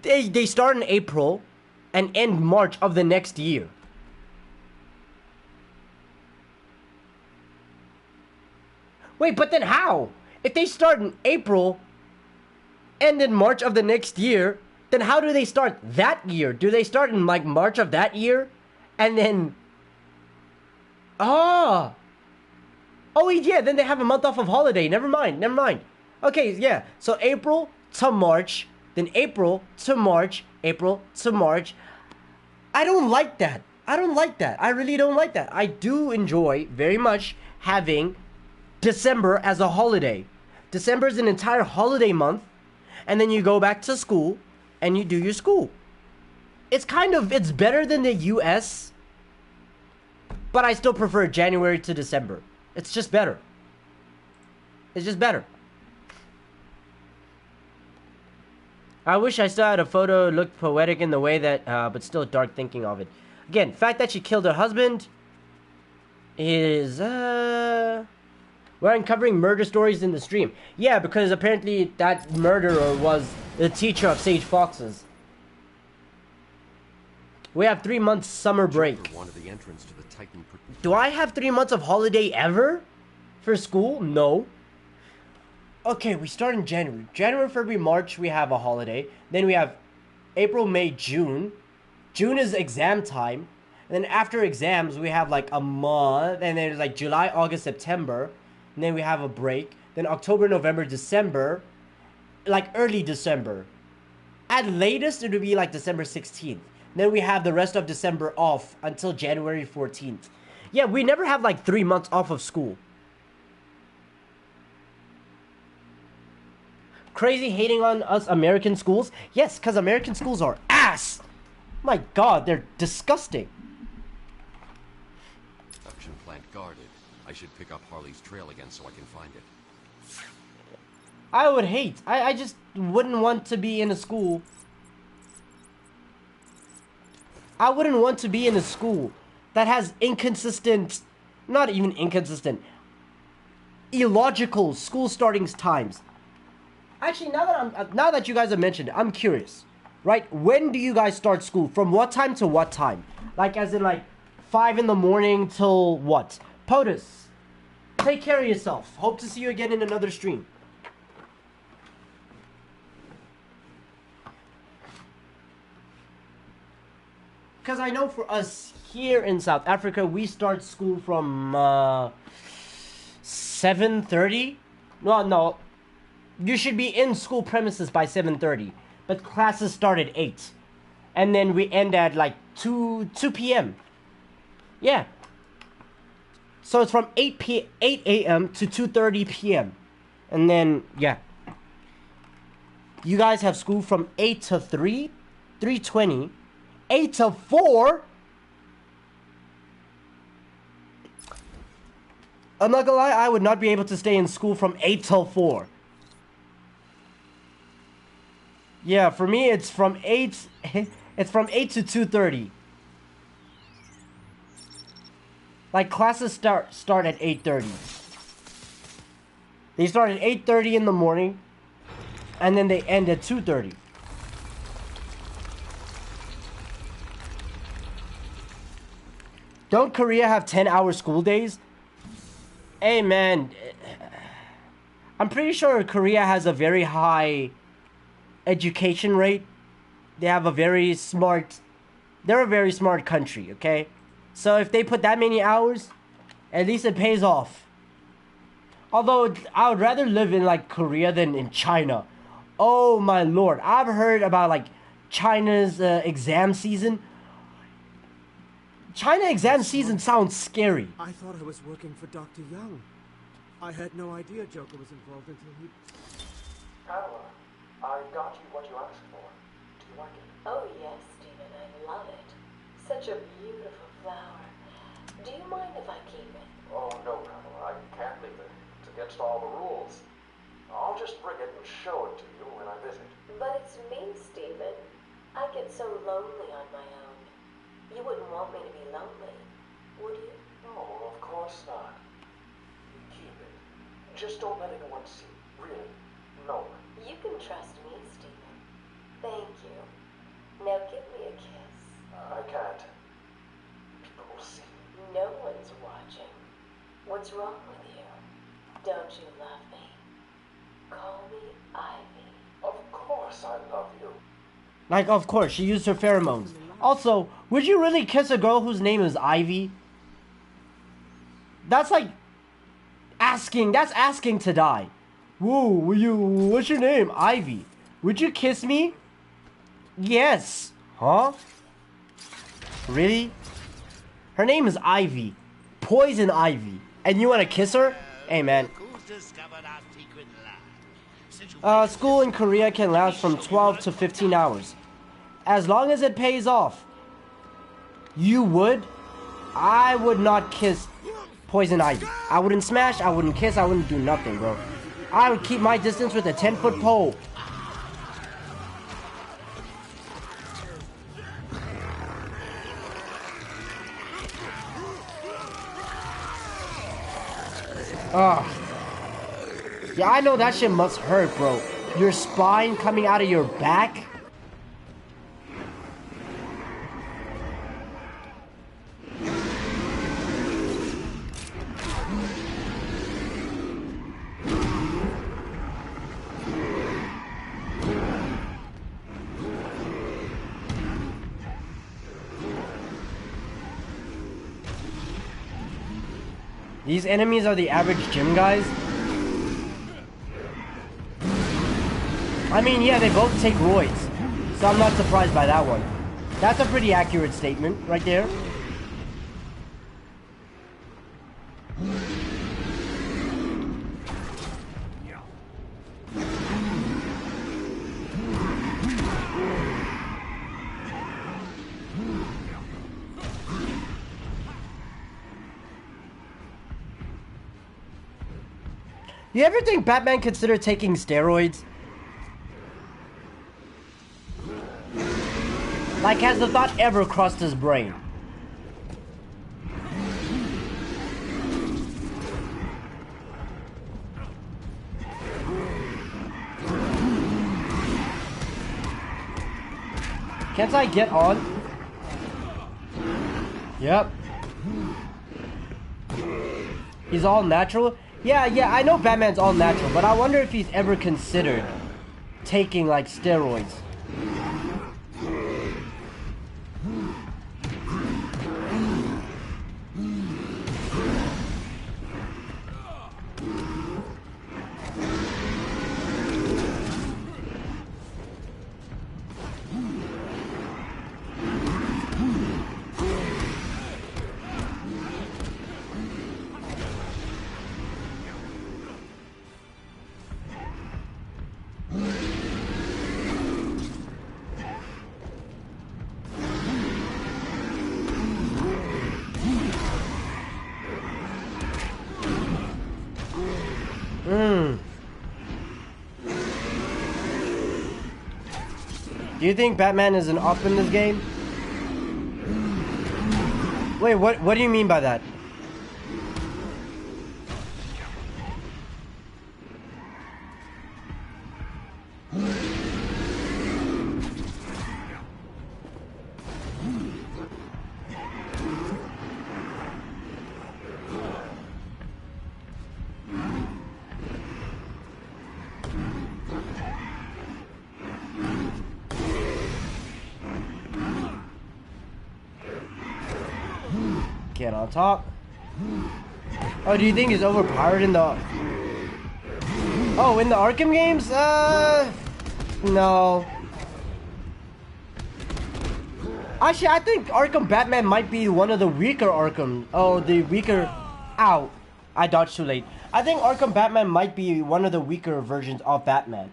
They start in April and end March of the next year. Wait, but then how? If they start in April, end in March of the next year, then how do they start that year? Do they start in, like, March of that year? And then... Oh, yeah, then they have a month off of holiday. Never mind. Okay, yeah. So April to March, then April to March, April to March. I don't like that. I really don't like that. I do enjoy very much having December as a holiday. December is an entire holiday month, and then you go back to school and you do your school. It's better than the US, but I still prefer January to December. It's just better. I wish I still had a photo looked poetic in the way that, but still dark thinking of it. Again, fact that she killed her husband is, we're uncovering murder stories in the stream. Yeah, because apparently that murderer was the teacher of Sage Fox's. We have 3 months summer break. The entrance to the Titan. Do I have 3 months of holiday ever for school? No. Okay, we start in January. January, February, March, we have a holiday. Then we have April, May, June. June is exam time. And then after exams, we have like a month. And then it's like July, August, September. And then we have a break. Then October, November, December. Like early December. At latest, it would be like December 16th. Then we have the rest of December off until January 14th. Yeah, we never have like 3 months off of school. Crazy hating on us American schools? Yes, because American schools are ass. My God, they're disgusting. Production plant guarded. I should pick up Harley's trail again so I can find it. I would hate. I just wouldn't want to be in a school. I wouldn't want to be in a school that has inconsistent, not even inconsistent, illogical school starting times. Actually, now that you guys have mentioned it, I'm curious, right? When do you guys start school? From what time to what time? Like, as in, like, 5 in the morning till what? POTUS, take care of yourself. Hope to see you again in another stream. Because I know for us here in South Africa, we start school from 7:30. No. You should be in school premises by 7:30, but classes start at 8. And then we end at like 2 p.m. Yeah. So it's from 8 a.m. to 2:30 p.m. And then, yeah. You guys have school from 8 to 3, 3:20, 8 to 4. I'm not gonna lie, I would not be able to stay in school from 8 till 4. Yeah, for me it's from 8 it's from 8 to 2:30. Like classes start at 8:30. They start at 8:30 in the morning and then they end at 2:30. Don't Korea have 10-hour school days? Hey man, I'm pretty sure Korea has a very high education rate. They have a very smart, they're a very smart country, okay? So if they put that many hours, at least it pays off. Although I would rather live in like Korea than in China. Oh my lord, I've heard about like China's exam season. China exam season sounds scary. I thought I was working for Dr. Young. I had no idea Joker was involved until he... Pamela, I got you what you asked for. Do you like it? Oh yes, Stephen, I love it. Such a beautiful flower. Do you mind if I keep it? Oh no, Pamela, I can't leave it. It's against all the rules. I'll just bring it and show it to you when I visit. But it's me, Stephen. I get so lonely on my own. You wouldn't want me to be lonely, would you? No, of course not. Keep it. Just don't let anyone see. Really. No. You can trust me, Stephen. Thank you. Now give me a kiss. I can't. People will see. No one's watching. What's wrong with you? Don't you love me? Call me Ivy. Of course I love you. Like, of course, she used her pheromones. Also, would you really kiss a girl whose name is Ivy? That's like asking, that's asking to die. Whoa, what's your name? Ivy. Would you kiss me? Yes. Huh? Really? Her name is Ivy. Poison Ivy. And you want to kiss her? Hey, man. School in Korea can last from 12 to 15 hours. As long as it pays off. You would? I would not kiss Poison Ivy. I wouldn't smash, I wouldn't kiss, I wouldn't do nothing, bro. I would keep my distance with a 10-foot pole. Ugh. Yeah, I know that shit must hurt, bro. Your spine coming out of your back? These enemies are the average gym guys? I mean, yeah, they both take roids, so I'm not surprised by that one. That's a pretty accurate statement right there. You ever think Batman considered taking steroids? Like, has the thought ever crossed his brain? Can't I get on? Yep. He's all natural? Yeah, I know Batman's all natural, but I wonder if he's ever considered taking, like, steroids. Do you think Batman is an op in this game? Wait, what do you mean by that? Get on top. Oh, do you think he's overpowered in the... Oh, in the Arkham games? No. Actually, I think Arkham Batman might be one of the weaker Arkham... Oh, the weaker... Ow. I dodged too late. I think Arkham Batman might be one of the weaker versions of Batman.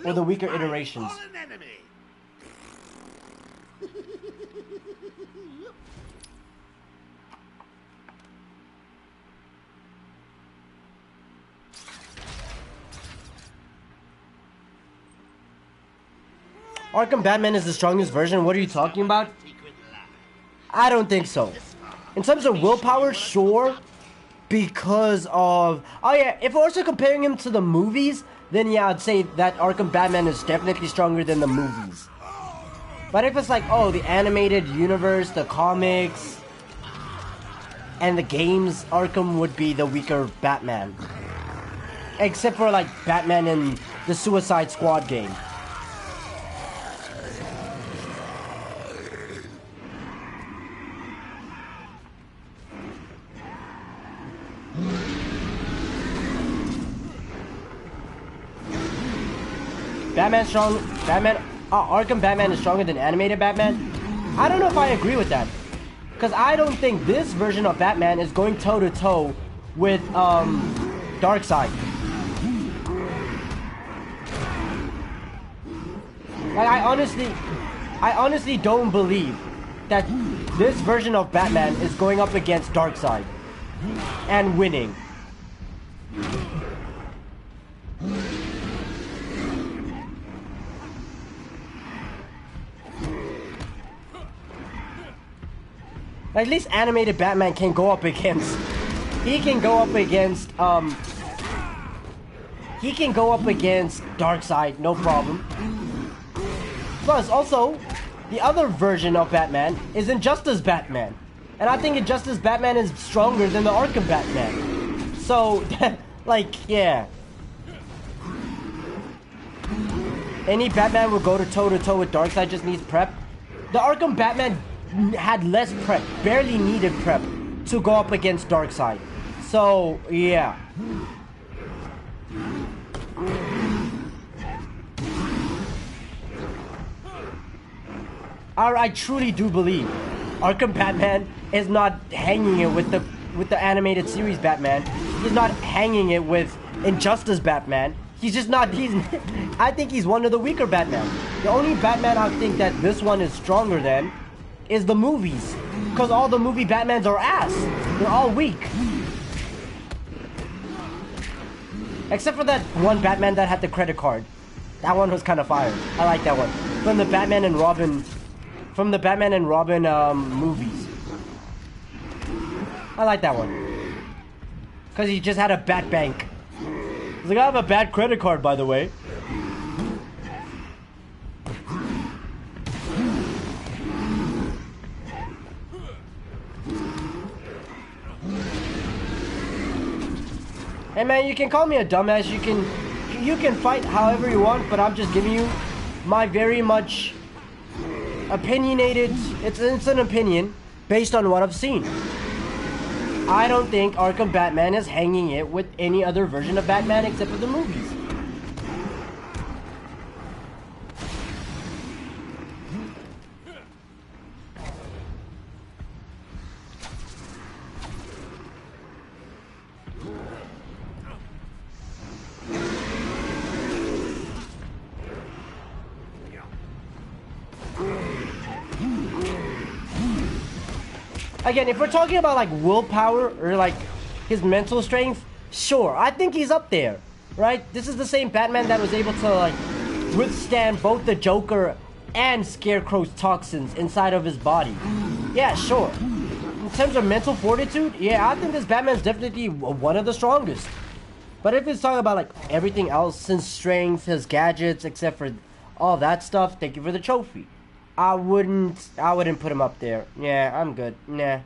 Or the weaker iterations. Arkham Batman is the strongest version? What are you talking about? I don't think so. In terms of willpower, sure. Because of... Oh yeah, if we're also comparing him to the movies, then yeah, I'd say that Arkham Batman is definitely stronger than the movies. But if it's like, oh, the animated universe, the comics, and the games, Arkham would be the weaker Batman. Except for like Batman in the Suicide Squad game. Batman's strong. Arkham Batman is stronger than animated Batman. I don't know if I agree with that, because I don't think this version of Batman is going toe to toe with Darkseid. Like I honestly don't believe that this version of Batman is going up against Darkseid and winning. At least animated Batman can go up against he can go up against Darkseid, no problem. Plus, also, the other version of Batman is Injustice Batman. And I think Injustice Batman is stronger than the Arkham Batman. So, like, yeah. Any Batman will go to toe-to-toe with Darkseid, just needs prep. The Arkham Batman had less prep, barely needed prep to go up against Darkseid. So, yeah. I truly do believe Arkham Batman is not hanging it with the animated series Batman. He's not hanging it with Injustice Batman. He's just not, I think he's one of the weaker Batman. The only Batman I think that this one is stronger than is the movies. Because all the movie Batmans are ass. They're all weak. Except for that one Batman that had the credit card. That one was kind of fire. I like that one. From the Batman and Robin movies. I like that one. Because he just had a bat bank. He's like, I have a bad credit card, by the way. Hey man, you can call me a dumbass, you can fight however you want, but I'm just giving you my very much opinionated, it's an opinion based on what I've seen. I don't think Arkham Batman is hanging it with any other version of Batman except for the movies. Again, if we're talking about like willpower or like his mental strength, sure, I think he's up there, right? This is the same Batman that was able to like withstand both the Joker and Scarecrow's toxins inside of his body. Yeah, sure. In terms of mental fortitude, yeah, I think this Batman's definitely one of the strongest. But if it's talking about like everything else, his strength, his gadgets, except for all that stuff, thank you for the trophy. I wouldn't put him up there. Yeah, I'm good. Nah.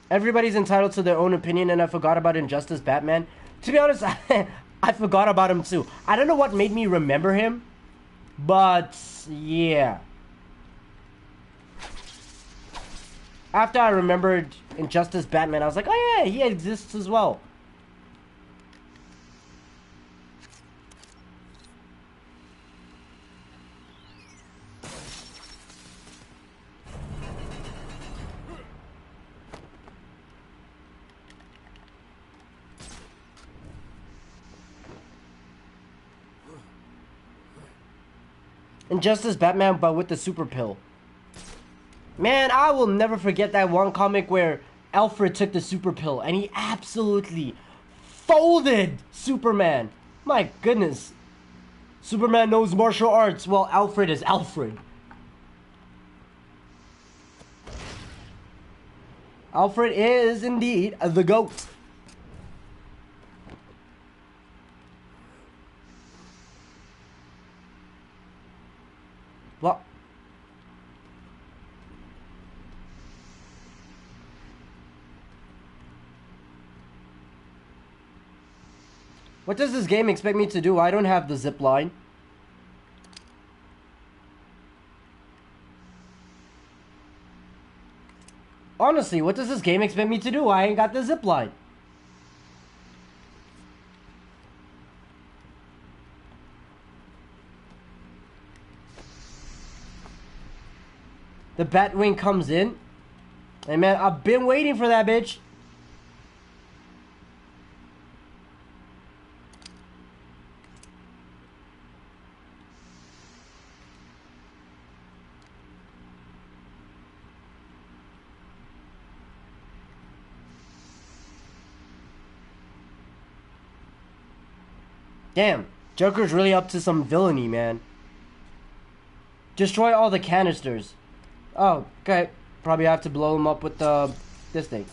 Everybody's entitled to their own opinion, and I forgot about Injustice Batman. To be honest, I forgot about him too. I don't know what made me remember him, but yeah. After I remembered Injustice Batman, I was like, oh yeah, he exists as well. Injustice Batman, but with the super pill. Man, I will never forget that one comic where Alfred took the super pill and he absolutely folded Superman. My goodness. Superman knows martial arts. Well, Alfred is Alfred. Alfred is indeed the GOAT. What? What does this game expect me to do? I don't have the zip line. Honestly, what does this game expect me to do? I ain't got the zip line. The Batwing comes in. Hey man, I've been waiting for that bitch. Damn, Joker's really up to some villainy, man. Destroy all the canisters. Oh, okay. Probably have to blow him up with this thing.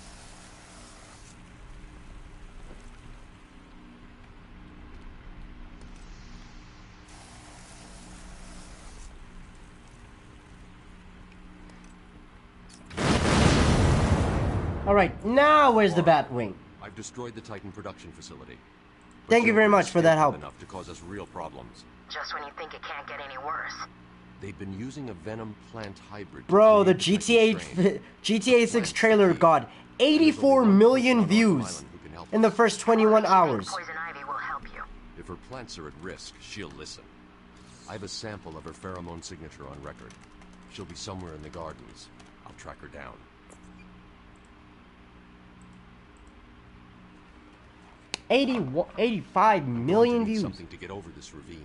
Alright, now where's the Batwing? I've destroyed the Titan production facility. Thank you very much for that help. Enough to cause us real problems. Just when you think it can't get any worse. They've been using a venom plant hybrid. Bro, the GTA 6 trailer got 84 million views in the first 21 hours. Poison Ivy will help you. If her plants are at risk, she'll listen. I have a sample of her pheromone signature on record. She'll be somewhere in the gardens. I'll track her down. 85 million views. Something to get over this ravine.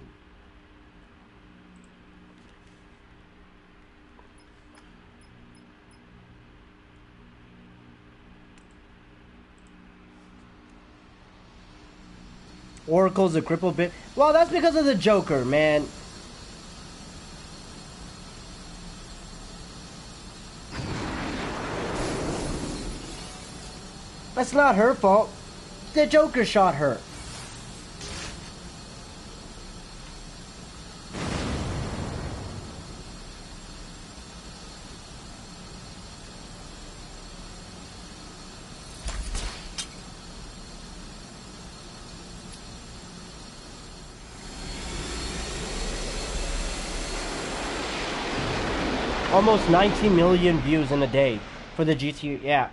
Oracle's a crippled bit. Well, that's because of the Joker, man. That's not her fault. The Joker shot her. Almost 90 million views in a day for the GTA. Yeah.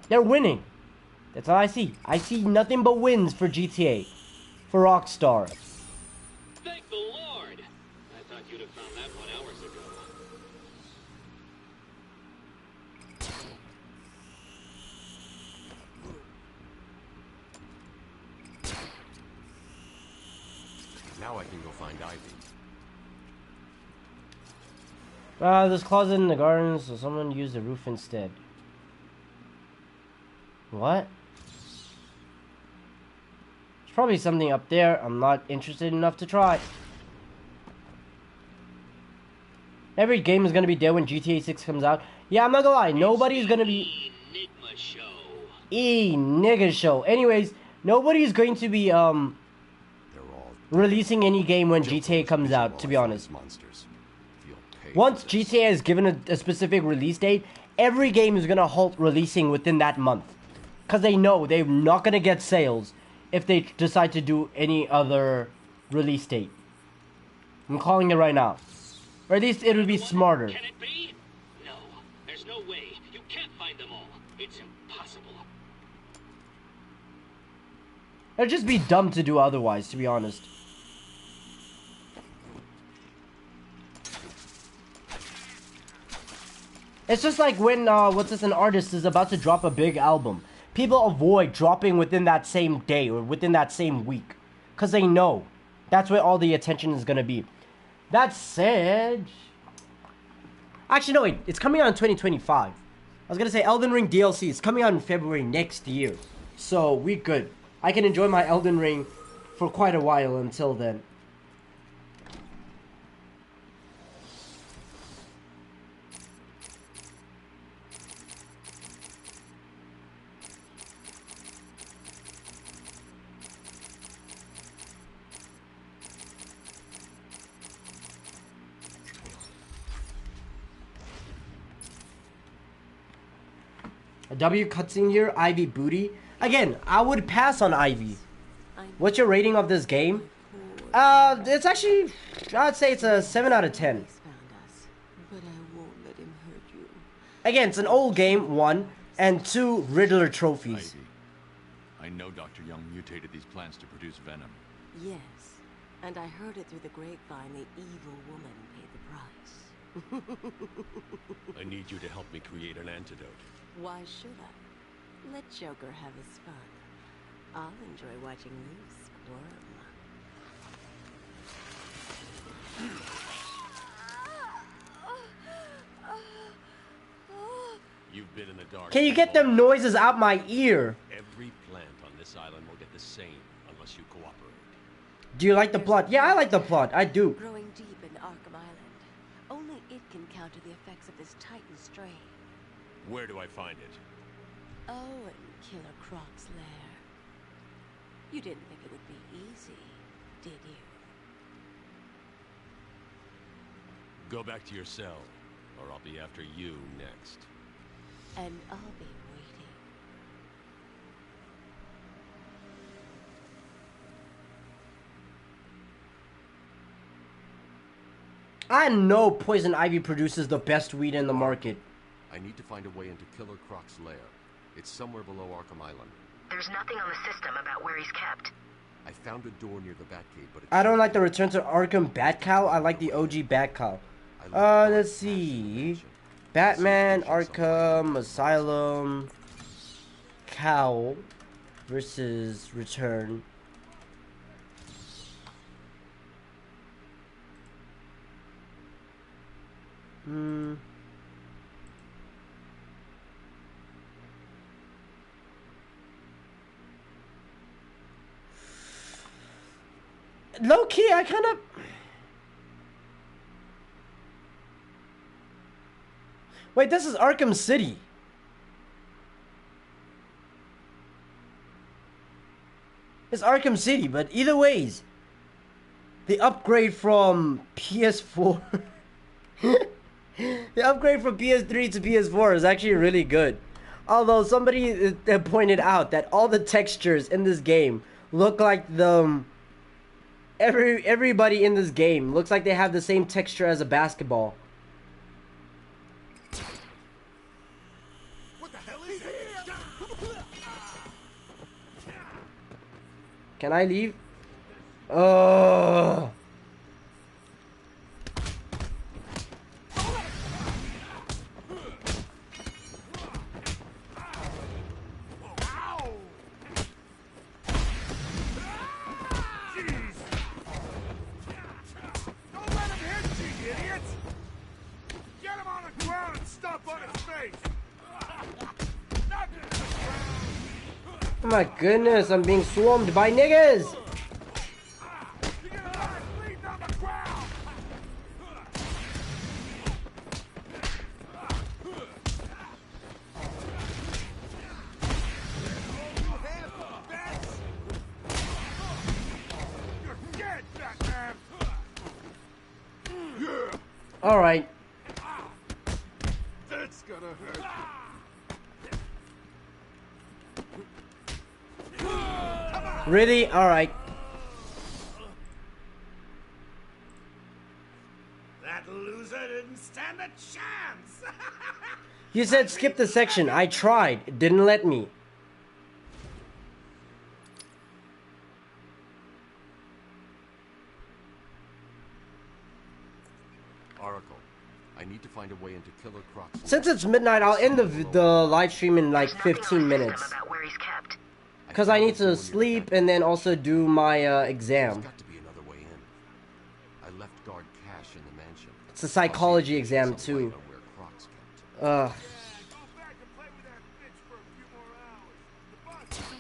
They're winning. That's all I see. I see nothing but wins for GTA. For Rockstar. Thank the Lord! I thought you'd have found that 1 hours ago. Now I can go find Ivy. There's a closet in the garden, so someone used the roof instead. What? There's probably something up there. I'm not interested enough to try. Every game is gonna be dead when GTA 6 comes out. Yeah, I'm not gonna lie. Nobody's gonna be... Nigga show. Anyways, nobody's going to be, releasing any game when GTA comes out, to be honest. Once GTA is given a specific release date, every game is gonna halt releasing within that month. Because they know they're not going to get sales if they decide to do any other release date. I'm calling it right now. Or at least it would be smarter. Can it be? No, there's no way. You can't find them all. It's impossible. It'd just be dumb to do otherwise, to be honest. It's just like when, an artist is about to drop a big album. People avoid dropping within that same day or within that same week. Because they know that's where all the attention is going to be. That said... Actually, no, wait. It's coming out in 2025. I was going to say Elden Ring DLC is coming out in February next year. So, we're good. I can enjoy my Elden Ring for quite a while until then. A W cutscene here, Ivy booty. Again, I would pass on Ivy. What's your rating of this game? It's actually, I'd say it's a 7 out of 10. Again, it's an old game, 1, and 2 Riddler trophies. Ivy, I know Dr. Young mutated these plants to produce venom. Yes, and I heard it through the grapevine the evil woman paid the price. I need you to help me create an antidote. Why should I? Let Joker have his fun. I'll enjoy watching you squirm. You've been in the dark. Can you get them noises out my ear? Every plant on this island will get the same unless you cooperate. Do you like the plot? Yeah, I like the plot. I do. Growing deep in Arkham Island, Only it can counter the effects of this Titan strain. Where do I find it? Oh, in Killer Croc's lair. You didn't think it would be easy, did you? Go back to your cell, or I'll be after you next. And I'll be waiting. I know Poison Ivy produces the best weed in the market. I need to find a way into Killer Croc's lair. It's somewhere below Arkham Island. There's nothing on the system about where he's kept. I found a door near the Batcave, but I don't like the Return to Arkham Bat Cow. I like the OG Bat Cow. Let's see. Batman, Arkham, Asylum, Cow versus Return. Low key, I kind of. Wait, this is Arkham City. It's Arkham City, but either ways, the upgrade from PS4, the upgrade from PS3 to PS4 is actually really good. Although somebody pointed out that all the textures in this game look like the everybody in this game looks like they have the same texture as a basketball. What the hell is that? Can I leave? Oh. Oh my goodness, I'm being swarmed by niggas! Alright. That's gonna hurt. Really? Alright. That loser didn't stand a chance. You said skip the section. I tried. It didn't let me. Oracle, I need to find a way into Killer Croc's lair. Since it's midnight, I'll end the live stream in like 15 minutes. Because I need to sleep and then also do my exam. There's got to be another way in. I left guard cash in the mansion. It's a psychology exam too.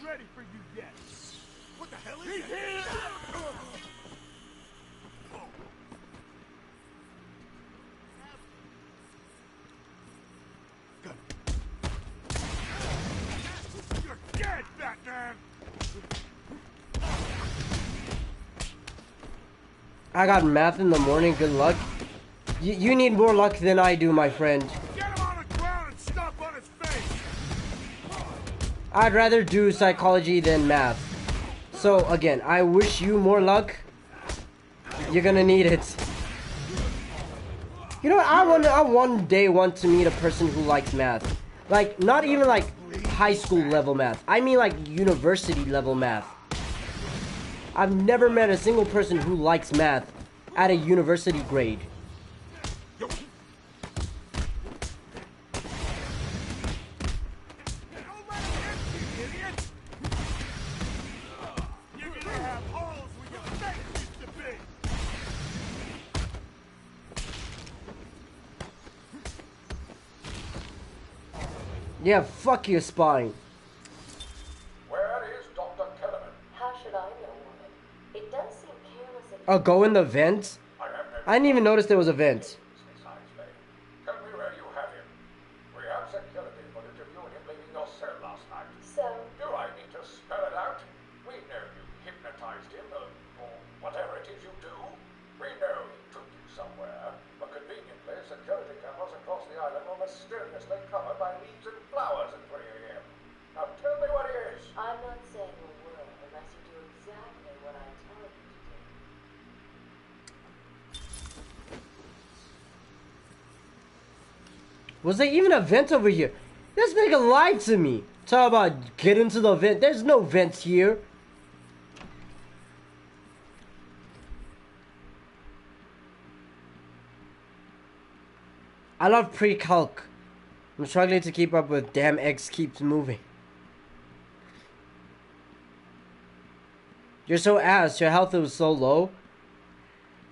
Ready for you yet. What the hell is that? You're dead, Batman! I got math in the morning. Good luck. You need more luck than I do, my friend. Get him on the ground and stomp on his face! I'd rather do psychology than math. So again, I wish you more luck. You're gonna need it. You know what? I one day want to meet a person who likes math. Like, not even like high school level math. I mean like university level math. I've never met a single person who likes math at a university grade. Yeah, fuck your spine. Where is Dr. Kellerman? How should I know, woman? It does seem careless of Oh, go in the vent? I didn't even notice there was a vent. Was there even a vent over here? This nigga lied to me. Talk about get into the vent. There's no vents here. I love pre-calc. I'm struggling to keep up with damn X keeps moving. You're so ass. Your health was so low.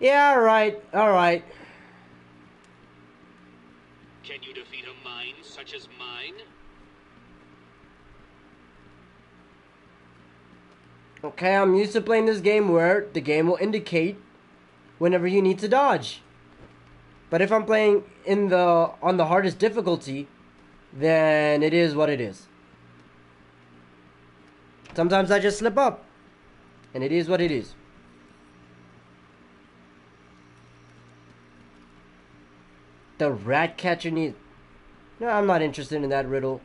Yeah, alright. Alright. Can you defeat a mind such as mine? Okay, I'm used to playing this game where the game will indicate whenever you need to dodge. But if I'm playing on the hardest difficulty, then it is what it is. Sometimes I just slip up. And it is what it is. The rat catcher needs... No, I'm not interested in that riddle.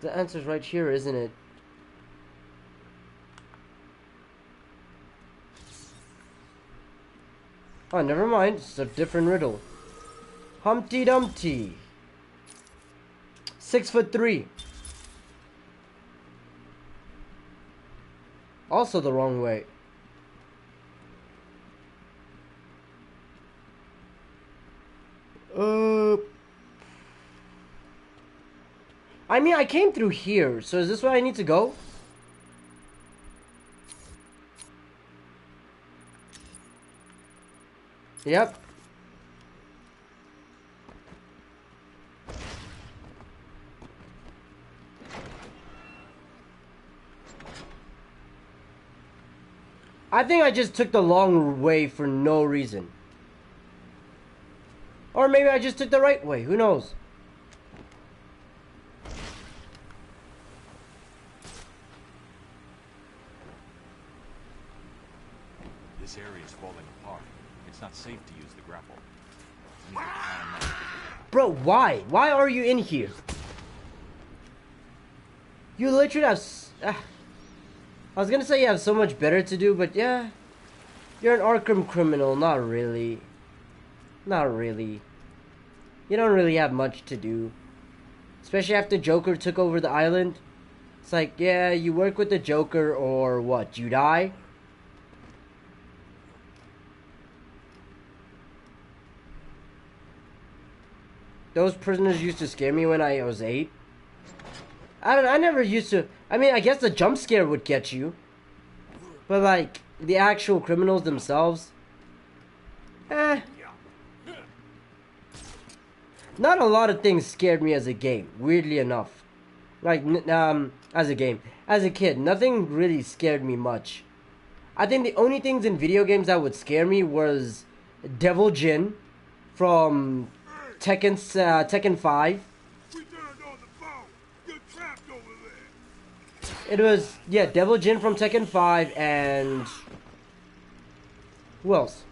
The answer's right here, isn't it? Oh, never mind. It's a different riddle. Humpty Dumpty. 6'3". Also the wrong way. I mean, I came through here, so is this where I need to go? Yep. I think I just took the long way for no reason. Or maybe I just took the right way. Who knows? This area is falling apart. It's not safe to use the grapple. I need to climb up. Bro, why? Why are you in here? You literally have... I was gonna say you have so much better to do, but yeah. You're an Arkham criminal, not really. Not really. You don't really have much to do. Especially after Joker took over the island. It's like, yeah, you work with the Joker or what? You die? Those prisoners used to scare me when I was 8. I never used to... I mean, I guess the jump scare would get you. But, like, the actual criminals themselves... Not a lot of things scared me as a game, weirdly enough. Like, as a game. As a kid, nothing really scared me much. I think the only things in video games that would scare me was Devil Jin from Tekken 5. It was, yeah, Devil Jin from Tekken 5 and... Who else?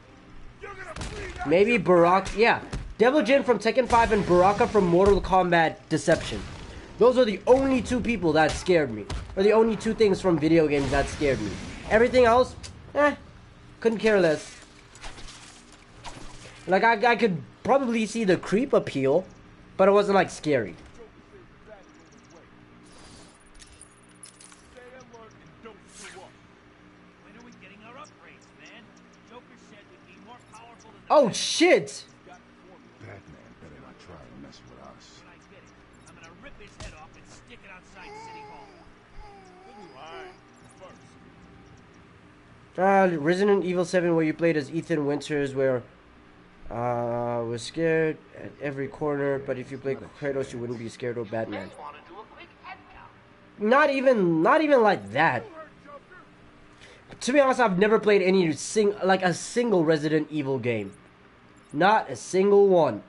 Maybe Baraka, yeah. Devil Jin from Tekken 5 and Baraka from Mortal Kombat Deception. Those are the only two people that scared me. Or the only two things from video games that scared me. Everything else, couldn't care less. Like, I could probably see the creep appeal, but it wasn't, like, scary. Oh shit! Batman better not try to mess with us. When I get it, I'm gonna rip his head off and stick it outside City Hall. Resident Evil 7, where you played as Ethan Winters, where was scared at every corner, but if you played Kratos, you wouldn't be scared of Batman. Not even like that. To be honest, I've never played any a single Resident Evil game. Not a single one.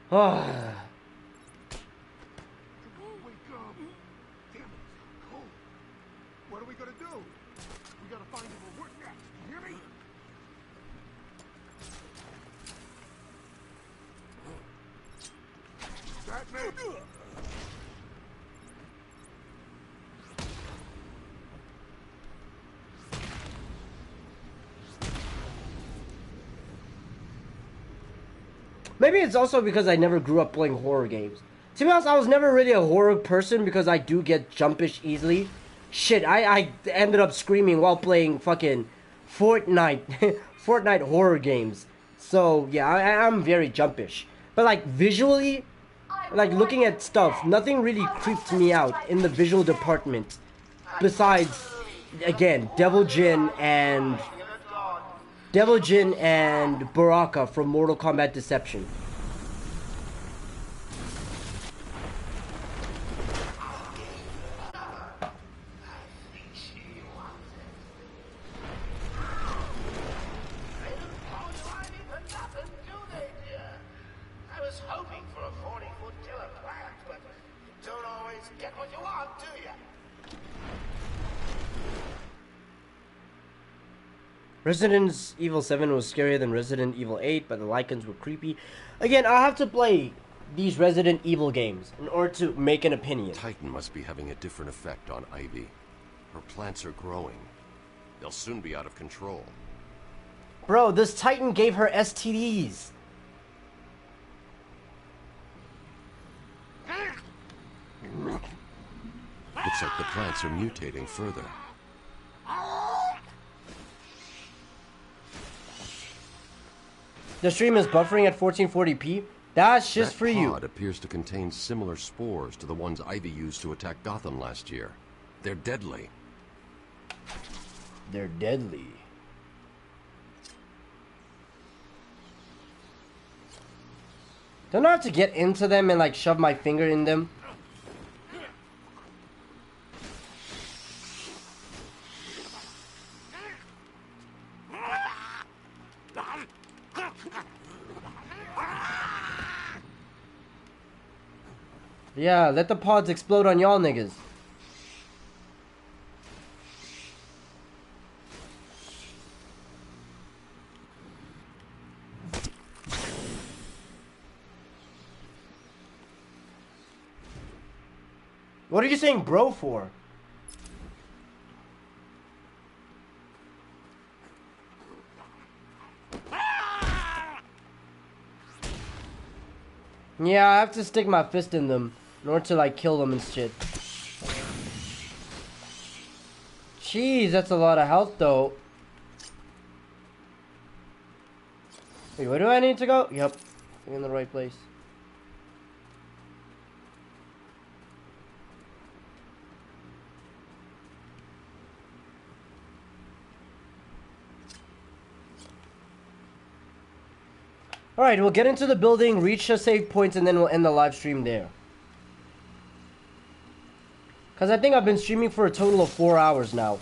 Ah. What are we gonna do? We gotta find him a work next. You hear me? Batman! Maybe it's also because I never grew up playing horror games. To be honest, I was never really a horror person because I do get jumpish easily. Shit, I ended up screaming while playing fucking Fortnite, Fortnite horror games. So, yeah, I'm very jumpish. But, like, visually, like, looking at stuff, nothing really creeped me out in the visual department. Besides, again, Devil Jin and Baraka from Mortal Kombat Deception. Resident Evil 7 was scarier than Resident Evil 8, but the Lycans were creepy. Again, I'll have to play these Resident Evil games in order to make an opinion. Titan must be having a different effect on Ivy. Her plants are growing. They'll soon be out of control. Bro, this Titan gave her STDs. Looks like the plants are mutating further. The stream is buffering at 1440p. That's just for you. That pod appears to contain similar spores to the ones Ivy used to attack Gotham last year. They're deadly. They're deadly. Don't I have to get into them and like shove my finger in them? Yeah, let the pods explode on y'all niggas. What are you saying bro for? Yeah, I have to stick my fist in them in order to like kill them and shit. Jeez, that's a lot of health though. Wait, where do I need to go? Yep, I'm in the right place. Alright, we'll get into the building, reach the save points, and then we'll end the live stream there. Because I think I've been streaming for a total of 4 hours now.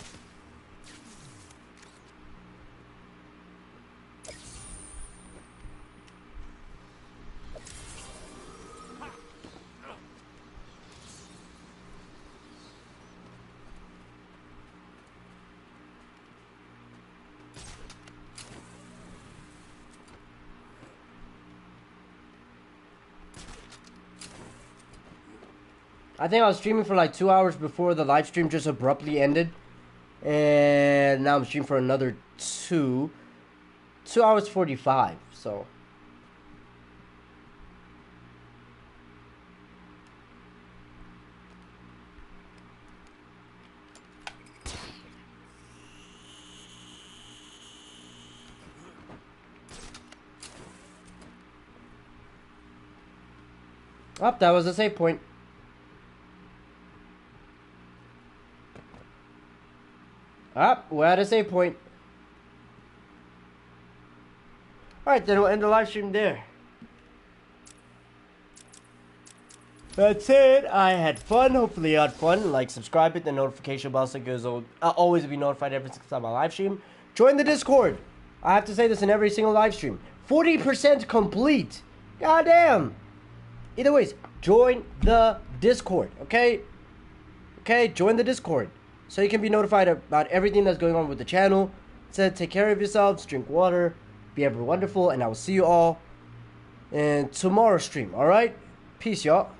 I think I was streaming for like 2 hours before the live stream just abruptly ended. And now I'm streaming for another 2 hours 45, so. Oh, that was a save point. We're at a save point. Alright, then we'll end the live stream there. That's it. I had fun. Hopefully you had fun. Like, subscribe, hit the notification bell so it goes on. I'll always be notified every single time I live stream. Join the Discord. I have to say this in every single live stream. 40% complete. Goddamn. Either ways, join the Discord, okay? Okay, join the Discord. So you can be notified about everything that's going on with the channel. So take care of yourselves, drink water, be ever wonderful, and I will see you all in tomorrow's stream, alright? Peace, y'all.